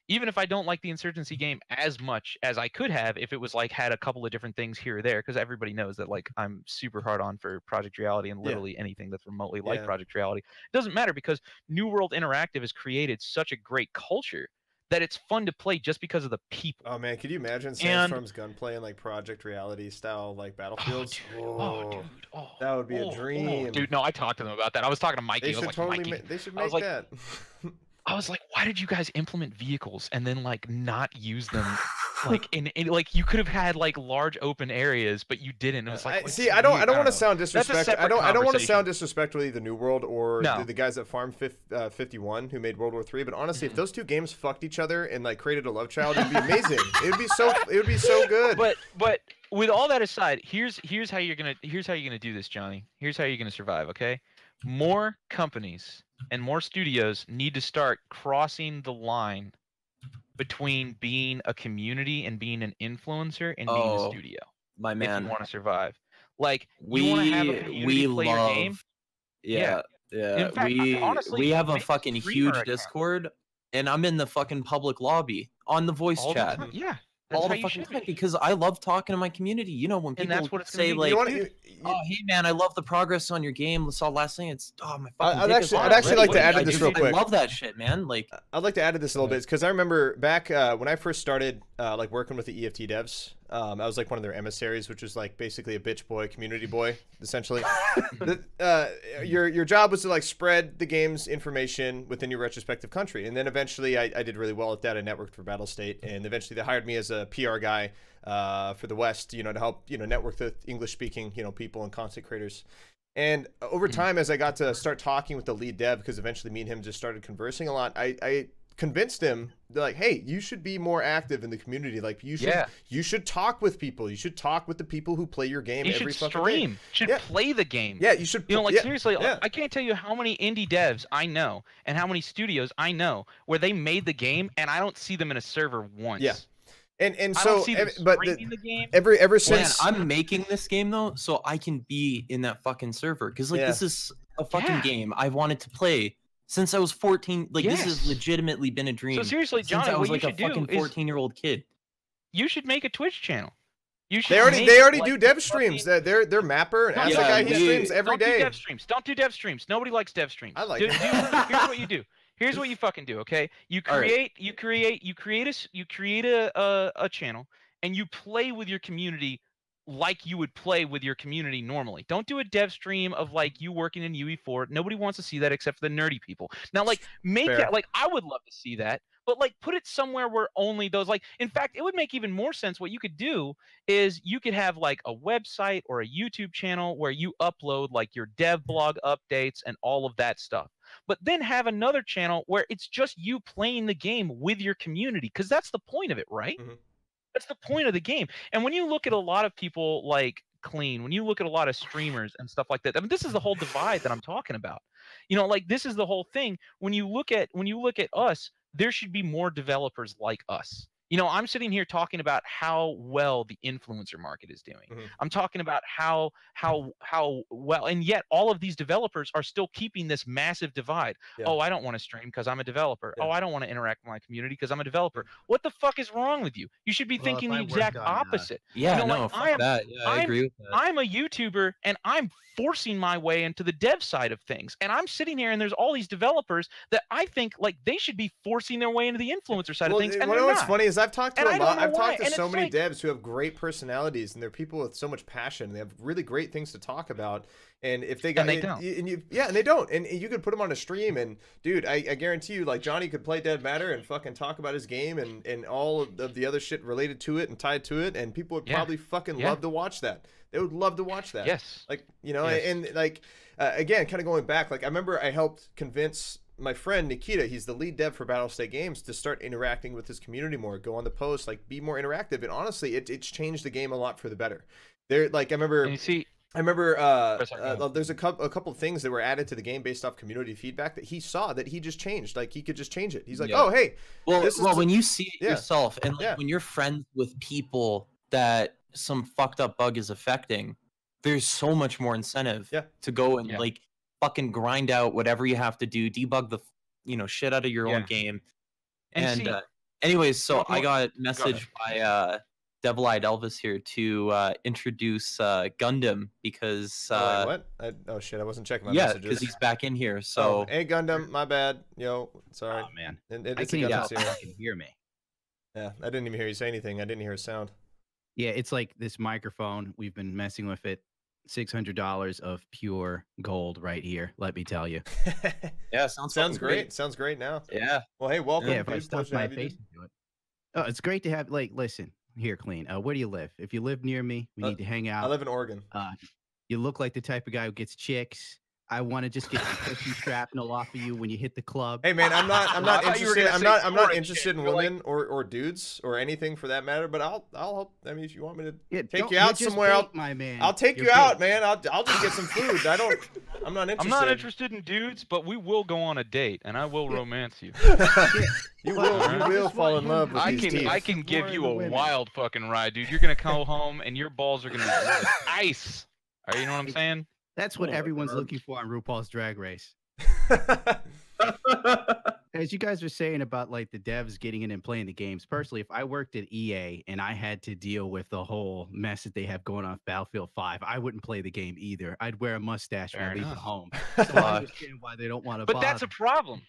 Even if I don't like the Insurgency game as much as I could have if it was like had a couple of different things here or there, because everybody knows that like I'm super hard on for Project Reality and literally anything that's remotely like Yeah. Project Reality. It doesn't matter because New World Interactive has created such a great culture that it's fun to play just because of the people. Oh man, could you imagine Sandstorm's gunplay in like Project Reality style like battlefields? Dude. That would be a dream. Dude, no, I talked to them about that. I was talking to Mikey. They I was should like, totally Mikey, they should I was make like, that. I was like, why did you guys implement vehicles and then like not use them? Like in like you could have had like large open areas, but you didn't. It was like, See, I don't want to know. sound disrespectful. I don't want to sound disrespectful to either New World or No. the guys at Farm 51 who made World War III. But honestly, if those two games fucked each other and like created a love child, it'd be amazing. It would be so good. But with all that aside, here's how you're gonna do this, Johnny. Here's how you're gonna survive. Okay, more companies and more studios need to start crossing the line between being a community and being an influencer and being a studio. My If man, you want to survive, like you want to have a community play your game. Yeah. In fact, honestly, we have a make a fucking streamer huge account. Discord, and I'm in the fucking public lobby on the voice All the chat. time. Yeah, that's All how the you fucking should time be. because I love talking to my community. You know, when And people that's what it's gonna say be. like, You wanna- "Oh, hey man, I love the progress on your game." Saw last thing. It's my fucking. I'd dick is actually- hard I'd actually already. like to add to I this do- real quick. I love that shit, man. Like, I'd like to add to this a little bit because I remember back when I first started like working with the EFT devs. I was like one of their emissaries, which was like basically a bitch boy, community boy, essentially. Your job was to like spread the game's information within your respective country, and then eventually I did really well at that. I networked for Battlestate, and eventually they hired me as a PR guy for the West, to help network the English-speaking people and content creators. And over time, as I got to start talking with the lead dev, because eventually me and him just started conversing a lot, I convinced him, like, hey, you should be more active in the community. Like, you should talk with people. You should talk with the people who play your game every fucking stream. day. Should Yeah. play the game. Yeah, you should. Seriously, yeah. I can't tell you how many indie devs I know and how many studios I know where they made the game and I don't see them in a server once. Yeah. And I so, don't see them but streaming the game. ever man, since I'm making this game though, so I can be in that fucking server because like Yeah. this is a fucking Yeah. game I've wanted to play since I was 14. Like this has Yes. legitimately been a dream. So seriously, since Johnny, I was what you like a should do fucking is 14-year-old kid. you should make a Twitch channel. You should they already make, do dev streams. They're Mapper and No, Ask yeah, the Guy. He we- streams every Don't day. do dev streams. Don't do dev streams. Nobody likes dev streams. I like do, it. Here's what you do. Here's what you fucking do. Okay, you All right. create a channel and you play with your community like you would play with your community normally. Don't do a dev stream of like you working in UE4. Nobody wants to see that except for the nerdy people. Now, like make Fair. that like I would love to see that. But like put it somewhere where only those like in fact it would make even more sense. What you could do is you could have like a website or a YouTube channel where you upload like your dev blog updates and all of that stuff. But then have another channel where it's just you playing the game with your community because that's the point of it, right? Mhm. That's the point of the game. And when you look at a lot of people like Clean, when you look at a lot of streamers and stuff like that, I mean, this is the whole divide that I'm talking about. Like this is the whole thing. When you look at us, there should be more developers like us. You know, I'm sitting here talking about how well the influencer market is doing. Mhm. I'm talking about how well, and yet all of these developers are still keeping this massive divide. Yeah. Oh, I don't want to stream because I'm a developer. Yeah. Oh, I don't want to interact with my community because I'm a developer. What the fuck is wrong with you? You should be Well, if thinking I the worked exact on, opposite. Yeah, You know, no, like, fuck that. Yeah, I agree with that. I'm a YouTuber and I'm forcing my way into the dev side of things. And I'm sitting here and there's all these developers that I think like they should be forcing their way into the influencer side of things. And you know they're what's not. funny is I've talked to And a I don't lot. know I've why. talked to And so it's many like- devs who have great personalities and they're people with so much passion. They have really great things to talk about. And if they got, And they don't. and they don't. And you could put them on a stream, and dude, I guarantee you, like Johnny could play Dead Matter and fucking talk about his game and all of the other shit related to it and tied to it, and people would Yeah. probably fucking Yeah. love to watch that. They would love to watch that. Yes. Like, you know, Yes. and like again, kind of going back, like I remember I helped convince my friend Nikita, he's the lead dev for Battlestate Games, to start interacting with his community more, go on the post, like be more interactive. And honestly, it's changed the game a lot for the better. There, like I remember. And you see, There's a couple of things that were added to the game based off community feedback that he saw that he just changed. Like he could just change it. He's like, Yeah. oh hey, Well, this is when you see it yeah. yourself, and like, Yeah. when you're friends with people that some fucked up bug is affecting, there's so much more incentive Yeah. to go and Yeah. like fucking grind out whatever you have to do, debug the shit out of your own Yeah. game. And And see- anyways, so Well, I got ahead. messaged by Devil-Eyed Elvis here to introduce Gundam because oh, wait, what? Oh shit, I wasn't checking my yeah, messages. because he's back in here. Oh, So hey Gundam, my bad. Yo, sorry. Oh man, And I it's a can't even Gundam tell if series. you can hear me. Yeah, I didn't even hear you say anything. I didn't hear a sound. Yeah, it's like this microphone. We've been messing with it. $600 of pure gold right here. Let me tell you. yeah, sounds Sounds fucking great. Sounds great now. Yeah. Well, hey, welcome. Yeah, if I dude. stuff Pleasure to my have you, face dude. into it. Oh, it's great to have. Like, listen here, Clean. Where do you live? If you live near me, we need to hang out. I live in Oregon. You look like the type of guy who gets chicks. I want to just get some pussy shrapnel off of you when you hit the club. Hey man, I'm not I thought you were interested. gonna say I'm not foreign interested in shit. You're like- women or dudes or anything for that matter. But I'll help. I mean, if you want me to Yeah, take don't- you you're out just somewhere, bait, my man. I'll take You're you out, bait. man. I'll just get some food. I'm not interested. I'm not interested in dudes, but we will go on a date, and I will romance you. You Well, will I you will just fall want in him love to with I these can teeth. I can give More you the a women. wild fucking ride, dude. You're gonna come home and your balls are gonna be ice. Are you know what I'm saying? That's what Oh my everyone's God. looking for on RuPaul's Drag Race. As you guys were saying about like the devs getting in and playing the games, personally, if I worked at EA and I had to deal with the whole mess that they have going on with Battlefield 5, I wouldn't play the game either. I'd wear a mustache when Fair I leave enough. the home. So I understand why they don't want to But that's a problem.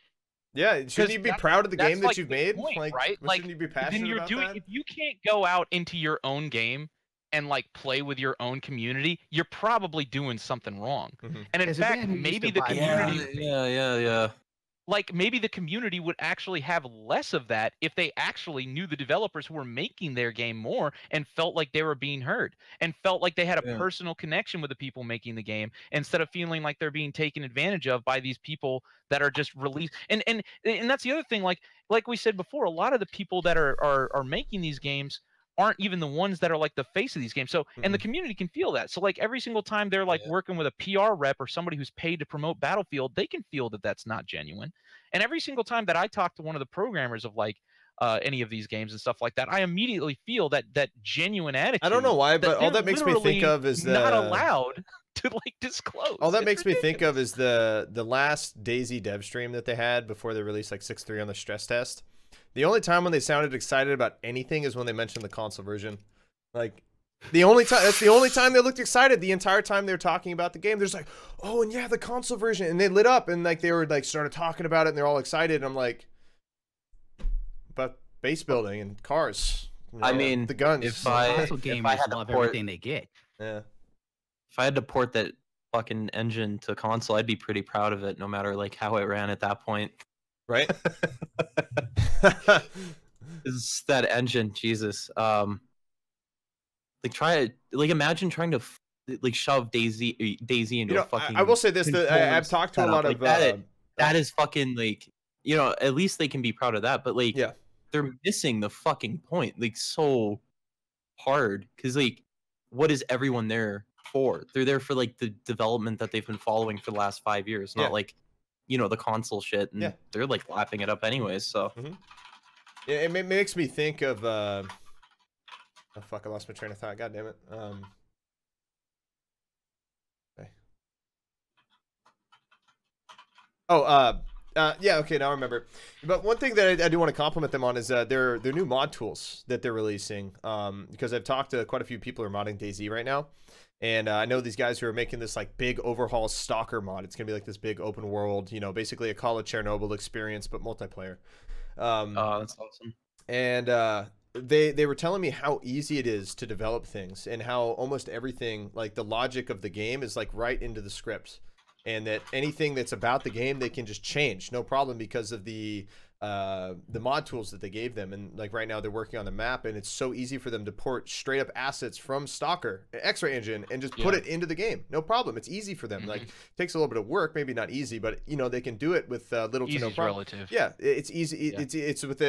Yeah, shouldn't you be that's- proud of the that's game that like you've the made? point, Like, right? Like, shouldn't you be Then passionate you're about doing that? if you can't go out into your own game and like play with your own community, you're probably doing something wrong. Mhm. And in As a man fact, who used maybe to the buy community Yeah. like maybe the community would actually have less of that if they actually knew the developers who were making their game more and felt like they were being heard and felt like they had a Yeah. personal connection with the people making the game instead of feeling like they're being taken advantage of by these people that are just released. And that's the other thing, like we said before, a lot of the people that are making these games aren't even the ones that are like the face of these games. So, and the community can feel that. So like every single time they're like Yeah. working with a PR rep or somebody who's paid to promote Battlefield, they can feel that that's not genuine. And every single time that I talk to one of the programmers of like any of these games and stuff like that, I immediately feel that genuine attitude. I don't know why, but all they're that makes me think literally of is not the allowed to like disclose. all that It's makes me think of ridiculous. is the last DayZ dev stream that they had before they released like 6.3 on the stress test. The only time when they sounded excited about anything is when they mentioned the console version. Like that's the only time they looked excited. The entire time they were talking about the game, there's like, oh, and yeah, the console version, and they lit up and like they were like started talking about it and they're all excited. And I'm like, but base building and cars. You I know, mean, the guns. if I Console if gamers I had to love port everything they get. yeah. if I had to port that fucking engine to console, I'd be pretty proud of it, no matter like how it ran at that point. Right. Is that engine, Jesus? Like imagine trying to like shove Daisy into You know, a fucking. I will say this: that controller I've talked to a setup. lot Like, of that is fucking like, at least they can be proud of that. But like, Yeah. they're missing the fucking point like so hard because like, what is everyone there for? They're there for like the development that they've been following for the last 5 years, not Yeah. like, the console shit. And Yeah. they're like lapping it up anyways. So It makes me think of oh fuck, I lost my train of thought. God damn it. Okay. Oh, yeah, okay, now I remember. But one thing that I do want to compliment them on is their new mod tools that they're releasing. Because I've talked to quite a few people who are modding DayZ right now, and I know these guys who are making this like big overhaul Stalker mod. It's gonna be like this big open world, you know, basically a Call of Chernobyl experience but multiplayer. Oh, that's awesome. And they were telling me how easy it is to develop things and how almost everything, like the logic of the game, is like right into the script, and that anything that's about the game they can just change no problem because of the mod tools that they gave them. And like right now they're working on the map, and it's so easy for them to port straight up assets from Stalker X-Ray Engine and just put it into the game, no problem. It's easy for them. Like, takes a little bit of work, maybe not easy, but you know, they can do it with little to no problem. Relative. Yeah, it's easy. It's with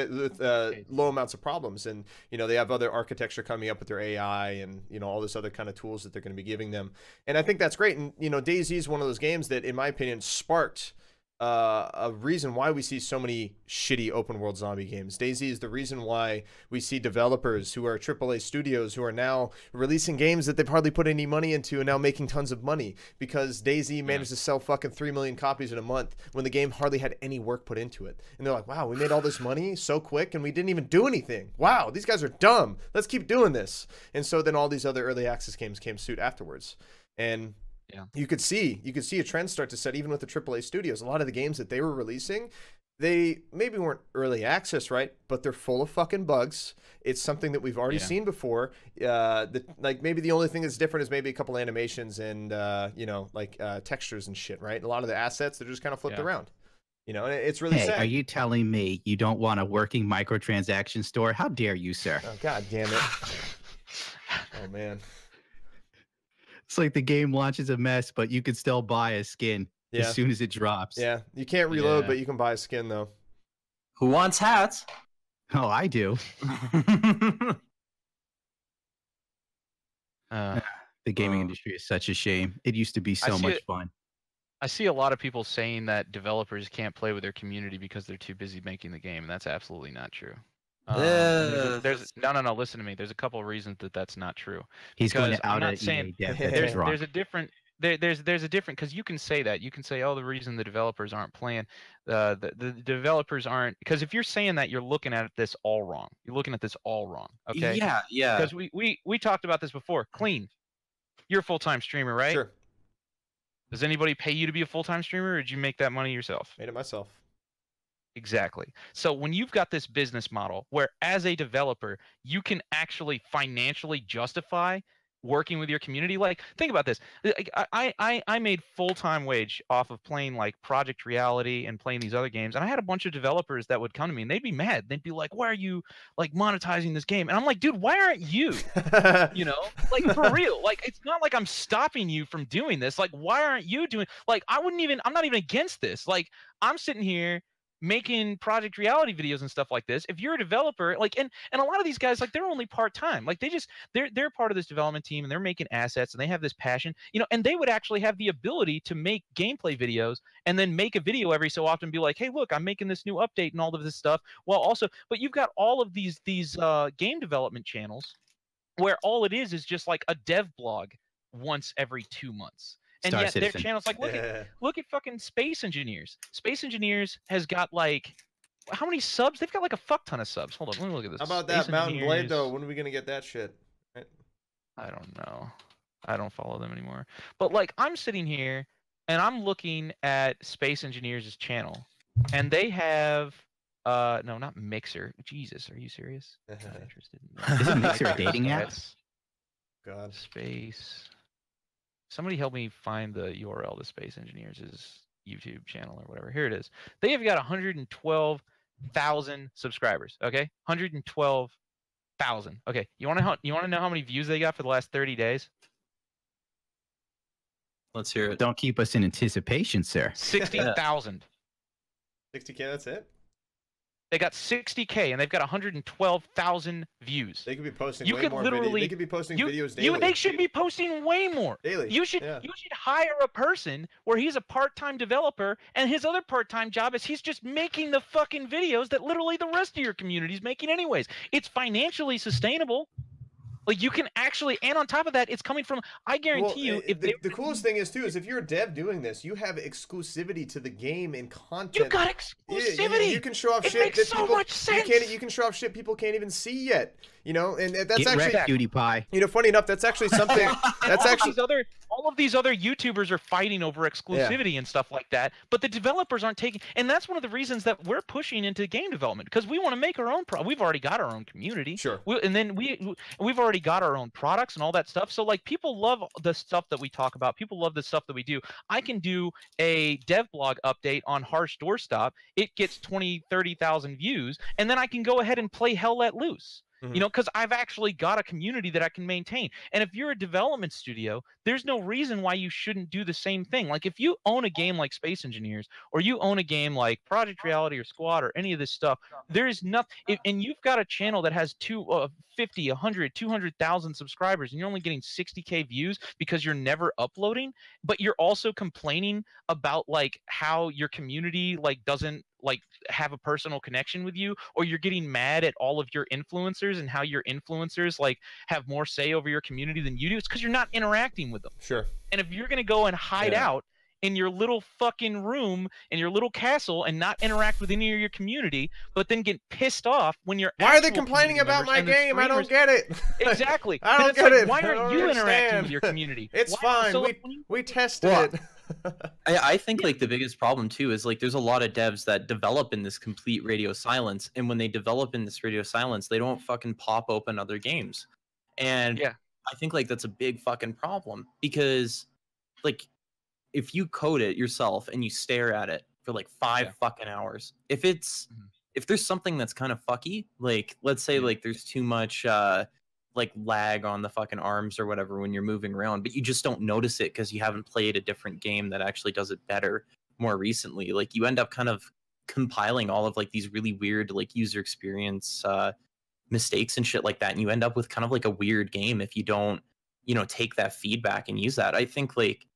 low amounts of problems. And you know, they have other architecture coming up with their AI and you know all this other kind of tools that they're going to be giving them. And I think that's great. And you know, DayZ is one of those games that, in my opinion, sparked a reason why we see so many shitty open world zombie games. DayZ is the reason why we see developers who are AAA studios who are now releasing games that they've hardly put any money into and now making tons of money, because DayZ managed to sell fucking 3 million copies in a month when the game hardly had any work put into it. And they're like, wow, we made all this money so quick and we didn't even do anything. Wow, these guys are dumb. Let's keep doing this. And so then all these other early access games came suit afterwards. And you could see a trend start to set even with the AAA studios. A lot of the games that they were releasing, they maybe weren't early access, right? But they're full of fucking bugs. It's something that we've already seen before. Like maybe the only thing that's different is maybe a couple animations and you know, like textures and shit, right? A lot of the assets, they're just kind of flipped around. You know, and it's really sad. Are you telling me you don't want a working microtransaction store? How dare you, sir? Oh, God damn it. Oh, man. It's like the game launches a mess, but you can still buy a skin as soon as it drops. Yeah, you can't reload, but you can buy a skin, though. Who wants hats? Oh, I do. The gaming industry is such a shame. It used to be so much fun. I see a lot of people saying that developers can't play with their community because they're too busy making the game, and that's absolutely not true. There's no. Listen to me. There's a couple of reasons that that's not true. He's going to out I'm not saying there's a different. There's a different, because you can say that. You can say, oh, the reason the developers aren't playing, the developers aren't, because if you're saying that, you're looking at this all wrong. You're looking at this all wrong. Okay. Yeah. Because we talked about this before. Clean. You're a full-time streamer, right? Sure. Does anybody pay you to be a full-time streamer, or did you make that money yourself? Made it myself. Exactly. So when you've got this business model where, as a developer, you can actually financially justify working with your community, like, think about this. Like, I made full-time wage off of playing like Project Reality and playing these other games, and I had a bunch of developers that would come to me and they'd be mad. They'd be like, why are you like monetizing this game? And I'm like, dude, why aren't you? You know, like, for real. Like, it's not like I'm stopping you from doing this. Like, why aren't you doing, like, I'm not even against this. Like, I'm sitting here making Project Reality videos and stuff like this. If you're a developer, like, and a lot of these guys, like, they're only part-time. Like, they're part of this development team, and they're making assets, and they have this passion, you know, and they would actually have the ability to make gameplay videos and then make a video every so often, be like, hey, look, I'm making this new update and all of this stuff. Well, also, but you've got all of these game development channels where all it is just like a dev blog once every 2 months. And Star yet Citizen. their channels, like, look at fucking Space Engineers. Space Engineers has got like, how many subs? They've got like a fuck ton of subs. Hold on, let me look at this. How about Space that Mountain Blade, Engineers, though? When are we going to get that shit? Right? I don't know. I don't follow them anymore. But like, I'm sitting here and I'm looking at Space Engineers' channel, and they have no, not Mixer. Jesus, are you serious? Not interested in Isn't Mixer a dating app? God. Space. Somebody help me find the URL to Space Engineers' YouTube channel or whatever. Here it is. They have got 112,000 subscribers. Okay, 112,000. Okay, you want to know how many views they got for the last 30 days? Let's hear it. Don't keep us in anticipation, sir. 60,000. 60K, that's it? They got 60K and they've got 112,000 views. They could be posting You way could more literally- videos. They could be posting videos daily. They should be posting way more. Daily. You should hire a person where he's a part-time developer and his other part-time job is he's just making the fucking videos that literally the rest of your community is making anyways. It's financially sustainable. Like you can actually, and on top of that, it's coming from. I guarantee you, if the coolest thing is too is if you're a dev doing this, you have exclusivity to the game and content. You got exclusivity. You can show off it shit makes that so people much sense. you can show off shit people can't even see yet. You know, and that's Get actually wrecked, PewDiePie. You know, funny enough, that's actually something. That's actually all of these other YouTubers are fighting over exclusivity and stuff like that, but the developers aren't taking. And that's one of the reasons that we're pushing into game development because we want to make our own. We've already got our own community. Sure. We've already got our own products and all that stuff. So like people love the stuff that we talk about. People love the stuff that we do. I can do a dev blog update on Harsh Doorstop. It gets 20, 30,000 views, and then I can go ahead and play Hell Let Loose. You know, because I've actually got a community that I can maintain. And if you're a development studio, there's no reason why you shouldn't do the same thing. Like if you own a game like Space Engineers, or you own a game like Project Reality or Squad or any of this stuff, there is nothing. And you've got a channel that has 50, 100, 200,000 subscribers, and you're only getting 60K views because you're never uploading, but you're also complaining about like how your community like doesn't like have a personal connection with you, or you're getting mad at all of your influencers and how your influencers like have more say over your community than you do. It's because you're not interacting with them. Sure. And if you're gonna go and hide out in your little fucking room in your little castle and not interact with any of your community, but then get pissed off when you're why are they complaining about my game? I don't get it. Exactly. I don't get it. Why I aren't don't you understand. interacting with your community? It's Why- fine. so We tested it. I think like the biggest problem too is like there's a lot of devs that develop in this complete radio silence, and when they develop in this radio silence, they don't fucking pop open other games. And I think like that's a big fucking problem because like if you code it yourself and you stare at it for like 5 fucking hours, if there's something that's kind of fucky, like let's say like there's too much like lag on the fucking arms or whatever when you're moving around, but you just don't notice it because you haven't played a different game that actually does it better more recently. Like you end up kind of compiling all of like these really weird like user experience mistakes and shit like that, and you end up with kind of like a weird game if you don't, you know, take that feedback and use that. I think like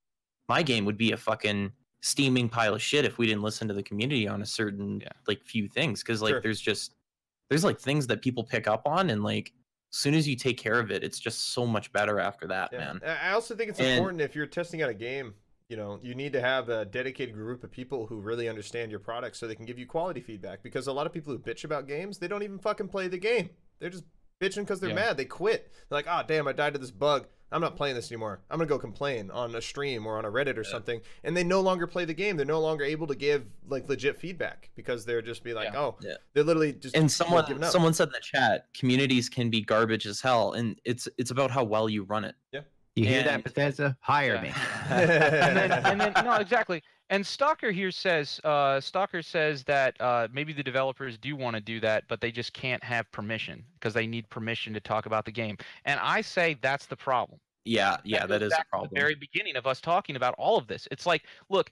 my game would be a fucking steaming pile of shit if we didn't listen to the community on a certain like few things, because like there's like things that people pick up on, and like as soon as you take care of it, it's just so much better after that, man. I also think it's important if you're testing out a game, you know, you need to have a dedicated group of people who really understand your product so they can give you quality feedback, because a lot of people who bitch about games, they don't even fucking play the game. They're just bitching because they're mad. They quit. They're like, oh, damn, I died to this bug. I'm not playing this anymore. I'm going to go complain on a stream or on a Reddit or something. And they no longer play the game. They're no longer able to give like legit feedback because they're just be like, they're literally just and giving up. someone said in the chat, communities can be garbage as hell, and it's about how well you run it. Yeah. You hear that, Bethesda? Hire me. and then no, exactly. And Stalker here says, that maybe the developers do want to do that, but they just can't have permission because they need permission to talk about the game. And I say that's the problem. Yeah, that is a problem. At the very beginning of us talking about all of this, it's like, look,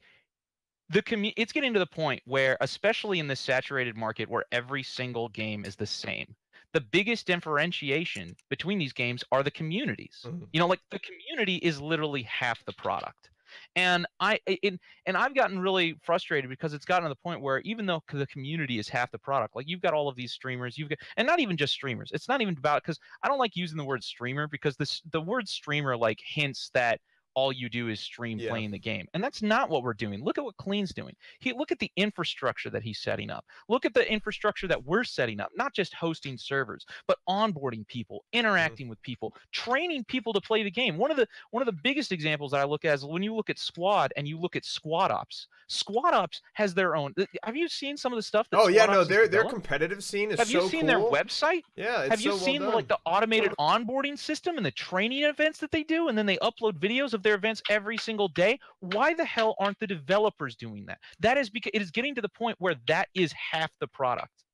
it's getting to the point where, especially in this saturated market where every single game is the same, the biggest differentiation between these games are the communities. You know, like the community is literally half the product. And I've gotten really frustrated because it's gotten to the point where even though the community is half the product, like you've got all of these streamers, and not even just streamers. It's not even about, because I don't like using the word streamer because the word streamer like hints that all you do is stream playing the game. And that's not what we're doing. Look at what Clean's doing. Look at the infrastructure that he's setting up. Look at the infrastructure that we're setting up, not just hosting servers, but onboarding people, interacting with people, training people to play the game. One of the biggest examples that I look at is when you look at Squad and you look at Squad Ops. Squad Ops has their own. Have you seen some of the stuff that their competitive scene is so cool. Have you seen their website? Yeah, it's Have you so well seen done. like the automated onboarding system and the training events that they do, and then they upload videos of their events every single day? Why the hell aren't the developers doing that? That is because it is getting to the point where that is half the product,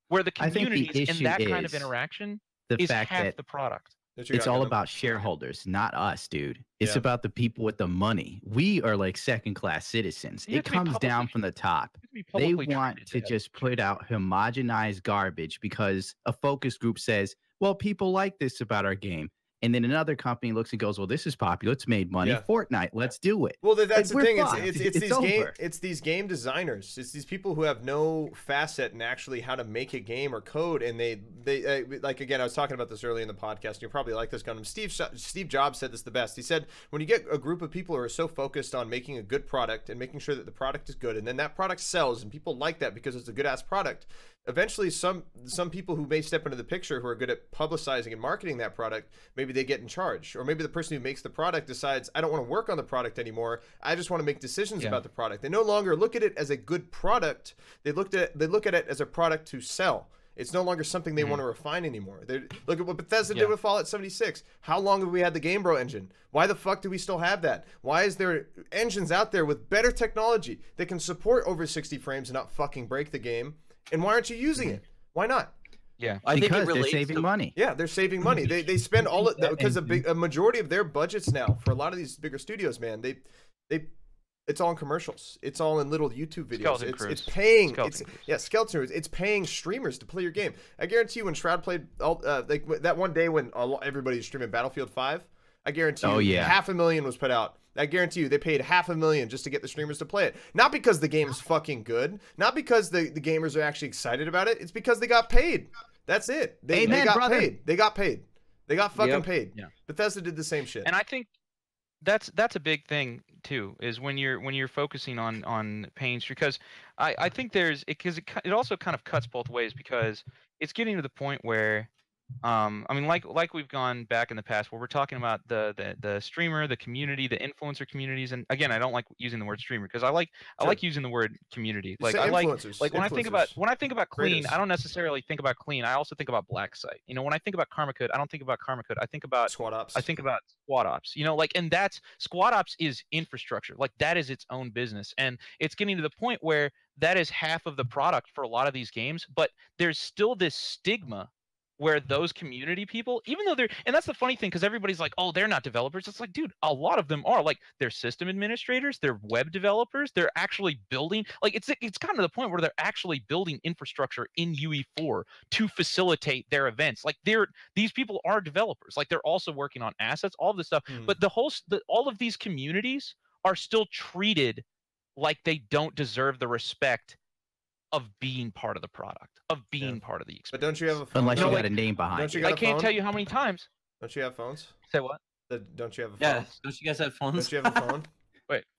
where the communities in that kind of interaction is half the product. What you It's got, all Gundam? about shareholders, not us, dude. It's Yeah. about the people with the money. We are like second-class citizens. You have It to be comes down publicly- from the top. You have to be They publicly want traded to have just shares. put out homogenized garbage because a focus group says, well, people like this about our game. And then another company looks and goes, well, this is popular. It's made money. Yeah. Fortnite, let's do it. Well, that's Like, the we're thing. fucked. It's these game designers. It's these people who have no facet in actually how to make a game or code. And they like, again, I was talking about this earlier in the podcast. And you probably like this, Gundam. Steve Jobs said this the best. He said, when you get a group of people who are so focused on making a good product and making sure that the product is good, and then that product sells, and people like that because it's a good ass product. Eventually, some people who may step into the picture who are good at publicizing and marketing that product, maybe they get in charge, or maybe the person who makes the product decides, I don't want to work on the product anymore. I just want to make decisions about the product. They no longer look at it as a good product. They look at it as a product to sell. It's no longer something they want to refine anymore. Look at what Bethesda did with Fallout 76. How long have we had the Game Bro engine? Why the fuck do we still have that? Why is there engines out there with better technology that can support over 60 frames and not fucking break the game? And why aren't you using it? Why not? Yeah. I think it Because they're relates saving to money. Yeah, they're saving money. They spend all of that because a majority of their budgets now for a lot of these bigger studios, man, they it's all in commercials. It's all in little YouTube videos. Skeleton It's crews. paying. Skeleton crews. Yeah, skeleton crews. It's paying streamers to play your game. I guarantee you, when Shroud played like that one day when everybody was streaming Battlefield 5, I guarantee you, Oh, yeah. 500,000 was put out. I guarantee you, they paid 500,000 just to get the streamers to play it. Not because the game's fucking good. Not because the gamers are actually excited about it. It's because they got paid. That's it. They Amen, got brother. paid. They got paid. They got fucking Yep. paid. Yeah. Bethesda did the same shit. And I think that's a big thing too, is when you're focusing on paying, because I think there's it also kind of cuts both ways, because it's getting to the point where I mean, like we've gone back in the past where we're talking about the streamer, the community, the influencer communities, and again, I don't like using the word streamer because I like using the word community. Just Like say I like influencers, when I think about influencers, clean, creators. I don't necessarily think about clean. I also think about black site. You know, when I think about Karma Code, I don't think about Karma Code. I think about Squad ops. squad ops. You know, like, and that's squad ops is infrastructure. Like, that is its own business, and it's getting to the point where that is half of the product for a lot of these games. But there's still this stigma where those community people, even though and that's the funny thing, because everybody's like, oh, they're not developers. It's like, dude, a lot of them are. Like, they're system administrators, they're web developers, they're actually building, like, it's gotten to the point where they're actually building infrastructure in UE4 to facilitate their events. Like, these people are developers. Like, they're also working on assets, all of this stuff. Hmm. But all of these communities are still treated like they don't deserve the respect of being part of the product, of being part of the But experience. don't you have a phone? Unless You you know, got a name behind don't you it. got I a can't phone? tell you how many times. Don't you have phones? Say what? Don't you have a phone? Yeah, don't you guys have phones? Don't you have a phone?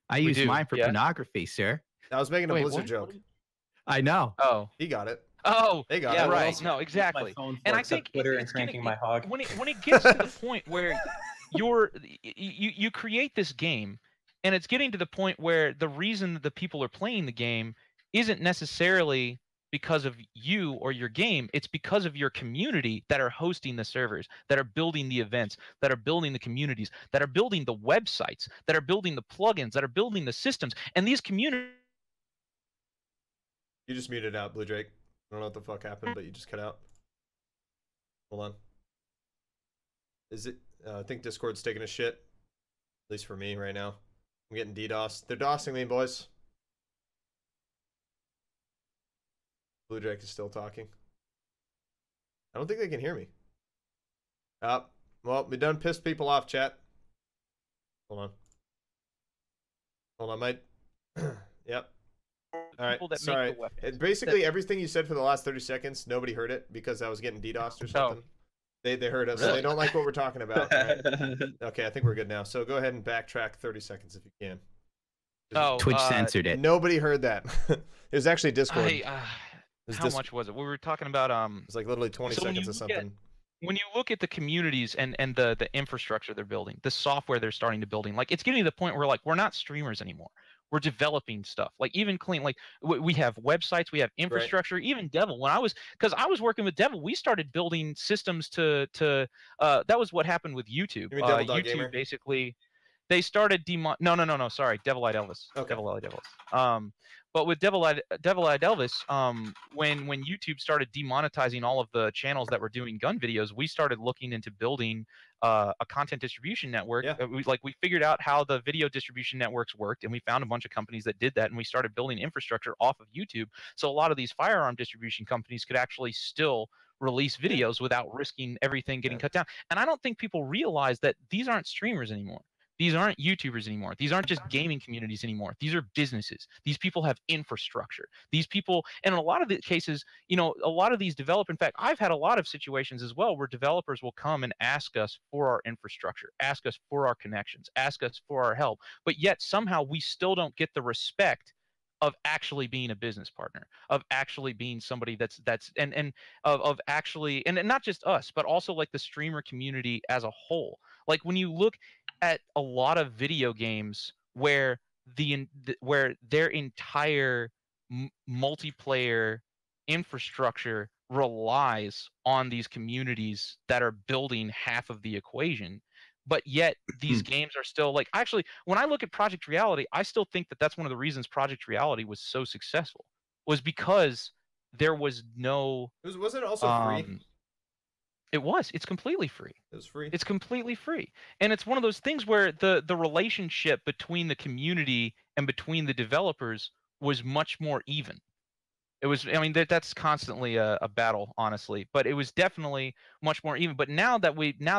I We use do, mine for yeah. pornography, sir. I was making a Wait, Blizzard what? joke. I know. Oh, He got it. oh, They got yeah, it. what right. else No, would I use exactly. My phone for And I except think Twitter and it's getting, cranking my hog. when it gets to the point where you create this game, and it's getting to the point where the reason that the people are playing the game isn't necessarily because of you or your game. It's because of your community that are hosting the servers, that are building the events, that are building the communities, that are building the websites, that are building the plugins, that are building the systems. And these communities. You just muted out, Blue Drake. I don't know what the fuck happened, but you just cut out. Hold on. Is it? I think Discord's taking a shit. At least for me right now. I'm getting DDoS. They're DOSing me, boys. Blue Drake is still talking. I don't think they can hear me. Well, we done pissed people off, chat. Hold on, mate. Yep. All right, People that make sorry. the weapons. Basically, everything you said for the last 30 seconds, nobody heard it because I was getting DDoSed or something. They heard us. Really? They don't like what we're talking about. All right. Okay, I think we're good now. So go ahead and backtrack 30 seconds if you can. Oh, Twitch censored it. Nobody heard that. It was actually Discord. It was how much was it? We were talking about was like literally 20 So when seconds you or look at- something. when you look at the communities and the infrastructure they're building, the software they're starting to building, like, it's getting to the point where, like, we're not streamers anymore. We're developing stuff. Like, even clean, like, we have websites, we have infrastructure. Even Devil, because I was working with Devil, we started building systems to that was what happened with YouTube. You mean Devil Dog YouTube Gamer? basically, they started no, sorry, Devil Eyed Elvis. Okay. Devil Eyed Elvis. But with Devil-Eyed Elvis, when YouTube started demonetizing all of the channels that were doing gun videos, we started looking into building a content distribution network. Yeah. We figured out how the video distribution networks worked, and we found a bunch of companies that did that, and we started building infrastructure off of YouTube. So a lot of these firearm distribution companies could actually still release videos without risking everything getting cut down. And I don't think people realize that these aren't streamers anymore. These aren't YouTubers anymore. These aren't just gaming communities anymore. These are businesses. These people have infrastructure. These people, and in a lot of the cases, a lot of these develop. In fact, I've had a lot of situations as well where developers will come and ask us for our infrastructure, ask us for our connections, ask us for our help. But yet somehow we still don't get the respect of actually being a business partner, of actually being somebody that's and of actually, and not just us, but also like the streamer community as a whole. Like when you look at a lot of video games where where their entire multiplayer infrastructure relies on these communities that are building half of the equation, but yet these games are still like, actually, when I look at Project Reality, I still think that that's one of the reasons Project Reality was so successful, was because there was no Was it also free? It's completely free. It was free. It's completely free. And it's one of those things where the relationship between the community and between the developers was much more even. It was, I mean, that's constantly a battle, honestly, but it was definitely much more even. But now that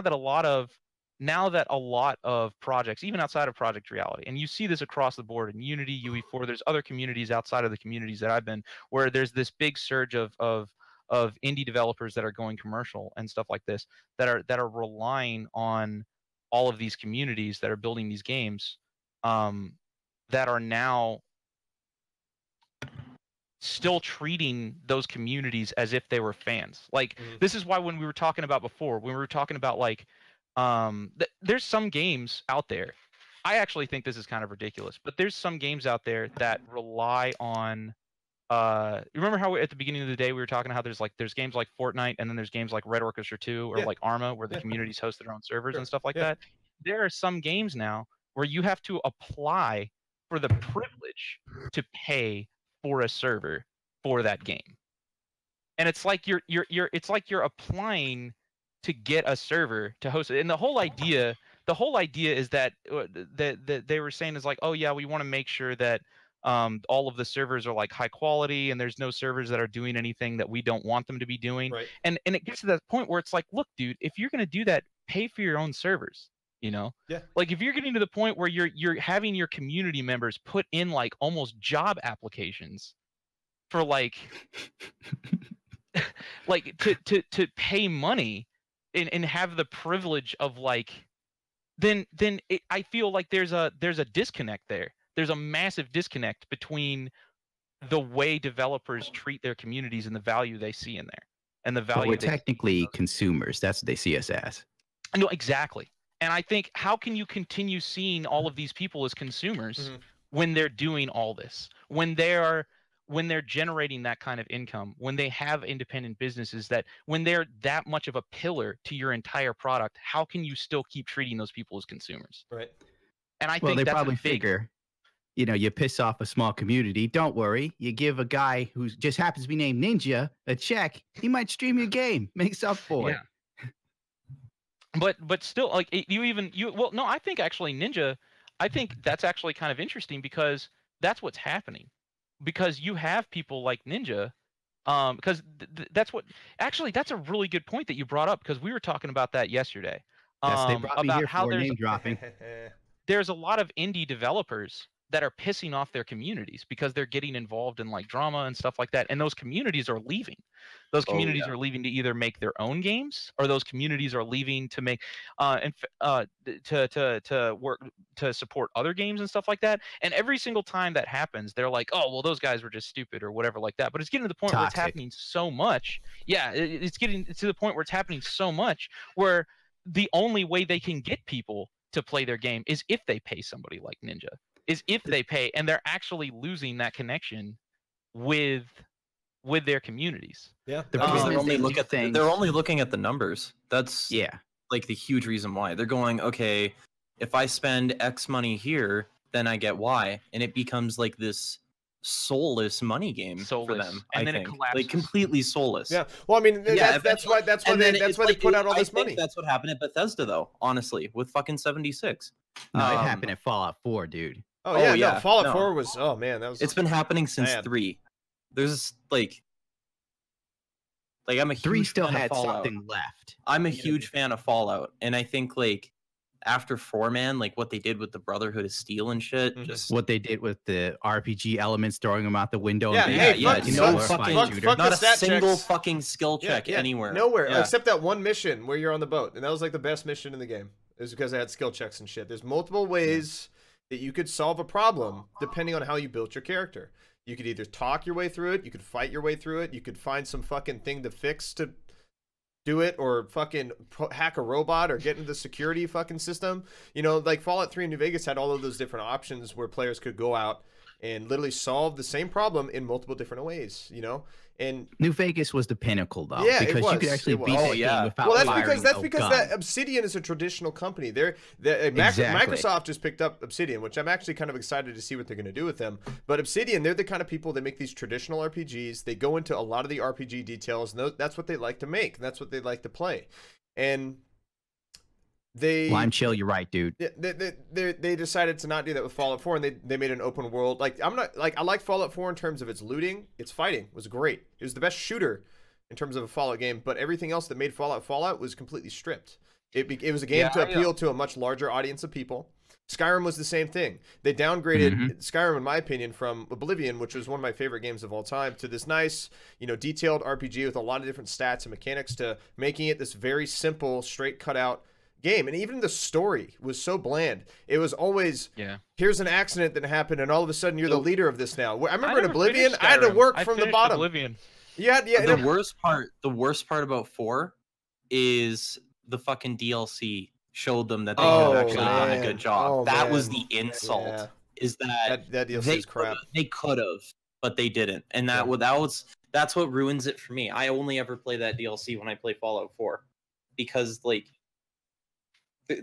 a lot of projects, even outside of Project Reality, and you see this across the board in Unity, UE4, there's other communities outside of the communities that I've been, where there's this big surge of indie developers that are going commercial and stuff like this, that are relying on all of these communities that are building these games, that are now still treating those communities as if they were fans. Like this is why when we were talking about before, when we were talking about like, there's some games out there. I actually think this is kind of ridiculous, but there's some games out there that rely on. You remember how at the beginning of the day we were talking how there's games like Fortnite, and then there's games like Red Orchestra 2 or like Arma, where the communities host their own servers and stuff like that. There are some games now where you have to apply for the privilege to pay for a server for that game, and it's like you're applying to get a server to host it. And the whole idea is that that they were saying is like, oh yeah, we want to make sure that all of the servers are like high quality, and there's no servers that are doing anything that we don't want them to be doing. Right. And it gets to that point where it's like, look, dude, if you're gonna do that, pay for your own servers. Yeah. Like if you're getting to the point where you're having your community members put in like almost job applications for like like to pay money and have the privilege of like, then I feel like there's a disconnect there. There's a massive disconnect between the way developers treat their communities and the value they see in there, and the value. But we're technically consumers. That's what they see us as. No, exactly. And I think, how can you continue seeing all of these people as consumers when they're doing all this, when they're generating that kind of income, when they have independent businesses, that when they're that much of a pillar to your entire product, how can you still keep treating those people as consumers? Right. And I Well, think they that's probably a big, figure, you piss off a small community. Don't worry. You give a guy who just happens to be named Ninja a check. He might stream your game. Makes up for it. But still, like no, I think actually Ninja, I think that's actually kind of interesting, because that's what's happening, because you have people like Ninja, because that's what, actually, that's a really good point that you brought up, because we were talking about that yesterday, Yes, they brought me about here how for name dropping. there's a lot of indie developers that are pissing off their communities because they're getting involved in like drama and stuff like that, and those communities are leaving. Those communities are leaving to either make their own games, or those communities are leaving to make to work to support other games and stuff like that. And every single time that happens, they're like, oh well, those guys were just stupid or whatever like that. But it's getting to the point where it's happening so much. Yeah, it's getting to the point where it's happening so much where the only way they can get people to play their game is if they pay somebody like Ninja, is if they pay, and they're actually losing that connection with their communities. Yeah. They're only looking at the numbers. That's like the huge reason why. They're going, okay, if I spend X money here, then I get Y, and it becomes like this soulless money game for Soulless. them. And I then it think collapses. like completely soulless. Yeah. Well, I mean, Yeah, that's why and then that's it's why they like- put out all I this think money. That's what happened at Bethesda, though. Honestly, with fucking 76. No, it Um, happened in Fallout 4, dude. Oh yeah, no, yeah, Fallout no. 4 was, oh man, that was. It's been happening since Bad. 3. There's like I'm a 3 huge still fan of had Fallout. something left. I'm a huge fan of Fallout, and I think like after 4, man, like what they did with the Brotherhood of Steel and shit, Mhm. just What they did with the RPG elements, throwing them out the window. Yeah, and hey, being yeah, fuck, you no know, fuck, glorified fucking- shooter. fuck not the a stat single checks. fucking skill check anywhere. Nowhere, Yeah. except that one mission where you're on the boat, and that was like the best mission in the game. It was because they had skill checks and shit. There's multiple ways that you could solve a problem depending on how you built your character. You could either talk your way through it, you could fight your way through it, you could find some fucking thing to fix to do it, or fucking hack a robot or get into the security fucking system. You know, like Fallout 3 and New Vegas had all of those different options where players could go out and literally solve the same problem in multiple different ways, you know? And New Vegas was the pinnacle, though, Yeah, it because you could was, actually it was. beat Oh, that yeah. game without well, firing that's a because gun. that Obsidian is a traditional company. Exactly. Microsoft just picked up Obsidian, which I'm actually kind of excited to see what they're going to do with them. But Obsidian, they're the kind of people that make these traditional RPGs. They go into a lot of the RPG details, and that's what they like to make. And that's what they like to play. And Lime chill, you're right, dude. they decided to not do that with Fallout 4, and they made an open world. Like, I like Fallout 4 in terms of its looting, its fighting was great. It was the best shooter in terms of a Fallout game, but everything else that made Fallout was completely stripped. It was a game to appeal to a much larger audience of people. Skyrim was the same thing. They downgraded Skyrim, in my opinion, from Oblivion, which was one of my favorite games of all time, to this nice, detailed RPG with a lot of different stats and mechanics, to making it this very simple, straight cutout game. And even the story was so bland. It was always, here's an accident that happened, and all of a sudden you're the leader of this now. I remember in Oblivion, I had to work from the bottom. Oblivion. Yeah. The worst part about 4 is the fucking DLC showed them that they could have actually done a good job. That was the insult. Yeah. Is that DLC is crap. They could have, but they didn't, and that's what ruins it for me. I only ever play that DLC when I play Fallout 4, because like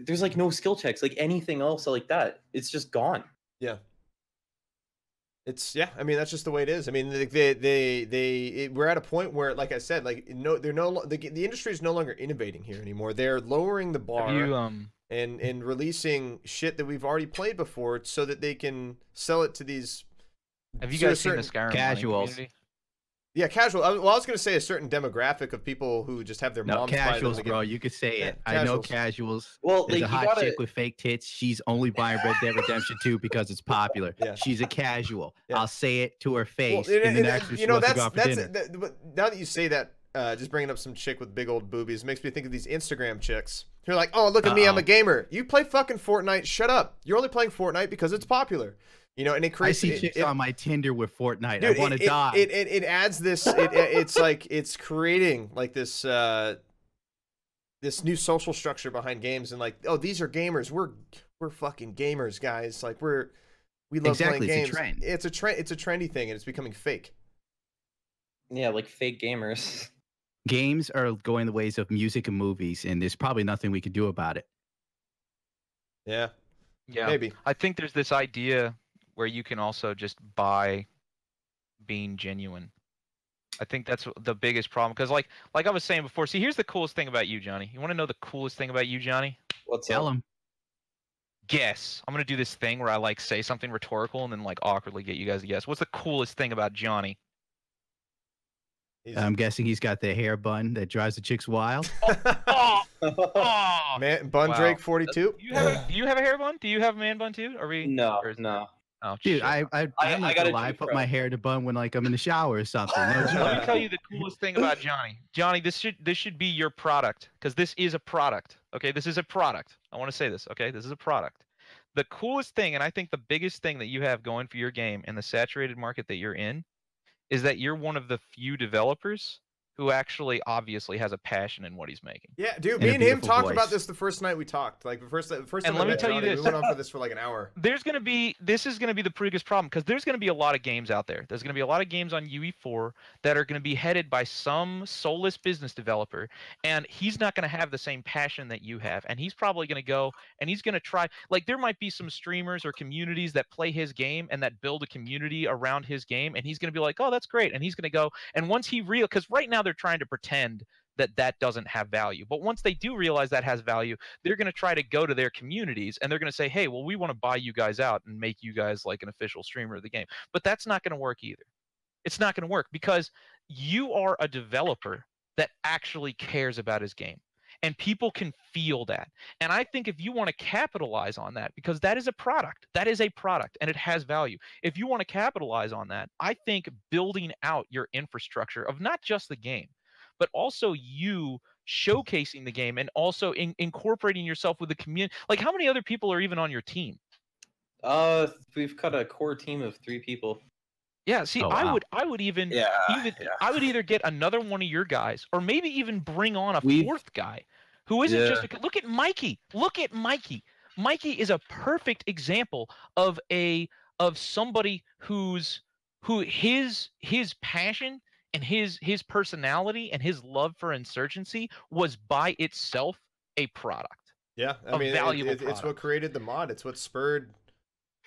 there's like no skill checks, like anything else like that. It's just gone. Yeah. I mean, that's just the way it is. I mean, we're at a point where, like I said, like the industry is no longer innovating here anymore. They're lowering the bar and releasing shit that we've already played before, so that they can sell it to these. Have you guys seen the Skyrim casuals? community? Yeah, casual. I was going to say a certain democratic of people who just have their moms buy them casuals, to get- bro. You could say it. Yeah, I know casuals. casuals. Well, There's like, a you hot gotta- chick with fake tits. She's only buying Red Dead Redemption 2 because it's popular. Yeah. She's a casual. Yeah. I'll say it to her face. Well, and then actually she wants to go out for dinner. now that you say that, just bringing up some chick with big old boobies makes me think of these Instagram chicks who are like, oh, look at me, I'm a gamer. You play fucking Fortnite, shut up. You're only playing Fortnite because it's popular. And it creates. I see chicks on my Tinder with Fortnite. Dude, I want to die. It adds this. It's like it's creating like this this new social structure behind games, and like, oh, these are gamers. We're fucking gamers, guys. Like we love Exactly, playing it's a games. trend. It's a trend. It's a trendy thing, and it's becoming fake. Yeah, like fake gamers. Games are going the ways of music and movies, and there's probably nothing we can do about it. Yeah, Yeah. maybe. I think there's this idea where you can also just buy being genuine. I think that's the biggest problem, because like I was saying before, see, here's the coolest thing about you, Johnny. You want to know the coolest thing about you, Johnny? What's Tell up? them. Guess. I'm gonna do this thing where I like say something rhetorical and then like awkwardly get you guys to guess. What's the coolest thing about Johnny? I'm guessing he's got the hair bun that drives the chicks wild. Oh, oh. Man, Bun Wow. Drake 42. Do you have a hair bun? Do you have a man bun too? Are we? No, or is- no. Oh, Dude, shit. I'm I not got gonna a lie. I Jeep put Pro. my hair in a bun when like I'm in the shower or something. No Let me joke. tell you the coolest thing about Johnny. Johnny, this should be your product, because this is a product. Okay, this is a product. I want to say this. Okay, this is a product. The coolest thing, and I think the biggest thing that you have going for your game in the saturated market that you're in, is that you're one of the few developers who actually obviously has a passion in what he's making. Yeah, dude, And me a and him beautiful talked about voice. this the first night we talked. Like the first time And I let me met tell you Johnny, we this. went on for this for like an hour. This is going to be the biggest problem because there's going to be a lot of games out there. There's going to be a lot of games on UE4 that are going to be headed by some soulless business developer, and he's not going to have the same passion that you have. And he's probably going to go and he's going to try. Like there might be some streamers or communities that play his game and that build a community around his game, and he's going to be like, "Oh, that's great," and he's going to go. And once he because right now they're trying to pretend that doesn't have value, but once they do realize that has value, they're going to try to go to their communities and they're going to say, hey, well, we want to buy you guys out and make you guys like an official streamer of the game. But that's not going to work either. It's not going to work because you are a developer that actually cares about his game. And people can feel that. And I think if you want to capitalize on that, because that is a product and it has value. If you want to capitalize on that, I think building out your infrastructure of not just the game, but also you showcasing the game and also incorporating yourself with the community. Like how many other people are even on your team? We've got a core team of 3 people. Yeah, see, Oh, wow. I would even Yeah, I would either get another one of your guys or maybe even bring on a We've- 4th guy who isn't Yeah. just look at Mikey. Look at Mikey. Mikey is a perfect example of somebody who his passion and his personality and his love for insurgency was by itself a product. Yeah, I A mean, valuable it's what product. created the mod. It's what spurred,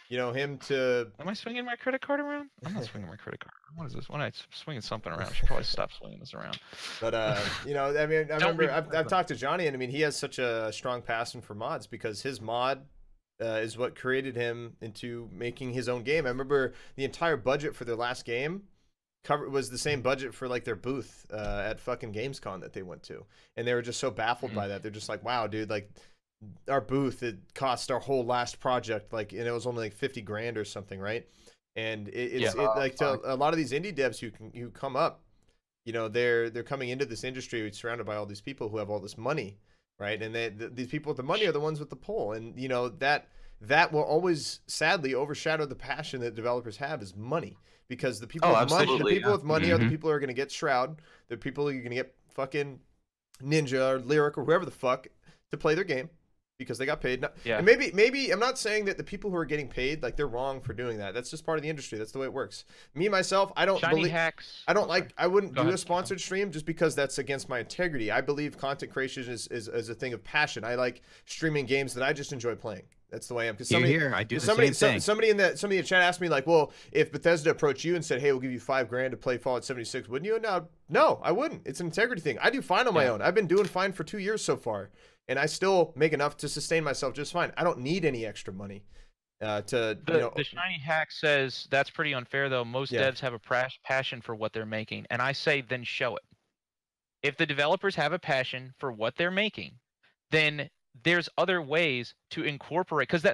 him to. Am I swinging my credit card around? I'm not swinging my credit card. What is this? When I swinging something around, I should probably stop swinging this around. But I mean, I Don't remember read I've them. talked to Johnny, and I mean, he has such a strong passion for mods because his mod is what created him into making his own game. I remember the entire budget for their last game was the same budget for like their booth at fucking Gamescom that they went to, and they were just so baffled by that. They're just like, wow, dude, like our booth, it cost our whole last project like, and it was only like 50 grand or something, right? And it's like to a lot of these indie devs who come up, they're coming into this industry surrounded by all these people who have all this money, right? And these people with the money are the ones with the pull, and that will always sadly overshadow the passion that developers have is money, because the people with money, absolutely, with money are the Mhm. people who are going to get Shroud, the people who are going to get fucking Ninja or Lyric or whoever the fuck to play their game because they got paid. Yeah. And maybe I'm not saying that the people who are getting paid, like, they're wrong for doing that. That's just part of the industry. That's the way it works. Me myself, I don't Shiny believe hacks. I don't like. I wouldn't Go do ahead. a sponsored stream just because that's against my integrity. I believe content creation is a thing of passion. I like streaming games that I just enjoy playing. That's the way I am. Because Here, I do the somebody same thing. somebody in the chat asked me like, well, if Bethesda approached you and said, hey, we'll give you $5,000 to play Fallout 76, wouldn't you? No, I wouldn't. It's an integrity thing. I do fine on my own. I've been doing fine for 2 years so far, and I still make enough to sustain myself just fine. I don't need any extra money. The shiny hack says that's pretty unfair though. Most Yeah. devs have a passion for what they're making, and I say then show it. If the developers have a passion for what they're making, then there's other ways to incorporate. Because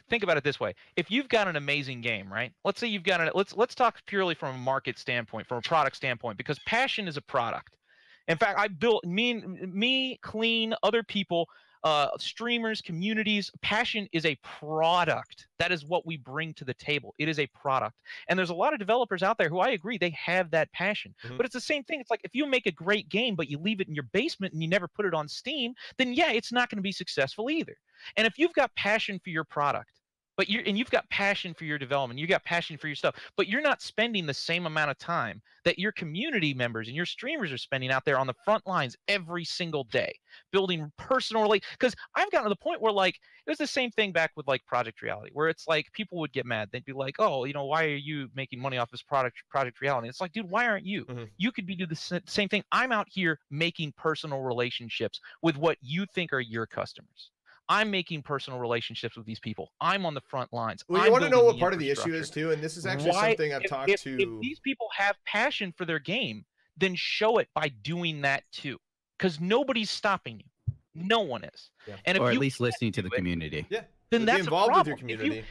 think about it this way: if you've got an amazing game, right? Let's say you've got let's talk purely from a market standpoint, from a product standpoint, because passion is a product. In fact, I built me, Clean, other people, streamers, communities. Passion is a product. That is what we bring to the table. It is a product. And there's a lot of developers out there who I agree they have that passion. Mhm. But it's the same thing. It's like if you make a great game, but you leave it in your basement and you never put it on Steam, then yeah, it's not going to be successful either. And if you've got passion for your product, but you've got passion for your development, you've got passion for your stuff, but you're not spending the same amount of time that your community members and your streamers are spending out there on the front lines every single day, building personal because I've gotten to the point where like it was the same thing back with like Project Reality, where it's like people would get mad. They'd be like, oh, why are you making money off this Project Reality? It's like, dude, why aren't you? Mhm. You could be doing the same thing. I'm out here making personal relationships with what you think are your customers. I'm making personal relationships with these people. I'm on the front lines. Well, you I'm want to know building what the part of the issue is infrastructure. too, and this is actually something I've talked to. If these people have passion for their game, then show it by doing that too, because nobody's stopping you. No one is. Yeah. And if Or at you least can't listening to do the it, community. Yeah. then Be that's involved a with your problem. community.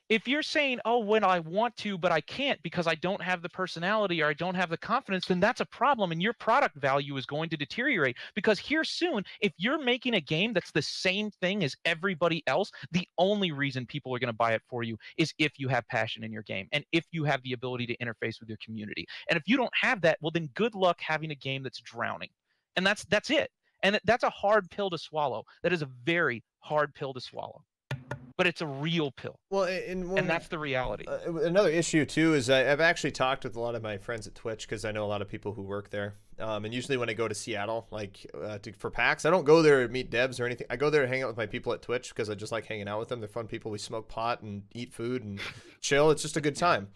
if you're saying, oh, when I want to, but I can't because I don't have the personality or I don't have the confidence, then that's a problem. And your product value is going to deteriorate because here soon, if you're making a game that's the same thing as everybody else, the only reason people are going to buy it for you is if you have passion in your game and if you have the ability to interface with your community. And if you don't have that, well, then good luck having a game that's drowning. And that's it. And that's a hard pill to swallow. That is a very hard pill to swallow. But it's a real pill. Well, and that's the reality. Another issue too is I've actually talked with a lot of my friends at Twitch because I know a lot of people who work there. And usually when I go to Seattle, like for PAX, I don't go there to meet devs or anything. I go there to hang out with my people at Twitch because I just like hanging out with them. They're fun people. We smoke pot and eat food and chill. It's just a good time.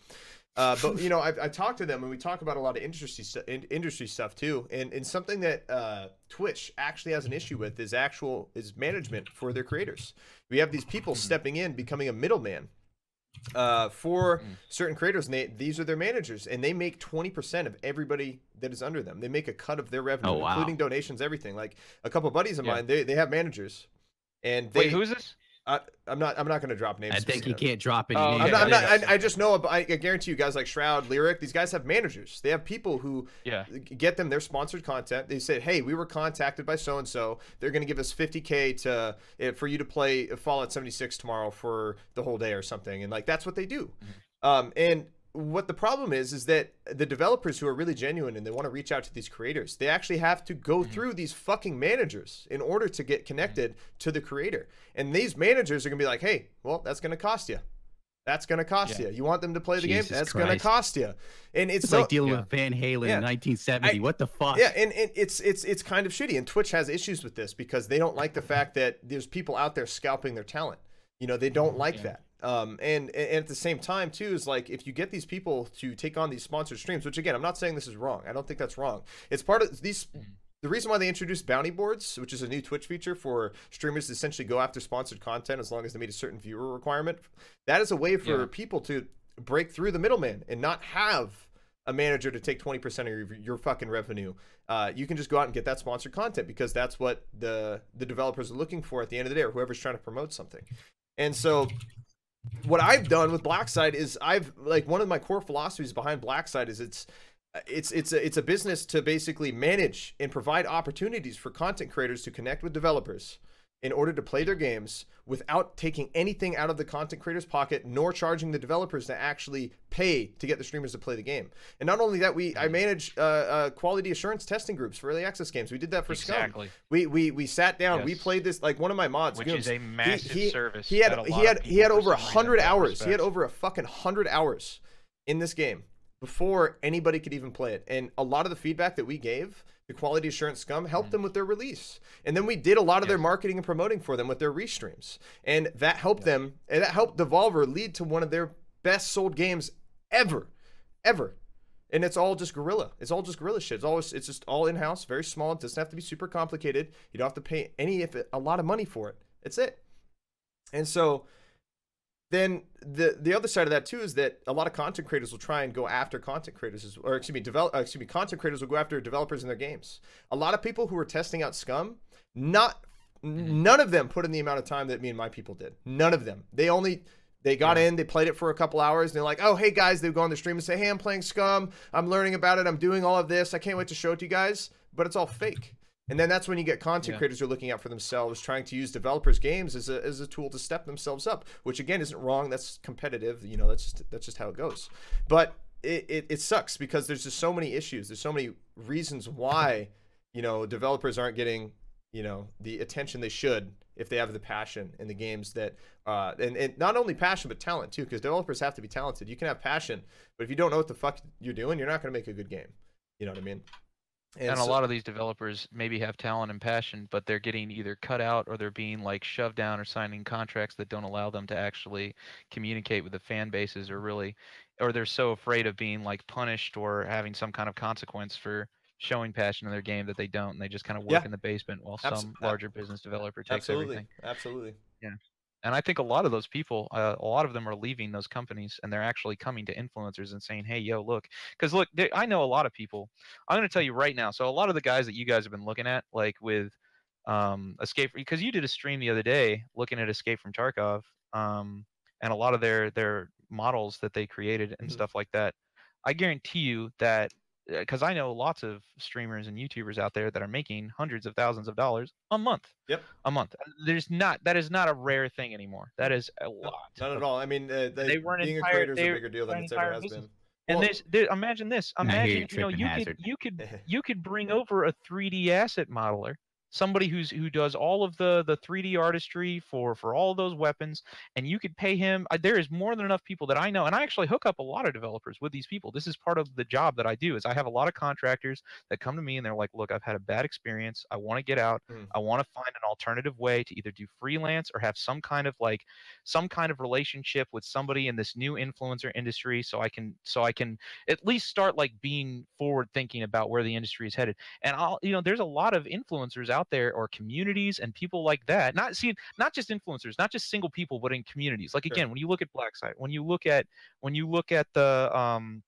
But you know, I talked to them and we talk about a lot of industry stuff too. And something that Twitch actually has an issue with is management for their creators. We have these people stepping in, becoming a middleman for certain creators, and these are their managers, and they make 20% of everybody that is under them. They make a cut of their revenue, including donations, everything. Like a couple of buddies of mine, they have managers, and wait, who is this? I'm not going to drop names. I think you can't drop any names. I just know. I guarantee you guys like Shroud, Lyric. These guys have managers. They have people who get them their sponsored content. They said, "Hey, we were contacted by so and so. They're going to give us 50K for you to play Fallout 76 tomorrow for the whole day or something." And like that's what they do. And what the problem is that the developers who are really genuine and they want to reach out to these creators, they actually have to go through these fucking managers in order to get connected to the creator. And these managers are going to be like, hey, well, that's going to cost you. That's going to cost you. You want them to play the game? That's going to cost you. And it's like dealing with Van Halen in 1970. What the fuck? Yeah, and it's kind of shitty. And Twitch has issues with this because they don't like the fact that there's people out there scalping their talent. You know, they don't like that. And at the same time too is like if you get these people to take on these sponsored streams, which again I'm not saying this is wrong, I don't think that's wrong. It's part of these. The reason why they introduced bounty boards, which is a new Twitch feature for streamers to essentially go after sponsored content as long as they meet a certain viewer requirement, that is a way for people to break through the middleman and not have a manager to take 20% of your fucking revenue. You can just go out and get that sponsored content because that's what the developers are looking for at the end of the day, or whoever's trying to promote something. And so what I've done with Blackside is one of my core philosophies behind Blackside is it's a business to basically manage and provide opportunities for content creators to connect with developers in order to play their games without taking anything out of the content creator's pocket, nor charging the developers to actually pay to get the streamers to play the game. And not only that, I manage quality assurance testing groups for early access games. We did that for Scum. We sat down, we played this, like one of my mods, which is a massive service. He had over 100 hours. He had over a fucking 100 hours in this game before anybody could even play it. And a lot of the feedback that we gave the quality assurance Scum helped them with their release. And then we did a lot of their marketing and promoting for them with their restreams. And that helped them, and that helped Devolver lead to one of their best sold games ever. And it's all just guerrilla. It's all just guerrilla shit. It's just all in-house, very small. It doesn't have to be super complicated. You don't have to pay a lot of money for it. It's it. And so then the other side of that too is that a lot of content creators will try and go after content creators, content creators will go after developers in their games. A lot of people who were testing out Scum, none of them put in the amount of time that me and my people did. None of them. They got in, they played it for a couple hours, and they're like, oh, hey guys, they would go on the stream and say, hey, I'm playing Scum, I'm learning about it, I'm doing all of this, I can't wait to show it to you guys, but it's all fake. And then that's when you get content creators who are looking out for themselves, trying to use developers' games as a tool to step themselves up, which again isn't wrong. That's competitive, you know. That's just how it goes. But it sucks because there's just so many issues. There's so many reasons why, you know, developers aren't getting, you know, the attention they should if they have the passion in the games that and not only passion but talent too, because developers have to be talented. You can have passion, but if you don't know what the fuck you're doing, you're not going to make a good game. You know what I mean? And a lot of these developers maybe have talent and passion, but they're getting either cut out or they're being like shoved down or signing contracts that don't allow them to actually communicate with the fan bases or they're so afraid of being like punished or having some kind of consequence for showing passion in their game that they don't, and they just kind of work in the basement while some larger business developer takes everything. Absolutely. Yeah. And I think a lot of those people, a lot of them are leaving those companies and they're actually coming to influencers and saying, hey, yo, look, because look, I know a lot of people. I'm going to tell you right now. So a lot of the guys that you guys have been looking at, like with Escape, because you did a stream the other day looking at Escape from Tarkov. and a lot of their models that they created and Mhm. stuff like that, I guarantee you that, because I know lots of streamers and YouTubers out there that are making hundreds of thousands of dollars a month. Yep. A month. That is not a rare thing anymore. That is a No, lot. not at all. I mean, They run being a entire creator is a they bigger deal than run it's ever entire has business. been. And Well, imagine this. I hear you Imagine, tripping, Hazard. you could bring over a 3D asset modeler, somebody who does all of the 3D artistry for all of those weapons, and you could pay him. There is more than enough people that I know, and I actually hook up a lot of developers with these people. This is part of the job that I do. Is I have a lot of contractors that come to me and they're like, "Look, I've had a bad experience. I want to get out. Mm. I want to find an alternative way to either do freelance or have some kind of relationship with somebody in this new influencer industry, so I can at least start like being forward thinking about where the industry is headed." And there's a lot of influencers out there, or communities and people like that, not just influencers, not just single people, but in communities. Like, Sure. again, when you look at Blacksite, when you look at the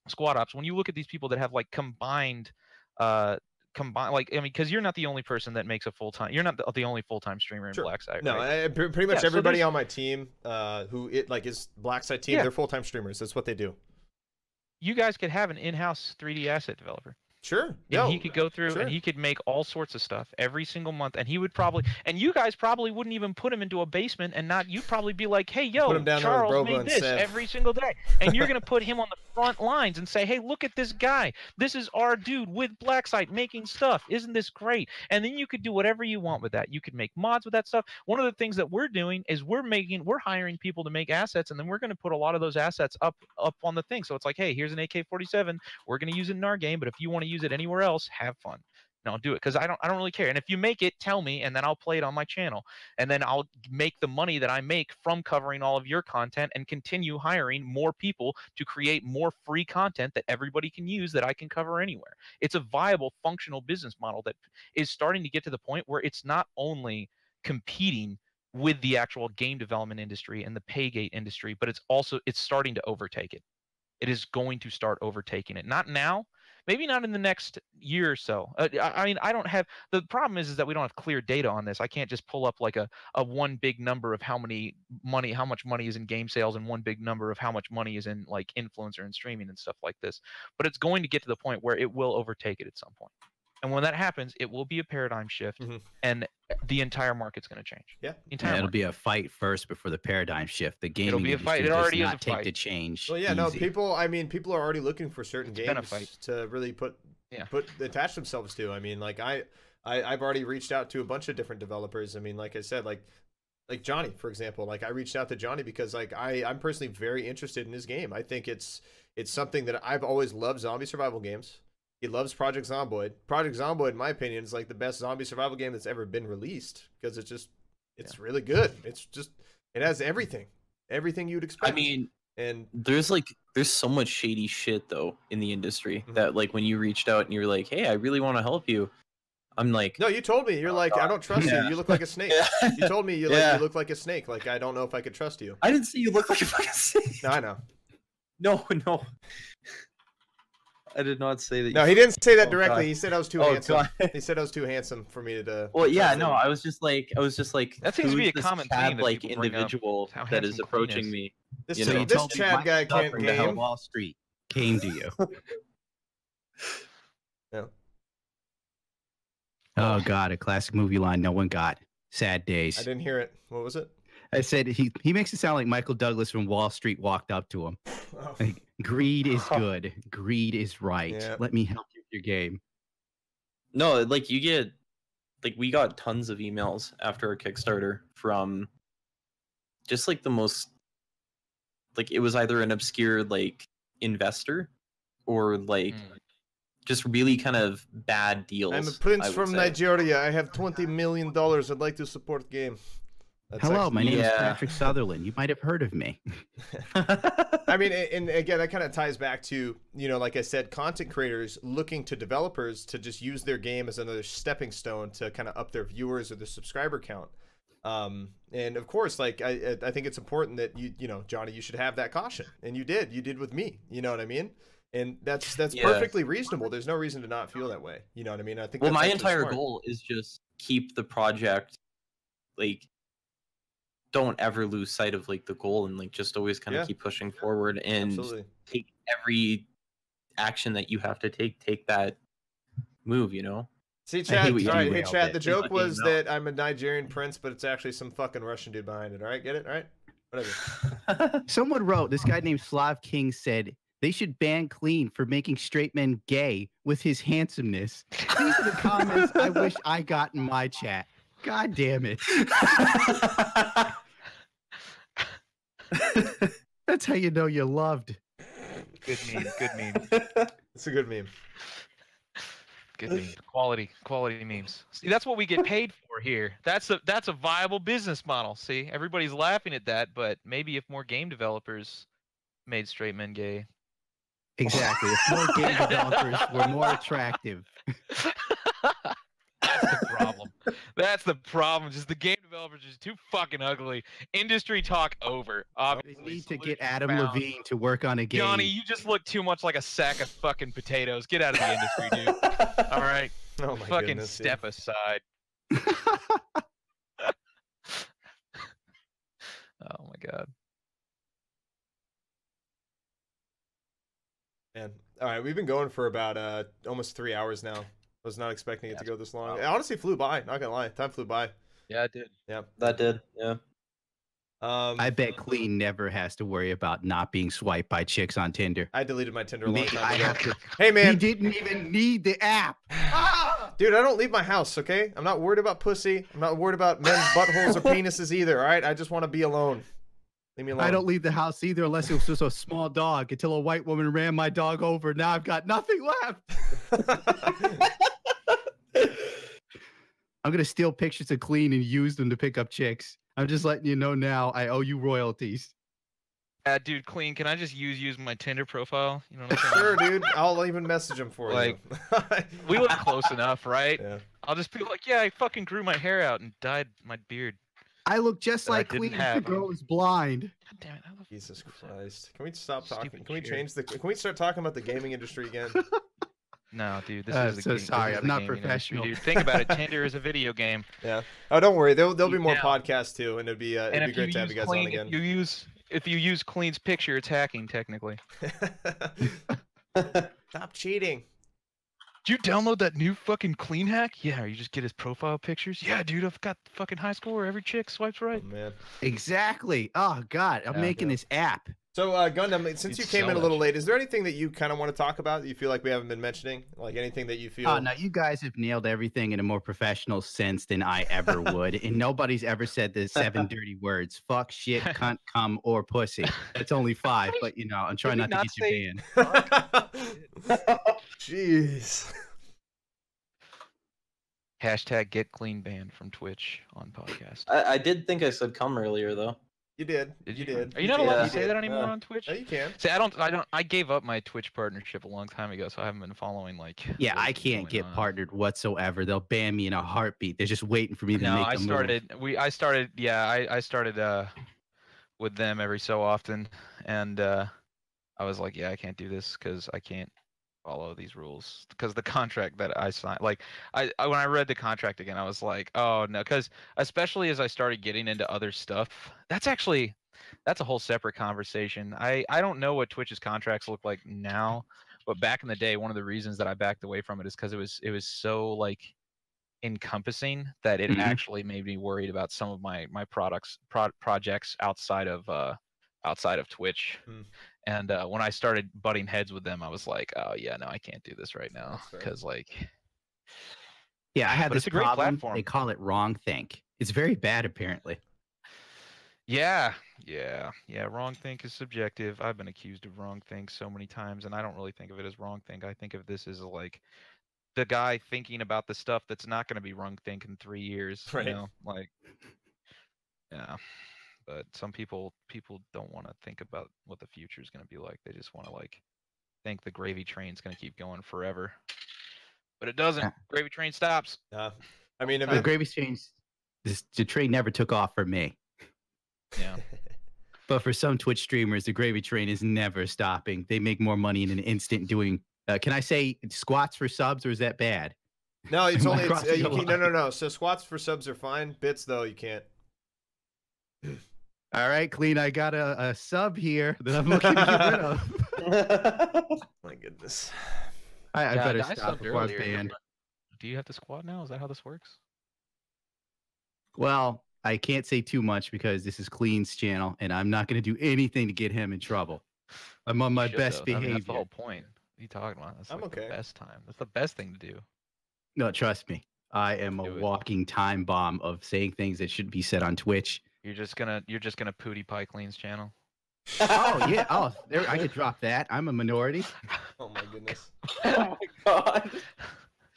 squad ops, when you look at these people that have like combined like, I mean, because you're not the only person that makes a full-time, you're not the only full-time streamer in Sure. Blacksite, No, right? pretty much Yeah, so everybody there's- on my team who is Blackside team, Yeah. they're full-time streamers. That's what they do. You guys could have an in-house 3D asset developer. Sure. And No, he could go through sure. and he could make all sorts of stuff every single month, and he would probably, and you guys probably wouldn't even put him into a basement, and not, you'd probably be like, "Hey, yo, Put him down there with Charles Brobo made and this Seth." every single day," and you're gonna put him on the front lines and say, "Hey, look at this guy. This is our dude with Blacksite making stuff. Isn't this great?" And then you could do whatever you want with that. You could make mods with that stuff. One of the things that we're doing is we're hiring people to make assets, and then we're gonna put a lot of those assets up on the thing. So it's like, "Hey, here's an AK-47. We're gonna use it in our game, but if you want to use it anywhere else, have fun." No, do it, because I don't really care. And if you make it, tell me, and then I'll play it on my channel, and then I'll make the money that I make from covering all of your content and continue hiring more people to create more free content that everybody can use that I can cover anywhere. It's a viable, functional business model that is starting to get to the point where it's not only competing with the actual game development industry and the paygate industry, but it's starting to overtake it. It is going to start overtaking it. Not now, maybe not in the next year or so. I mean, I don't have, the problem is that we don't have clear data on this. I can't just pull up like a one big number of how much money is in game sales, and one big number of how much money is in like influencer and streaming and stuff like this. But it's going to get to the point where it will overtake it at some point. And when that happens, it will be a paradigm shift, Mhm. and the entire market's going to change. Yeah. The entire Yeah, it'll market. be a fight first before the paradigm shift. The gaming be a fight. industry It already does is not a take fight. the change. Well, yeah, no, easy. people are already looking for certain It's been a games fight. to really Yeah. attach themselves to. I mean, like I've already reached out to a bunch of different developers. I mean, like I said, like Johnny, for example. Like I reached out to Johnny because like I'm personally very interested in his game. I think it's something that I've always loved, zombie survival games. He loves Project Zomboid. Project Zomboid, in my opinion, is like the best zombie survival game that's ever been released, because it's really good. It has everything you'd expect. I mean, and there's so much shady shit though in the industry Mhm. that, like, when you reached out and you're like, "Hey, I really want to help you," I'm like, no, you told me, you're like, I don't trust Yeah. you. You look like a snake. Yeah. You told me you look like a snake. Like, I don't know if I could trust you. I didn't say you look like a fucking snake. No, I know. No. I did not say that. No, he didn't say that Oh, directly. God. He said I was too Oh, handsome. God. He said I was too handsome for me to. Well, yeah, trust no, him. I was just like, That seems to be who's a this common theme Chad, that like, people bring up, individual how that is handsome Queen approaching is. me. This, you know, you this told me Chad my guy can't suffering to hell game. Wall Street came to you. No. Oh God, a classic movie line no one got. Sad days. I didn't hear it. What was it? I said he makes it sound like Michael Douglas from Wall Street walked up to him. Oh. Like, greed is good. Greed is right. Yeah. Let me help you with your game. No, like, you get, like, we got tons of emails after our Kickstarter from just like the most, like, it was either an obscure like investor or like just really kind of bad deals. I'm a prince I would from say. Nigeria. I have $20 million. I'd like to support game. That's Hello, actually- my name is Yeah. Patrick Sutherland. You might have heard of me. I mean, and again, that kind of ties back to, like I said, content creators looking to developers to just use their game as another stepping stone to kind of up their viewers or their subscriber count. And of course, like I think it's important that Johnny, you should have that caution, and you did with me. You know what I mean? And that's Yeah. perfectly reasonable. There's no reason to not feel that way. You know what I mean? I think. Well, that's my actually entire smart. goal is just keep the project like don't ever lose sight of like the goal and like just always kind of Yeah. keep pushing forward and Absolutely. take every action that you have to take that move, you know? See, I hate chat. what you All right, hey, derailed chat. it. The It's joke not was being that I'm a Nigerian prince, but it's actually some fucking Russian dude behind it. All right, get it? All right, whatever. Someone wrote, this guy named Slav King said, they should ban Clean for making straight men gay with his handsomeness. These are the comments I wish I got in my chat. God damn it. That's how you know you're loved. Good meme. Good meme. It's a good meme. Good meme. Quality memes. See, that's what we get paid for here. That's a viable business model. See, everybody's laughing at that, but maybe if more game developers made straight men gay. Exactly. If more game developers were more attractive. That's the problem. That's the problem. Just the game developers are just too fucking ugly. Industry talk over. They Obviously, need to solution get Adam found. Levine to work on a game. Johnny, you just look too much like a sack of fucking potatoes. Get out of the industry, dude. All right. Oh my Fucking goodness, dude. step aside. Oh my god. Man. All right, we've been going for about almost 3 hours now. I was not expecting it to go this long. It honestly flew by. Not gonna lie, time flew by. Yeah, it did. Yeah. That did, yeah. I bet Clean never has to worry about not being swiped by chicks on Tinder. I deleted my Tinder a long Maybe time I ago. have to. Hey He man, didn't even need the app. dude, I don't leave my house. Okay, I'm not worried about pussy. I'm not worried about men's buttholes or penises either. All right, I just want to be alone. Leave me alone. I don't leave the house either unless it was just a small dog until a white woman ran my dog over. Now I've got nothing left. I'm going to steal pictures of Clean and use them to pick up chicks. I'm just letting you know now I owe you royalties. Dude, Clean, can I just use my Tinder profile? You know what I'm saying? Sure, dude. I'll even message him for Like, you. We live close enough, right? Yeah. I'll just be like, yeah, I fucking grew my hair out and dyed my beard. I look just That I like didn't Clean if the have. girl is blind. God damn it. I love Jesus Christ. Can we stop Stupid talking? Can we chair. change the? Can we start talking about the gaming industry again? No, dude, this I'm is the so game, this sorry, is I'm the not gaming industry, professional. dude. Think about it. Tinder is a video game. Yeah. Oh, don't worry. There'll be more Now- podcasts too, and it'd be And great to have you guys on again. If you use Clean's picture, it's hacking technically. Stop cheating. Did you download that new fucking Clean hack? Yeah, or you just get his profile pictures? Yeah, dude, I've got the fucking high score where every chick swipes right. Oh, man. Exactly. Oh, God. I'm Yeah, making this app. So, Gundam, since You'd you came sell in a that little shit. late, is there anything that you kind of want to talk about that you feel like we haven't been mentioning? Like anything that you feel? Oh, no, you guys have nailed everything in a more professional sense than I ever would. And nobody's ever said the 7 dirty words. Fuck, shit, cunt, cum, or pussy. That's only 5, but, you know, I'm trying we not to not get you say- banned. Jeez. Hashtag get clean banned from Twitch on podcast. I did think I said come earlier though. You did. Did you you? did. Are you not allowed Yeah. to say that anymore Yeah. on Twitch? No, you can. See, I gave up my Twitch partnership a long time ago, so I haven't been following like. Yeah, what's I can't going get on. partnered whatsoever. They'll ban me in a heartbeat. They're just waiting for me to No, make I a move. started with them every so often, and I was like, yeah, I can't do this because I can't follow these rules because the contract that I signed, like I when I read the contract again, I was like, oh no, because especially as I started getting into other stuff, that's a whole separate conversation. I don't know what Twitch's contracts look like now, but back in the day, one of the reasons that I backed away from it is because it was so like encompassing that it Mhm. actually made me worried about some of my projects outside of Twitch. Hmm. And when I started butting heads with them, I was like, oh yeah, no, I can't do this right now That's fair. because like Yeah, I have But this it's a great problem. platform. They call it wrong think. It's very bad, apparently. yeah, wrong think is subjective. I've been accused of wrong think so many times, and I don't really think of it as wrong think. I think of this as like the guy thinking about the stuff that's not going to be wrong think in 3 years. Right. You know, like yeah. But some people don't want to think about what the future is going to be like. They just want to like think the gravy train's going to keep going forever. But it doesn't. Yeah. Gravy train stops. I mean, if The it, gravy change. The train never took off for me. Yeah. But for some Twitch streamers, the gravy train is never stopping. They make more money in an instant doing. Can I say squats for subs, or is that bad? no, it's Am I only crossing you the can, no. So squats for subs are fine. Bits though, you can't. All right, Clean. I got a sub here that I'm looking to get rid of. My goodness. I God, better I stop subbed before I'm earlier. banned. Do you have to squad now? Is that how this works? Well, I can't say too much because this is Clean's channel, and I'm not going to do anything to get him in trouble. I'm on my Should, best though. I mean, that's the behavior. whole point. What are you talking about? That's I'm like okay. the best time. That's the best thing to do. No, trust me. I am a Do it. walking time bomb of saying things that shouldn't be said on Twitch. You're just gonna pooty pie Clean's channel. Oh yeah. Oh, there. I could drop that. I'm a minority. Oh my goodness. Oh my god.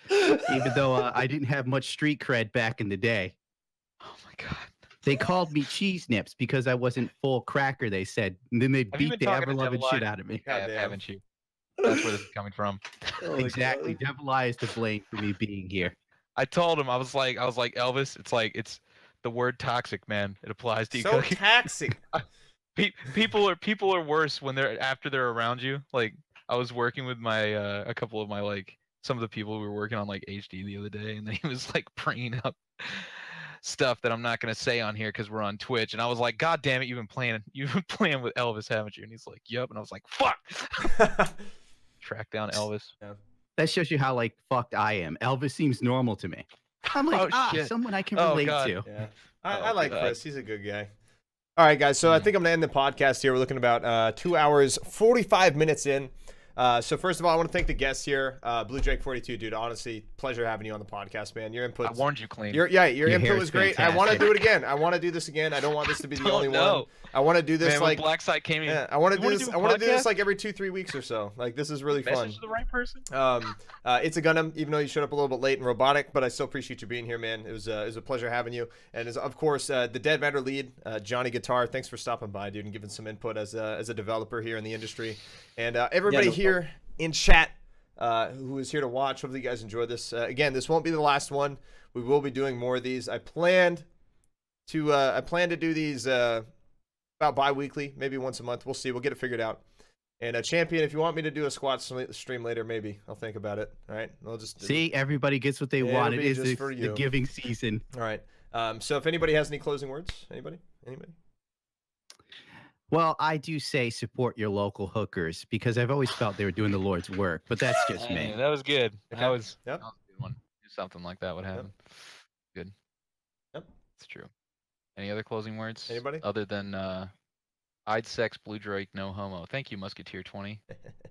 Even though I didn't have much street cred back in the day. Oh my god. They called me cheese nips because I wasn't full cracker, they said. And then they Have you beat been the talking to ever-loving Devil shit Eye? out of me. Goddamn. Haven't you? That's where this is coming from. Oh my Exactly. God. Devil Eye is to blame for me being here. I told him I was like Elvis. It's the word toxic, man. It applies to you. So toxic. People are worse when after they're around you. Like I was working with my a couple of my some of the people we were working on HD the other day, and then he was bringing up stuff that I'm not gonna say on here because we're on Twitch, and I was like, God damn it, you've been playing with Elvis, haven't you? And he's like, Yep, and I was like, fuck. Track down Elvis. That shows you how fucked I am. Elvis seems normal to me. I'm like, shit. someone I can Oh, relate God. to. Yeah. I Oh, like God. Chris. He's a good guy. All right, guys. So I think I'm going to end the podcast here. We're looking about 2 hours, 45 minutes in. So first of all, I want to thank the guests here. Blue Drake 42, dude. Honestly, pleasure having you on the podcast, man. Your input. I warned you, Clean. Your Your input hair was is great. I want to fantastic. do it again. I want to do this again. I don't want this to be the Don't only one. know. I want to do this Man, when Black Site came in. yeah, I want to You do wanna this. do a I want to do this podcast? every 2-3 weeks or so. This is really fun. Message to the right person. It's a Gundam, even though you showed up a little bit late and robotic, but I still appreciate you being here, man. It was a pleasure having you. And of course, the Dead Matter lead, Johnny Guitar. Thanks for stopping by, dude, and giving some input as a developer here in the industry. And everybody no here in chat who is here to watch. Hopefully, you guys enjoyed this. Again, this won't be the last one. We will be doing more of these. I plan to do these about bi-weekly, maybe once a month. We'll see. We'll get it figured out. And Champion, if you want me to do a squat stream later, maybe I'll think about it. All right, I'll just See, everybody gets what they It'll want. It be is just the, for the you. giving season. All right. So if anybody has any closing words, anybody? Well, I do say support your local hookers because I've always felt they were doing the Lord's work, but that's just me. That was good. Okay. That was Yep. a good one. Do something like that would happen. Good. Yep. It's true. Any other closing words? Anybody? Other than I'd sex Blue Drake, no homo. Thank you, Musketeer 20.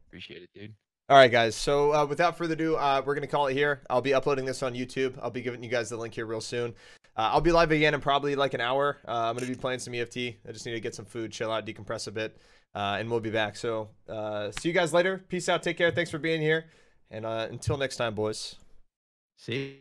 Appreciate it, dude. All right, guys. So without further ado, we're going to call it here. I'll be uploading this on YouTube. I'll be giving you guys the link here real soon. I'll be live again in probably an hour. I'm going to be playing some EFT. I just need to get some food, chill out, decompress a bit, and we'll be back. So see you guys later. Peace out. Take care. Thanks for being here. And until next time, boys. See?